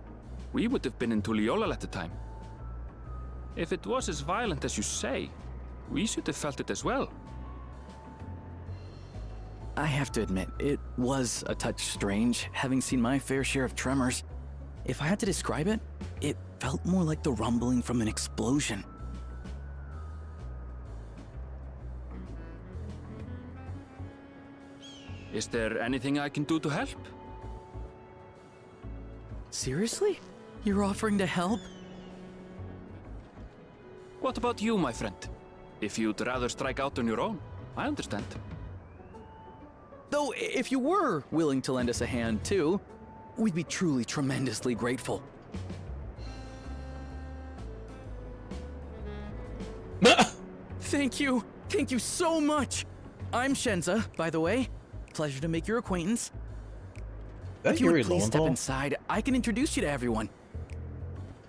We would have been in Tuliolal at the time. If it was as violent as you say, we should have felt it as well. I have to admit, it was a touch strange, having seen my fair share of tremors. If I had to describe it, it felt more like the rumbling from an explosion. Is there anything I can do to help? Seriously? You're offering to help? What about you, my friend? If you'd rather strike out on your own, I understand. Though, if you were willing to lend us a hand too, we'd be truly tremendously grateful. Thank you. Thank you so much. I'm Shenza, by the way. Pleasure to make your acquaintance. If you would please step inside, I can introduce you to everyone.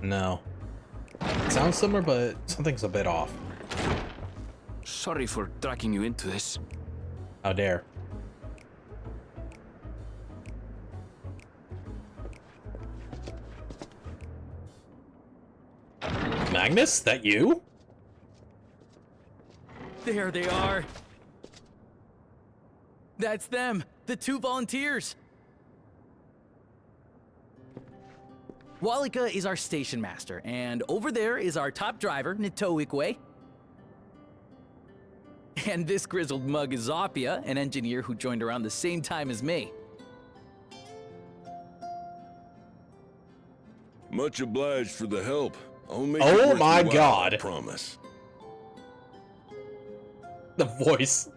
No. It sounds similar, but something's a bit off. Sorry for dragging you into this. How dare. Magnus, that you? There they are. That's them, the 2 volunteers. Walika is our station master, and over there is our top driver, Nitoikwe. And this grizzled mug is Zapia, an engineer who joined around the same time as me. Much obliged for the help. I'll make oh it my worthwhile, god. I promise. The voice.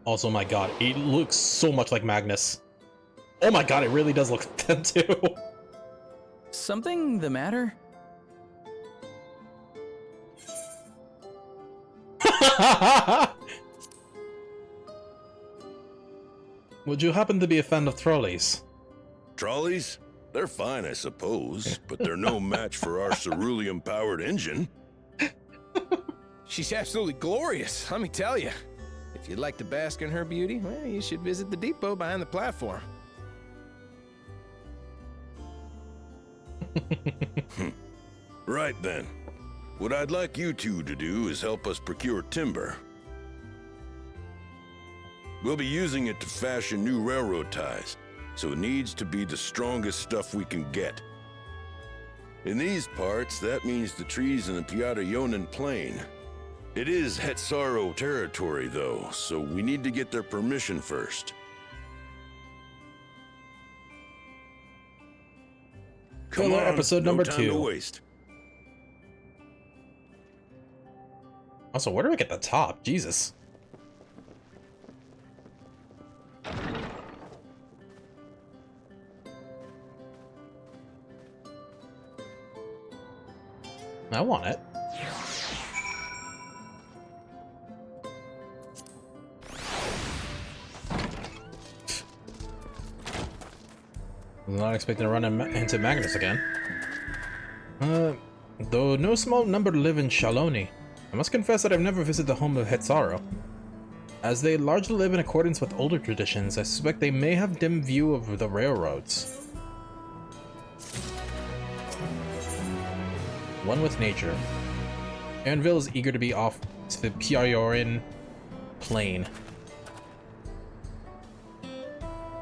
Also, my god, it looks so much like Magnus. Oh my god, it really does look like that too. Something the matter? Would you happen to be a fan of trolleys? Trolleys? They're fine, I suppose, but they're no match for our cerulean-powered engine. She's absolutely glorious, let me tell you. If you'd like to bask in her beauty, well, you should visit the depot behind the platform. Right then. What I'd like you two to do is help us procure timber. We'll be using it to fashion new railroad ties, so it needs to be the strongest stuff we can get. In these parts, that means the trees in the Piata-Yonan Plain. It is Hetsaro territory, though, so we need to get their permission first. Come on, episode no number time 2. to waste. Also, where do I get the top? Jesus. I want it. I'm not expecting to run into Magnus again. Though no small number live in Shaloni, I must confess that I've never visited the home of Hetsaro. As they largely live in accordance with older traditions, I suspect they may have dim view of the railroads. One with nature. Aaronville is eager to be off to the Piayorin Plain.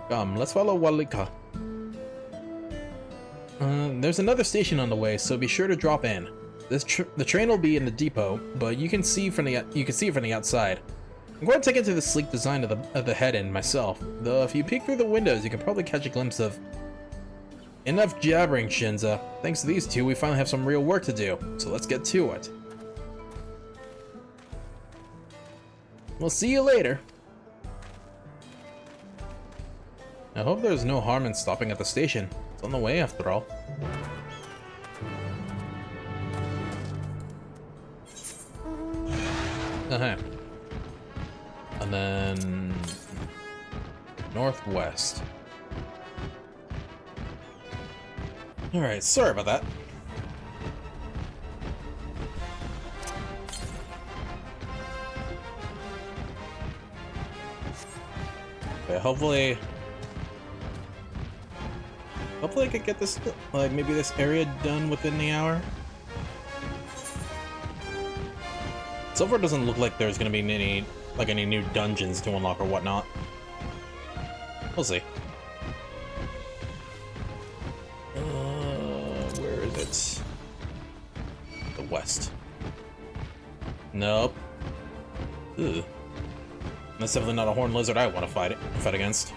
Come, let's follow Walika. There's another station on the way, so be sure to drop in. The train will be in the depot, but you can see it from the outside. I'm going to take into the sleek design of the head end myself, though if you peek through the windows, you can probably catch a glimpse of. Enough jabbering, Shinza. Thanks to these two, we finally have some real work to do, so let's get to it. We'll see you later. I hope there's no harm in stopping at the station. It's on the way after all. And then northwest. Alright, sorry about that. Okay, hopefully I could get this, like, maybe this area done within the hour. So far, it doesn't look like there's gonna be any new dungeons to unlock or whatnot. We'll see. Where is it? The west. Nope. Ugh. That's definitely not a horned lizard I want to fight against.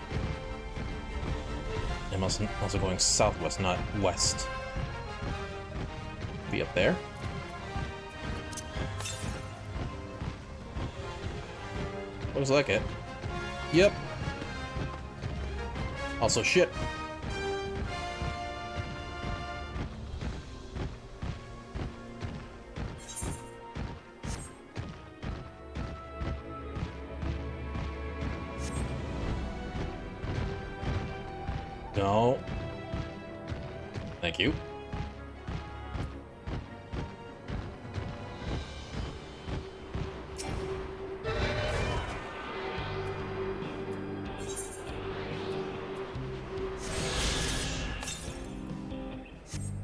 I'm also going southwest, not west. Be up there. Looks like it. Yep. Also shit. No. Thank you.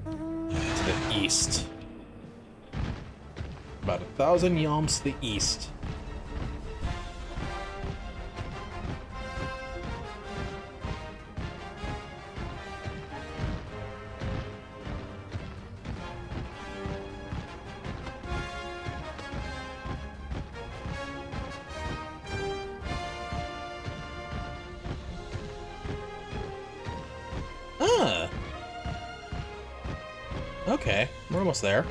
To the east. About 1,000 yalms to the east. Okay, we're almost there.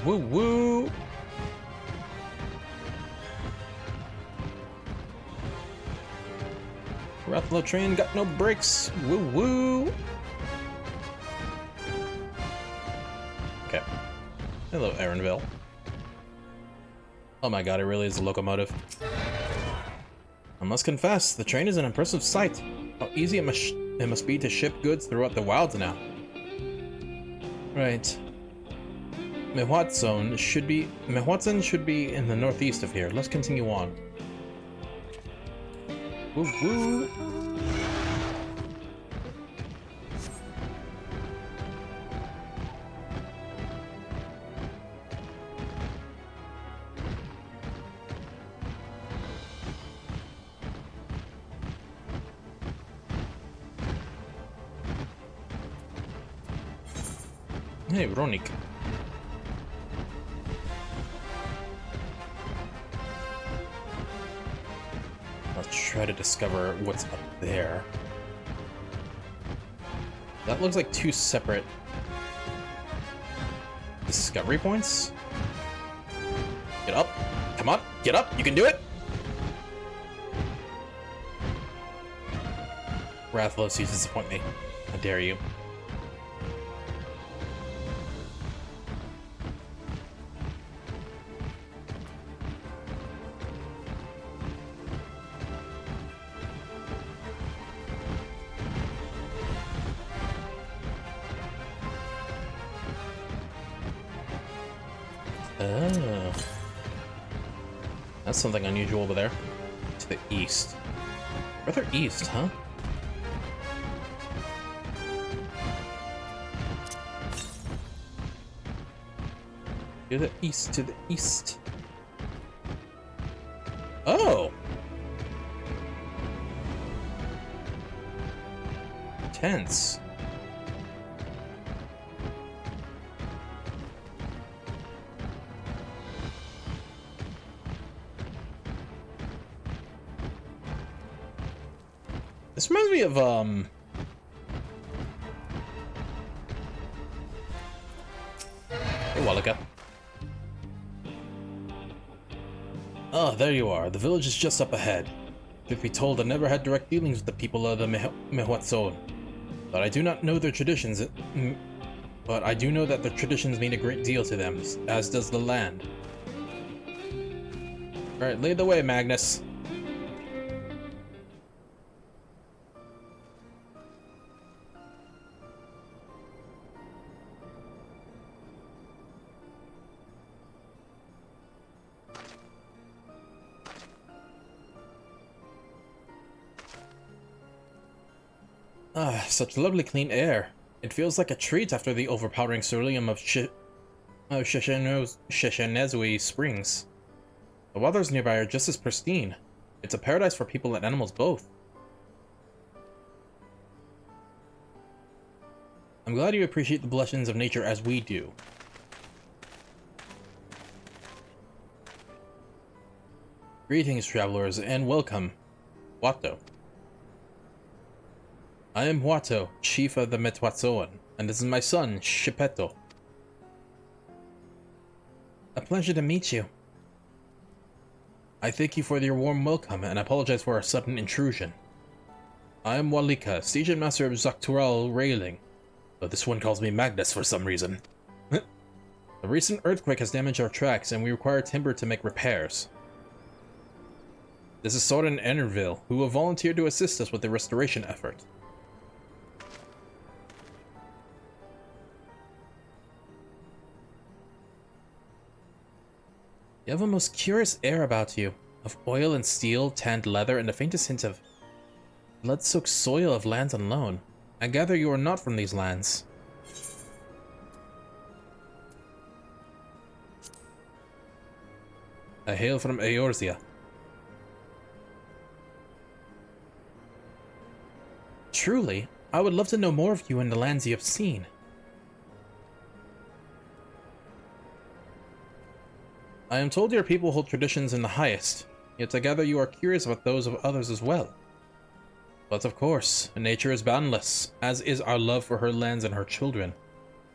Woo woo! Rathlo train got no brakes. Woo woo! Okay. Hello, Aaronville. Oh my god, it really is a locomotive. I must confess, the train is an impressive sight. How easy it must be to ship goods throughout the wilds now. Right. Mehwatson should be in the northeast of here. Let's continue on. Woo woo! Hey, Veronica. Let's try to discover what's up there. That looks like two separate discovery points. Get up. Come on, get up. You can do it. Rathlos, you disappoint me. How dare you. Oh. That's something unusual over there. To the east. Further east, huh? To the east, to the east. Oh! Tense. This reminds me of, Hey, Wallaka. Ah, there you are. The village is just up ahead. Truth be told, I never had direct dealings with the people of the Mehwatson. But I do not know their traditions, but I do know that their traditions mean a great deal to them, as does the land. Alright, lead the way, Magnus. Ah, such lovely clean air. It feels like a treat after the overpowering ceruleum of Sheshenezui Springs. The waters nearby are just as pristine. It's a paradise for people and animals both. I'm glad you appreciate the blessings of nature as we do. Greetings, travelers, and welcome. Watto. I am Watto, chief of the Metwatzoan, and this is my son, Shipetto. A pleasure to meet you. I thank you for your warm welcome, and apologize for our sudden intrusion. I am Walika, Sergeant Master of Zaktural Railing, though this one calls me Magnus for some reason. The recent earthquake has damaged our tracks, and we require timber to make repairs. This is Soren Enerville, who will volunteer to assist us with the restoration effort. You have a most curious air about you, of oil and steel, tanned leather, and the faintest hint of blood-soaked soil of lands unknown. I gather you are not from these lands. I hail from Eorzea. Truly, I would love to know more of you and the lands you have seen. I am told your people hold traditions in the highest, yet I gather you are curious about those of others as well. But of course, nature is boundless, as is our love for her lands and her children.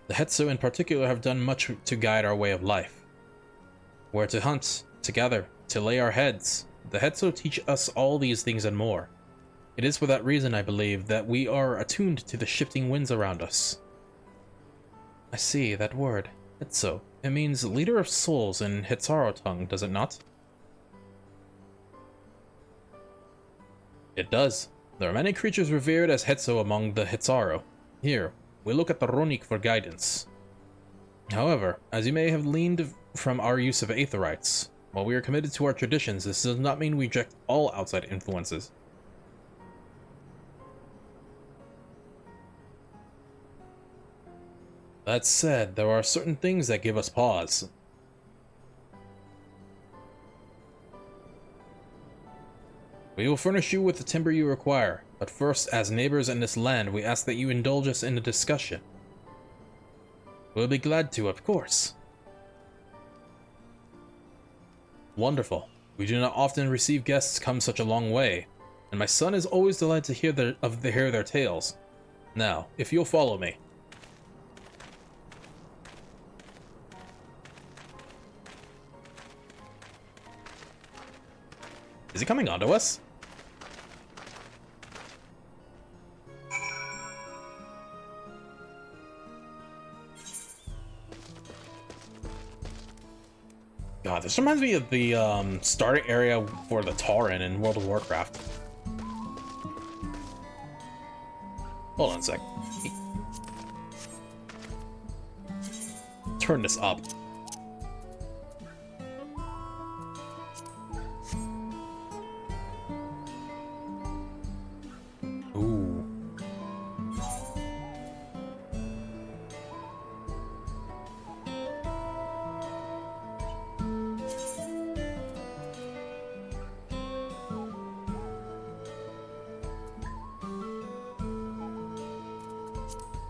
The Hetzo in particular have done much to guide our way of life. Where to hunt, to gather, to lay our heads, the Hetzo teach us all these things and more. It is for that reason, I believe, that we are attuned to the shifting winds around us. I see, that word, Hetzo. It means leader of souls in Hetzaro tongue, does it not? It does. There are many creatures revered as Hetzo among the Hetzaro. Here, we look at the Ronik for guidance. However, as you may have gleaned from our use of aetherites, while we are committed to our traditions, this does not mean we reject all outside influences. That said, there are certain things that give us pause. We will furnish you with the timber you require, but first, as neighbors in this land, we ask that you indulge us in a discussion. We'll be glad to, of course. Wonderful. We do not often receive guests come such a long way, and my son is always delighted to hear their tales. Now, if you'll follow me. Is he coming onto us? God, this reminds me of the starting area for the Tauren in World of Warcraft. Hold on a sec. Turn this up. Ooh.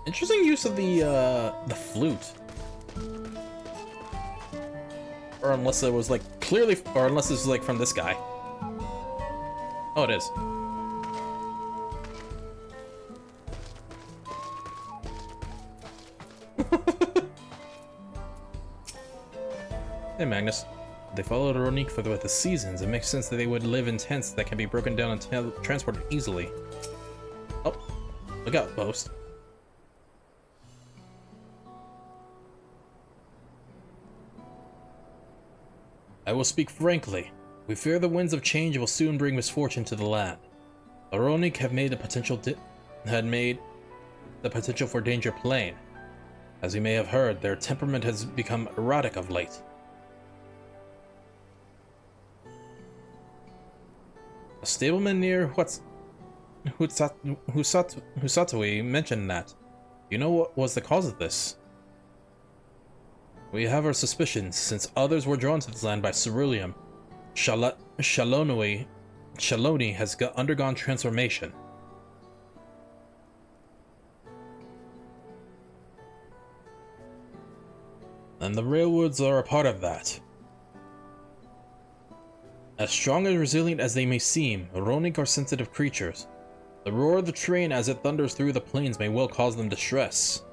Interesting use of the flute. Or unless it was like clearly, or unless this is like from this guy. Oh, it is. Hey, Magnus. They follow the Ronik with the seasons. It makes sense that they would live in tents that can be broken down and transported easily. Oh, look out, Boast. I will speak frankly. We fear the winds of change will soon bring misfortune to the land. The Ronik have made the potential for danger plain. As you may have heard, their temperament has become erratic of late. A stableman near Husatui mentioned that. You know what was the cause of this? We have our suspicions, since others were drawn to this land by ceruleum. Shaloni has undergone transformation. And the railroads are a part of that. As strong and resilient as they may seem, Ronik are sensitive creatures. The roar of the train as it thunders through the plains may well cause them distress.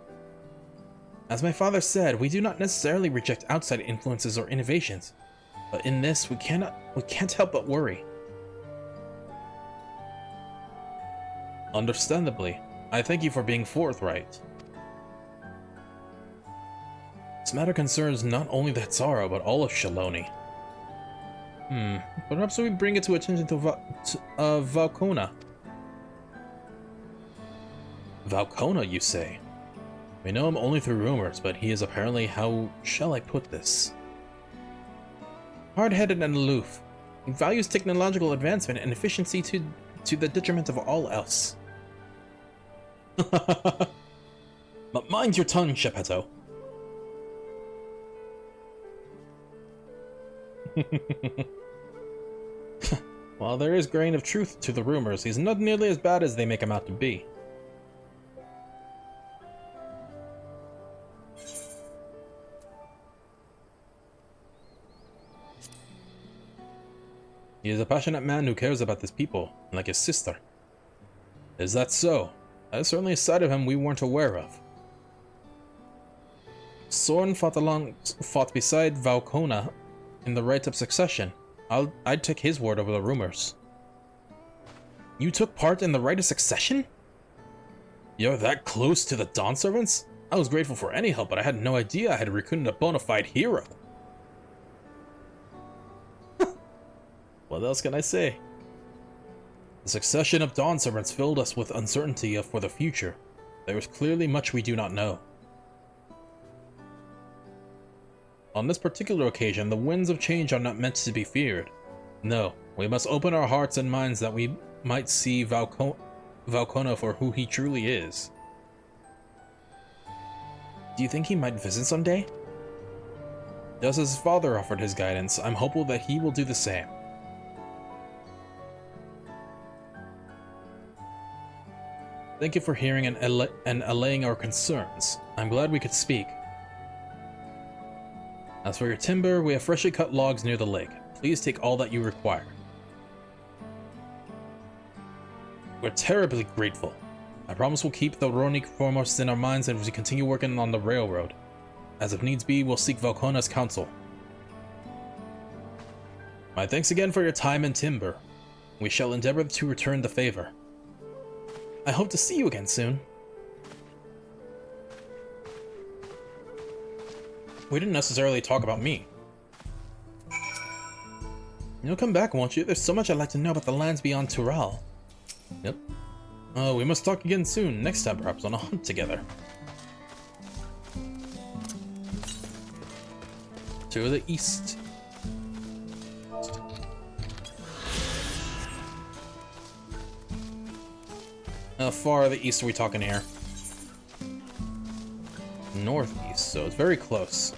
As my father said, we do not necessarily reject outside influences or innovations, but in this we can't help but worry. Understandably, I thank you for being forthright. This matter concerns not only the Tsara, but all of Shaloni. Perhaps we bring it to attention to Valkona. Valkona, you say? We know him only through rumors, but he is apparently, how shall I put this? Hard-headed and aloof. He values technological advancement and efficiency to the detriment of all else. But mind your tongue, Shepeto. While there is grain of truth to the rumors, he's not nearly as bad as they make him out to be. He is a passionate man who cares about his people, like his sister. Is that so? That is certainly a side of him we weren't aware of. Soren fought beside Valkona in the right of succession. I'd take his word over the rumors. You took part in the right of succession? You're that close to the Dawn Servants? I was grateful for any help, but I had no idea I had recruited a bona fide hero. What else can I say? The succession of Dawn Servants filled us with uncertainty for the future. There is clearly much we do not know. On this particular occasion, the winds of change are not meant to be feared. No, we must open our hearts and minds that we might see Valkona for who he truly is. Do you think he might visit someday? Just as his father offered his guidance, I'm hopeful that he will do the same. Thank you for hearing and allaying our concerns. I'm glad we could speak. As for your timber, we have freshly cut logs near the lake. Please take all that you require. We're terribly grateful. I promise we'll keep the Ronik foremost in our minds as we continue working on the railroad. As if needs be, we'll seek Valkona's counsel. My thanks again for your time and timber. We shall endeavor to return the favor. I hope to see you again soon. We didn't necessarily talk about me. You'll come back, won't you? There's so much I'd like to know about the lands beyond Tural. Yep. We must talk again soon. Next time, perhaps on a hunt together. To the east. How far the east are we talking here? Northeast, so it's very close.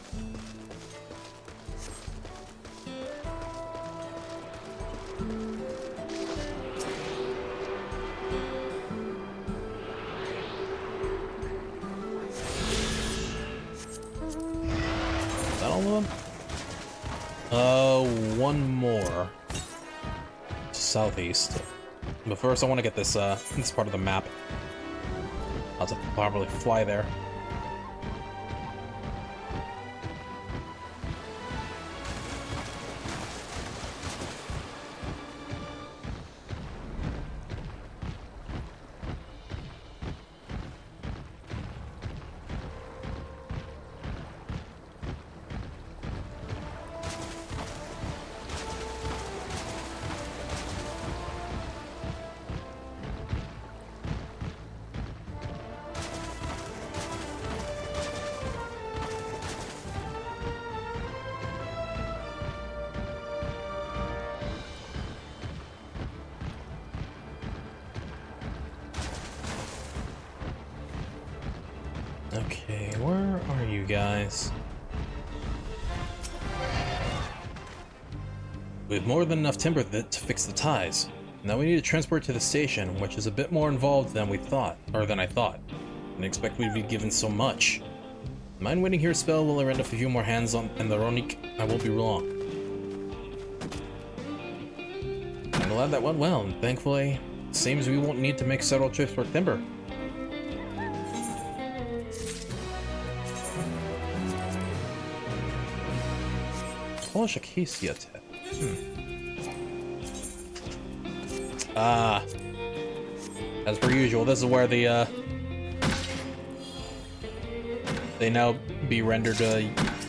Is that all of them? One more. Southeast. But first I want to get this this part of the map. I'll have to probably fly there. Okay, where are you guys? We have more than enough timber to fix the ties. Now we need to transport to the station, which is a bit more involved than we thought, or than I thought. I didn't expect we'd be given so much. Mind waiting here a spell while I rent a few more hands on and the Ronik? I won't be long. Glad that went well, and thankfully, it seems we won't need to make several trips for timber. Polish acacia tip. Ah. As per usual, this is where the, they now be rendered,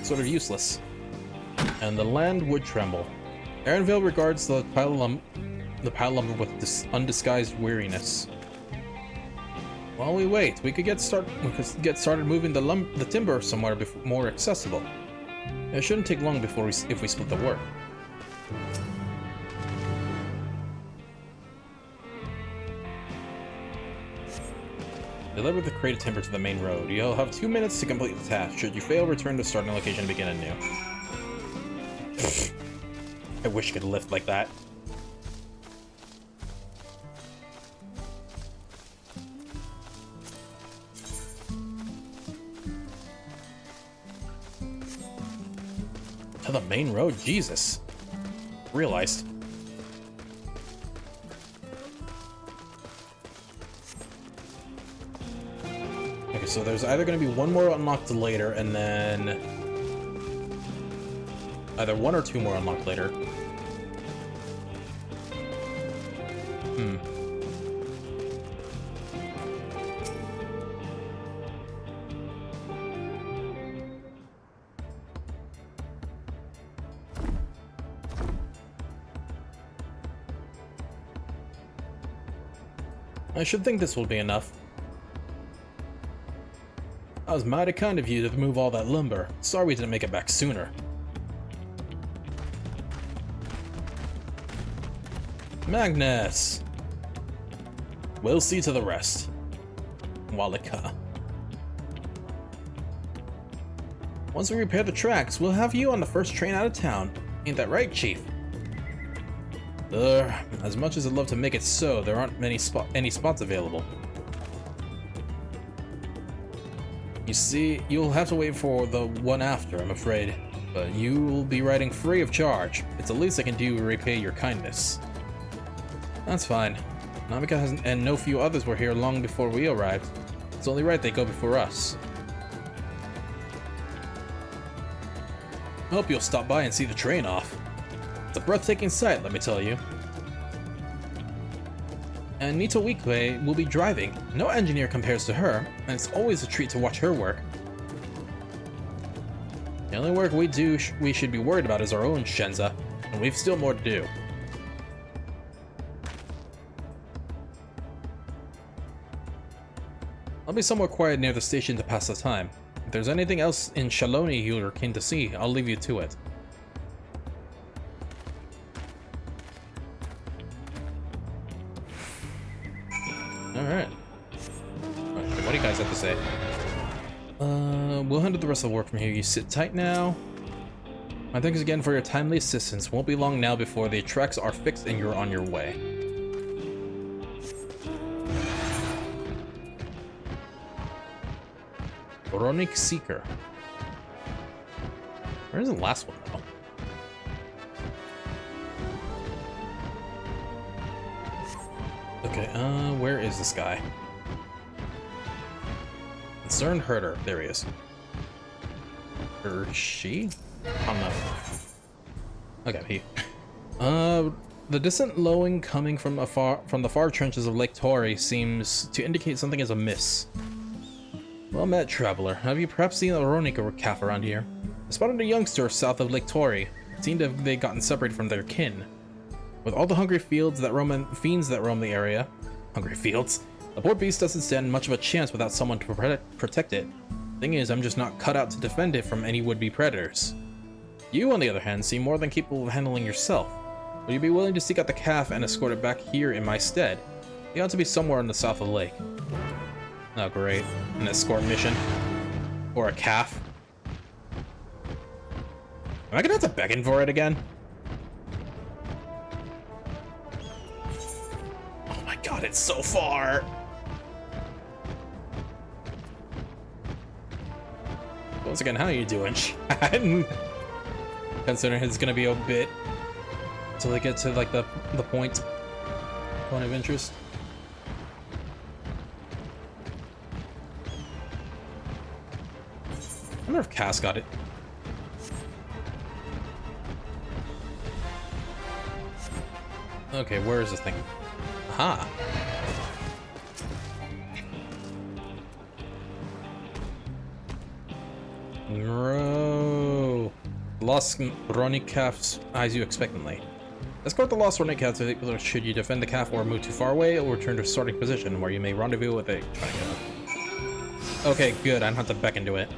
sort of useless. And the land would tremble. Aaronville regards the pile of lumber with this undisguised weariness. While we wait, we could get started moving the timber somewhere more accessible. It shouldn't take long before if we split the work. Deliver the crate of timber to the main road. You'll have 2 minutes to complete the task. Should you fail, return to the starting location and begin anew. I wish I could lift like that. To the main road? Jesus. Realized. Okay, so there's either going to be one more unlocked later, and then either 1 or 2 more unlocked later. I should think this will be enough. That was mighty kind of you to move all that lumber. Sorry we didn't make it back sooner. Magnus! We'll see to the rest. Walika. Once we repair the tracks, we'll have you on the first train out of town. Ain't that right, Chief? As much as I'd love to make it so, there aren't any spots available. You see, you'll have to wait for the one after, I'm afraid. But you will be riding free of charge. It's the least I can do to repay your kindness. That's fine. Namika and no few others were here long before we arrived. It's only right they go before us. I hope you'll stop by and see the train off. It's a breathtaking sight, let me tell you. And Nita Weekwe will be driving. No engineer compares to her, and it's always a treat to watch her work. The only work we do we should be worried about is our own, Shenza, and we've still more to do. I'll be somewhere quiet near the station to pass the time. If there's anything else in Shaloni you're keen to see, I'll leave you to it. Alright. What do you guys have to say? We'll handle the rest of the work from here. You sit tight now. My thanks again for your timely assistance. Won't be long now before the tracks are fixed and you're on your way. Veronik Seeker. Where's the last one, though? Okay, where is this guy? Concerned herder. There he is. Or she? I don't know. Okay, he. The distant lowing coming from the far trenches of Lake Tori seems to indicate something is amiss. Well met, traveler. Have you perhaps seen a Veronica calf around here? I spotted a youngster south of Lake Tori. It seemed to have they gotten separated from their kin. With all the hungry fiends that roam the area, hungry fields, the poor beast doesn't stand much of a chance without someone to protect it. Thing is, I'm just not cut out to defend it from any would-be predators. You, on the other hand, seem more than capable of handling yourself. Would you be willing to seek out the calf and escort it back here in my stead? It ought to be somewhere in the south of the lake. Oh, great. An escort mission. Or a calf. Am I gonna have to beckon for it again? Oh my god, it's so far! Once again, how are you doing, chat? Considering it's gonna be a bit till they get to like the point. point of interest. I wonder if Cass got it. Okay, where is this thing? Aha! No. Lost Roni calf eyes you expectantly. Escort the lost Roni calf to should you defend the calf or move too far away, or return to starting position where you may rendezvous with a. Okay, good. I don't have to beckon to it.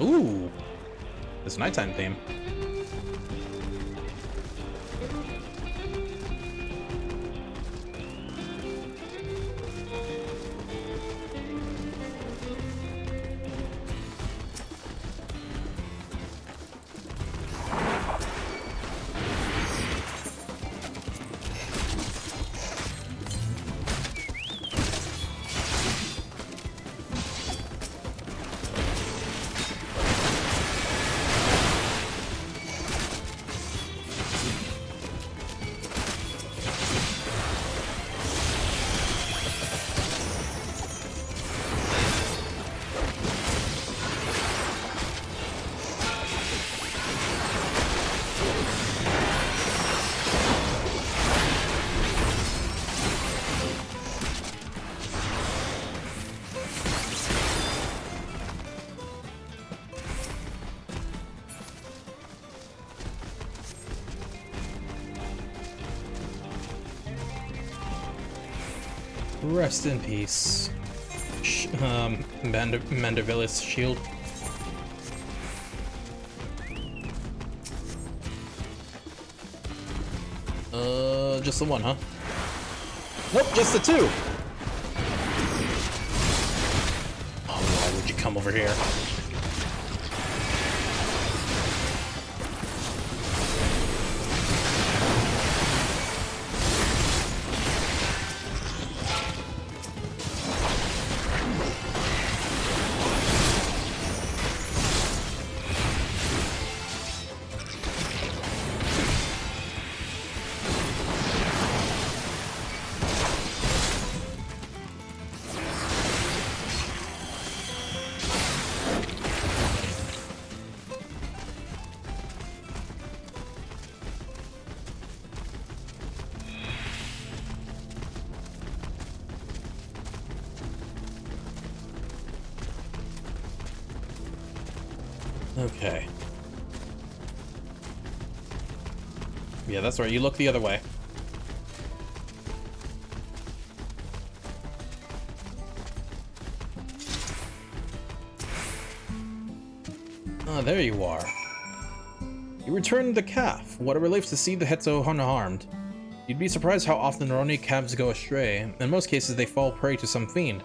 Ooh, this nighttime theme. Rest in peace. Mandervillis shield. Just the one, huh? Nope, just the two! Oh, why would you come over here? Okay. Yeah, that's right. You look the other way. Ah, there you are. You returned the calf. What a relief to see the Hetzo unharmed. You'd be surprised how often Roni calves go astray. In most cases, they fall prey to some fiend.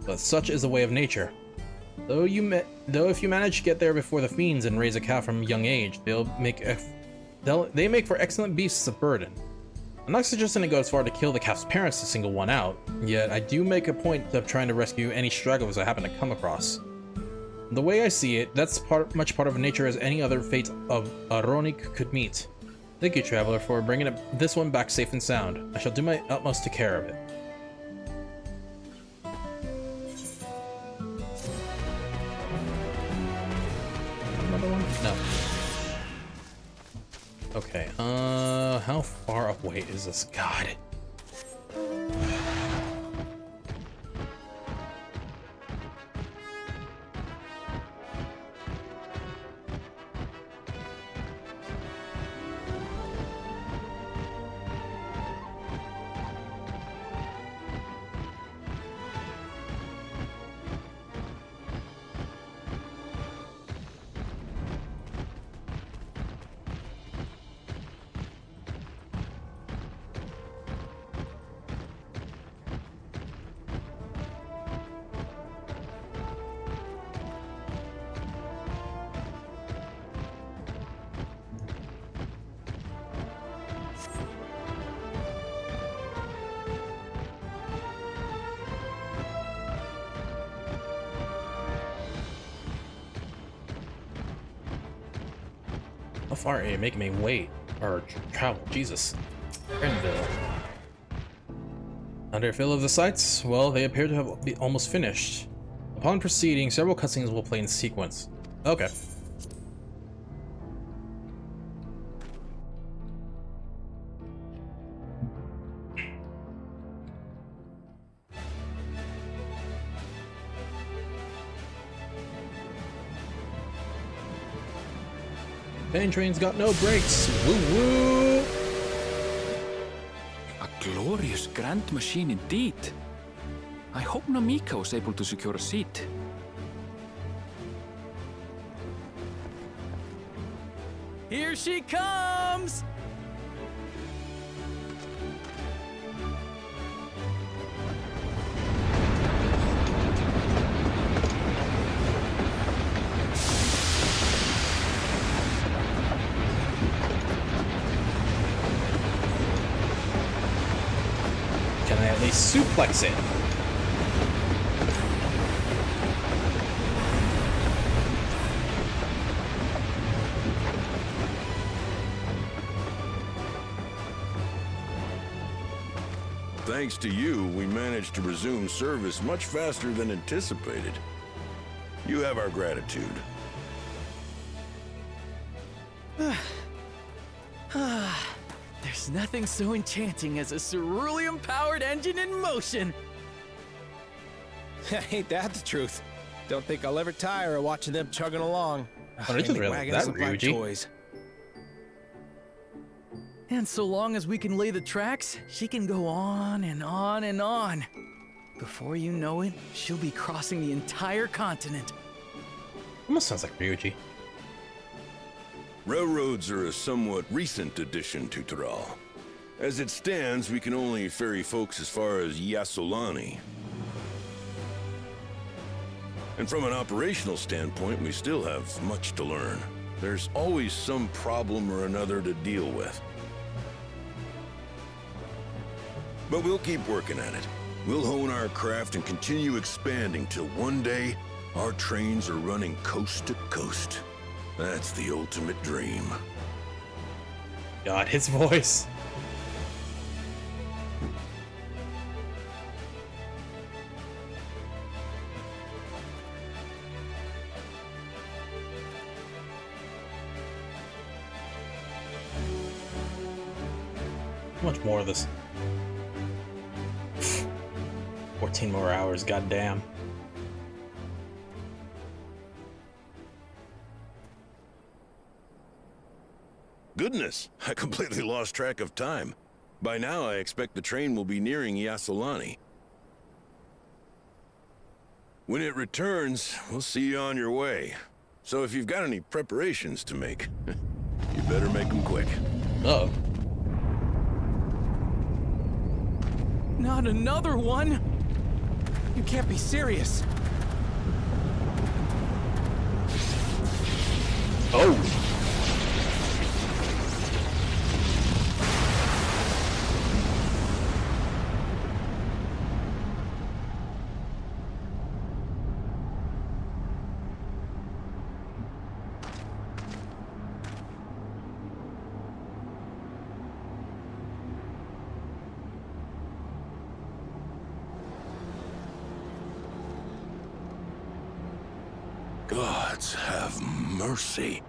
But such is the way of nature. Though if you manage to get there before the fiends and raise a calf from a young age, they make for excellent beasts of burden. I'm not suggesting it go as far to kill the calf's parents to single one out, yet I do make a point of trying to rescue any stragglers I happen to come across. The way I see it, that's much part of nature as any other fate of a Ronik could meet. Thank you, traveler, for bringing this one back safe and sound. I shall do my utmost to care of it. No. Okay, how far away is this? God. far are you making me wait? Or travel? Jesus. Grenville. Under fill of the sites? Well, they appear to have be almost finished. Upon proceeding, several cutscenes will play in sequence. Okay. Pain train's got no brakes. Woo woo! A glorious grand machine indeed. I hope Namika was able to secure a seat. Here she comes! Can I at least suplex it? Thanks to you, we managed to resume service much faster than anticipated. You have our gratitude. There's nothing so enchanting as a cerulean-powered engine in motion. Ain't that the truth? Don't think I'll ever tire of watching them chugging along. Oh, this is really that Ryuji. Toys. And so long as we can lay the tracks, she can go on and on and on. Before you know it, she'll be crossing the entire continent. Almost sounds like Ryuji. Railroads are a somewhat recent addition to Thrall. As it stands, we can only ferry folks as far as Yassolani. And from an operational standpoint, we still have much to learn. There's always some problem or another to deal with. But we'll keep working at it. We'll hone our craft and continue expanding till one day, our trains are running coast to coast. That's the ultimate dream. God, his voice. How much more of this? 14 more hours, goddamn. Goodness, I completely lost track of time. By now, I expect the train will be nearing Yassolani. When it returns, we'll see you on your way. So if you've got any preparations to make, you better make them quick. Uh-oh. Not another one? You can't be serious. Oh. Gods have mercy.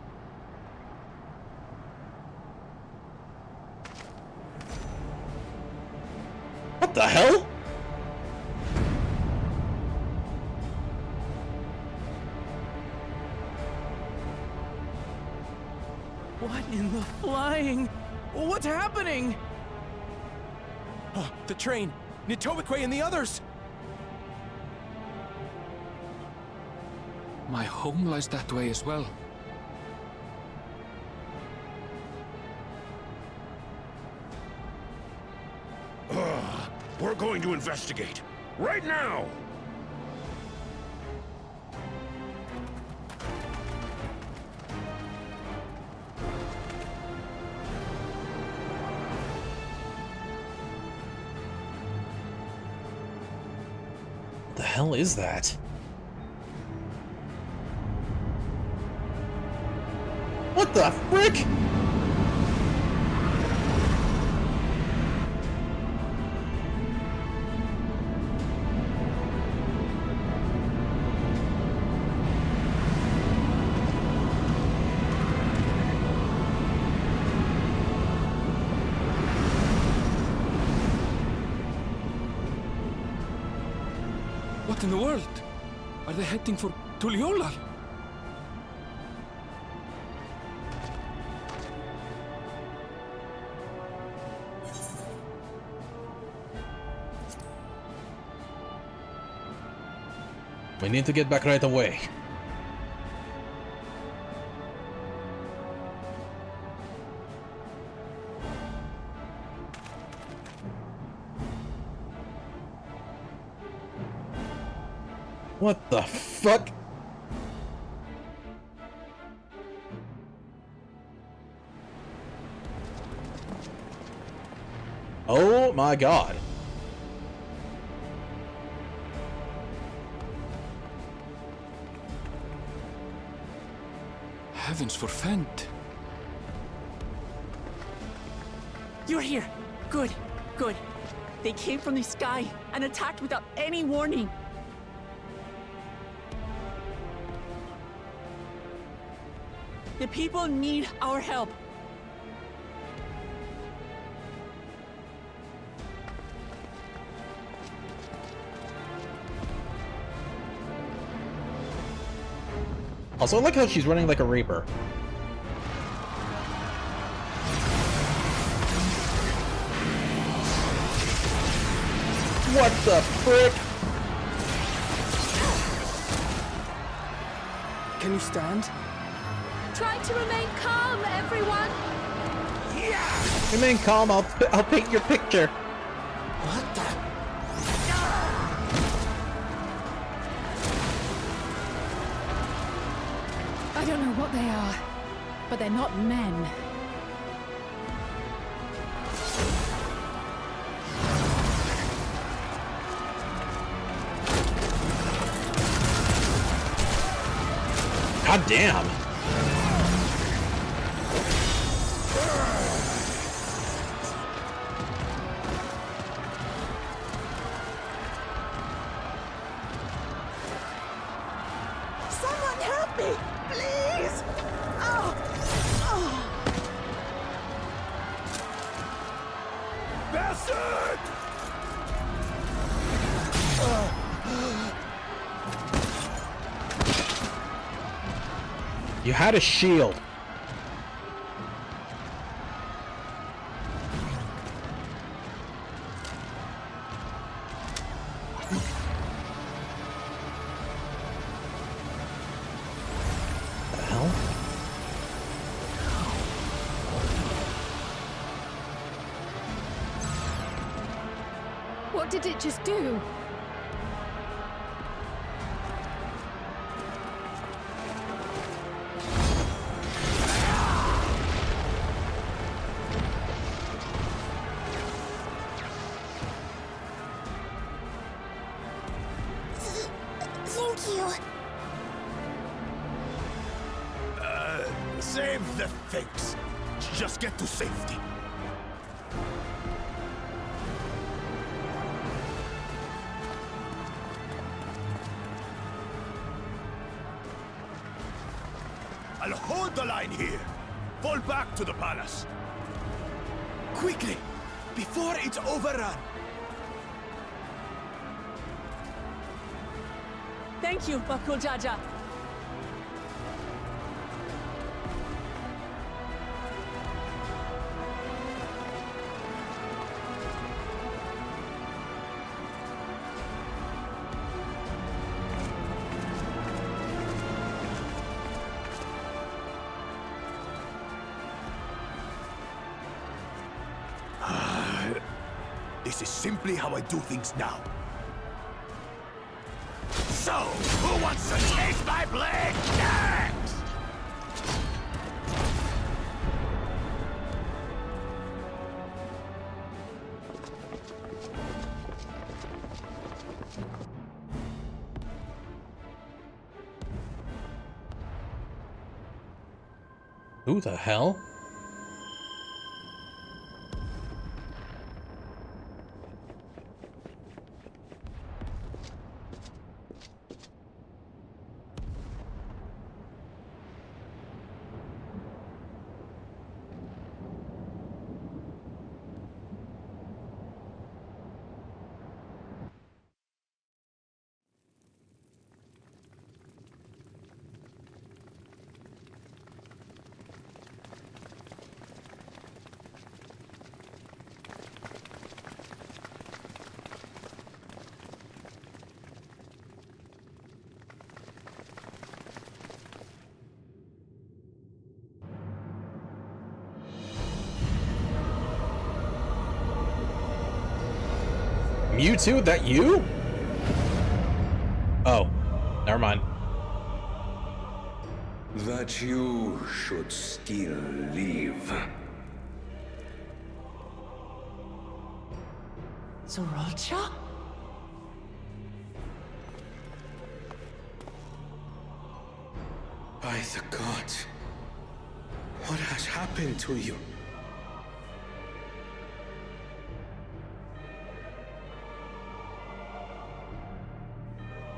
What the hell? What in the flying? What's happening? Oh, the train! Nitobekwe and the others! My home lies that way as well. We're going to investigate. Right now! What the hell is that? What the frick? What in the world? Are they heading for Tuliyollal? We need to get back right away. What the fuck? Oh my god. Heavens forfend. You're here. Good, good. They came from the sky and attacked without any warning. The people need our help. Also, I like how she's running like a reaper. What the frick? Can you stand? Try to remain calm, everyone! Remain calm, I'll paint your picture. What the? I don't know what they are, but they're not men. God damn. Someone help me, please! Oh. Oh. Bastard! You had a shield. The hell? What did it just do? Thank you. Save the fakes. Just get to safety. I'll hold the line here. Fall back to the palace. Quickly, before it's overrun. Thank you, Bakul Jaja. This is simply how I do things now. So, who wants to taste my blade next? Who the hell? Mewtwo, that you? Oh, never mind. That you should still live. Zoralcha? By the gods, what has happened to you?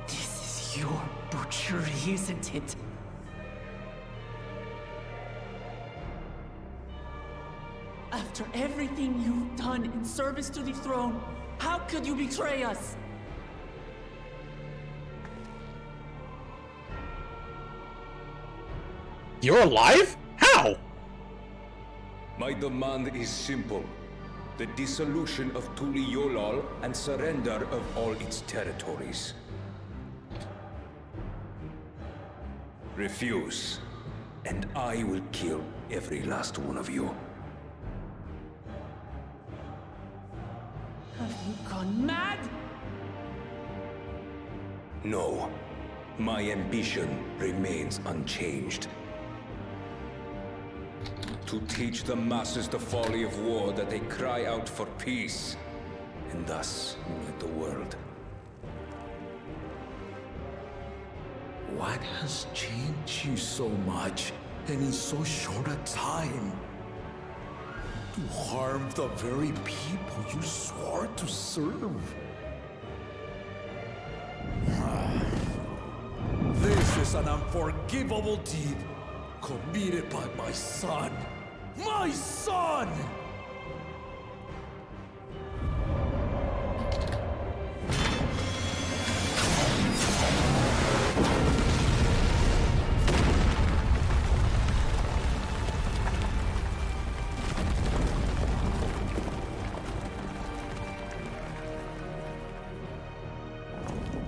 This is your butchery, isn't it? After everything you've done in service to the throne, how could you betray us? You're alive? How? My demand is simple. The dissolution of Tuliyollal and surrender of all its territories. Refuse, and I will kill every last one of you. Have you gone mad? No. My ambition remains unchanged. To teach the masses the folly of war, that they cry out for peace, and thus unite the world. What has changed you so much, and in so short a time? To harm the very people you swore to serve. This is an unforgivable deed committed by my son. My son!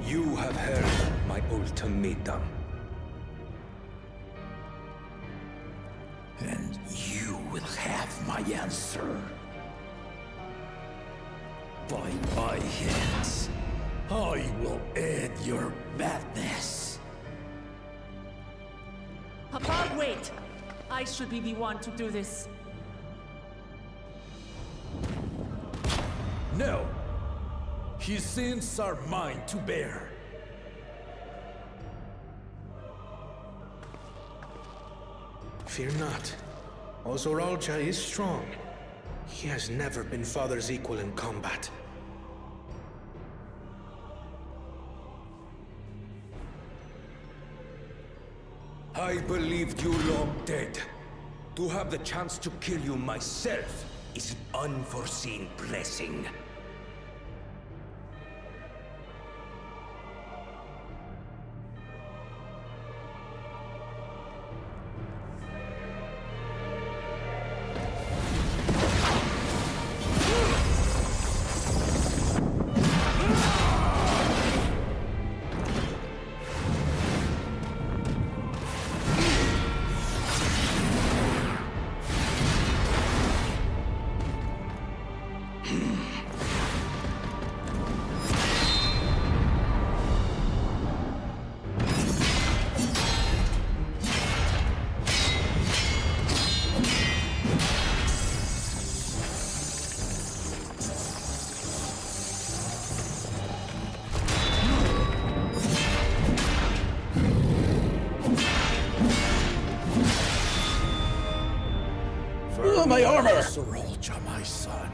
You have heard my ultimatum. And you will have my answer. By my hands, I will end your madness. Papa, wait! I should be the one to do this. No. His sins are mine to bear. Fear not. Zoralcha is strong. He has never been father's equal in combat. I believed you long dead. To have the chance to kill you myself is an unforeseen blessing. my armor! Sorolja, my son.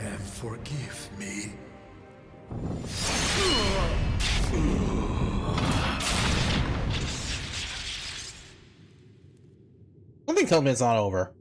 And forgive me. Something tells me it's not over.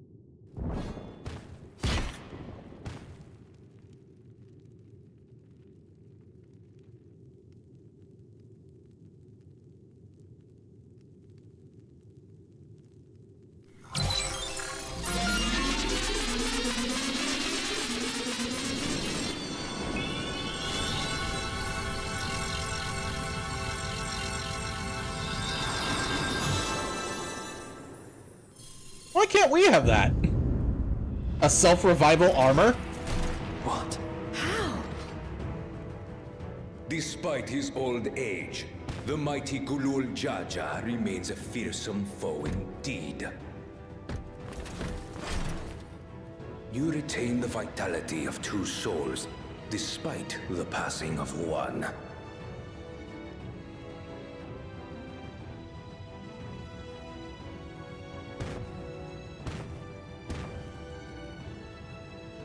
Why can't we have that? A self-revival armor? What? How? Despite his old age, the mighty Gulul Jaja remains a fearsome foe indeed. You retain the vitality of two souls, despite the passing of one.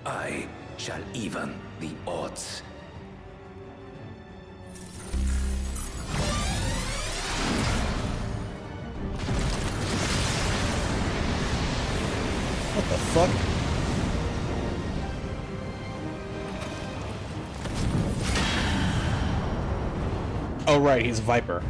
I shall even the odds. What the fuck? Oh right, he's Viper.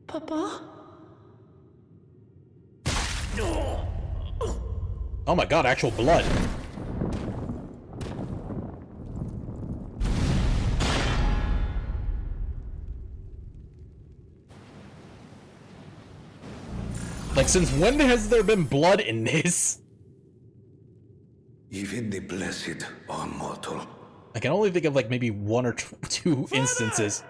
Papa? Oh my god, actual blood. Like, since when has there been blood in this? Even the blessed are mortal. I can only think of like maybe one or two instances.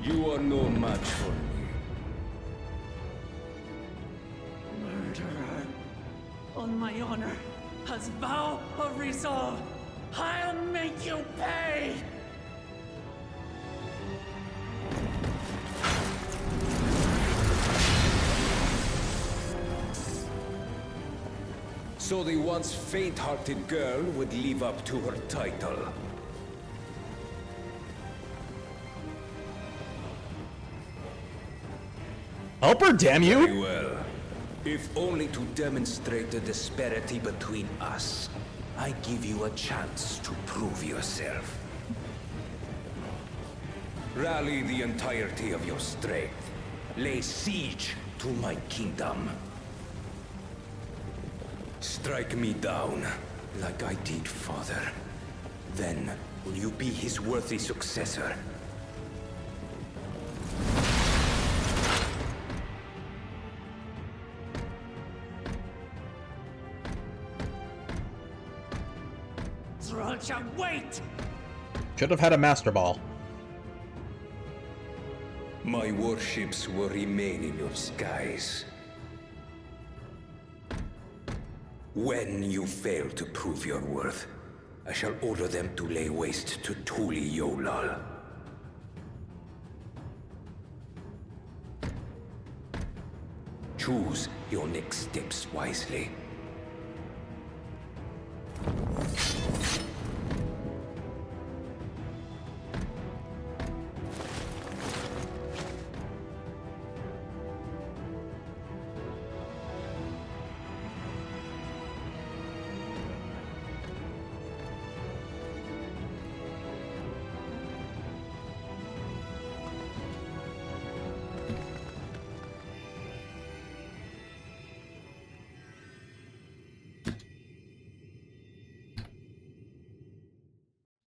You are no match for me. Murderer. On my honor, as vow of resolve, I'll make you pay! So the once faint-hearted girl would live up to her title. Help her, damn you! Very well. If only to demonstrate the disparity between us, I give you a chance to prove yourself. Rally the entirety of your strength. Lay siege to my kingdom. Strike me down, like I did father. Then, will you be his worthy successor? Zrolcha, wait! Should have had a Master Ball. My warships will remain in your skies. When you fail to prove your worth, I shall order them to lay waste to Tuli Yolal. Choose your next steps wisely.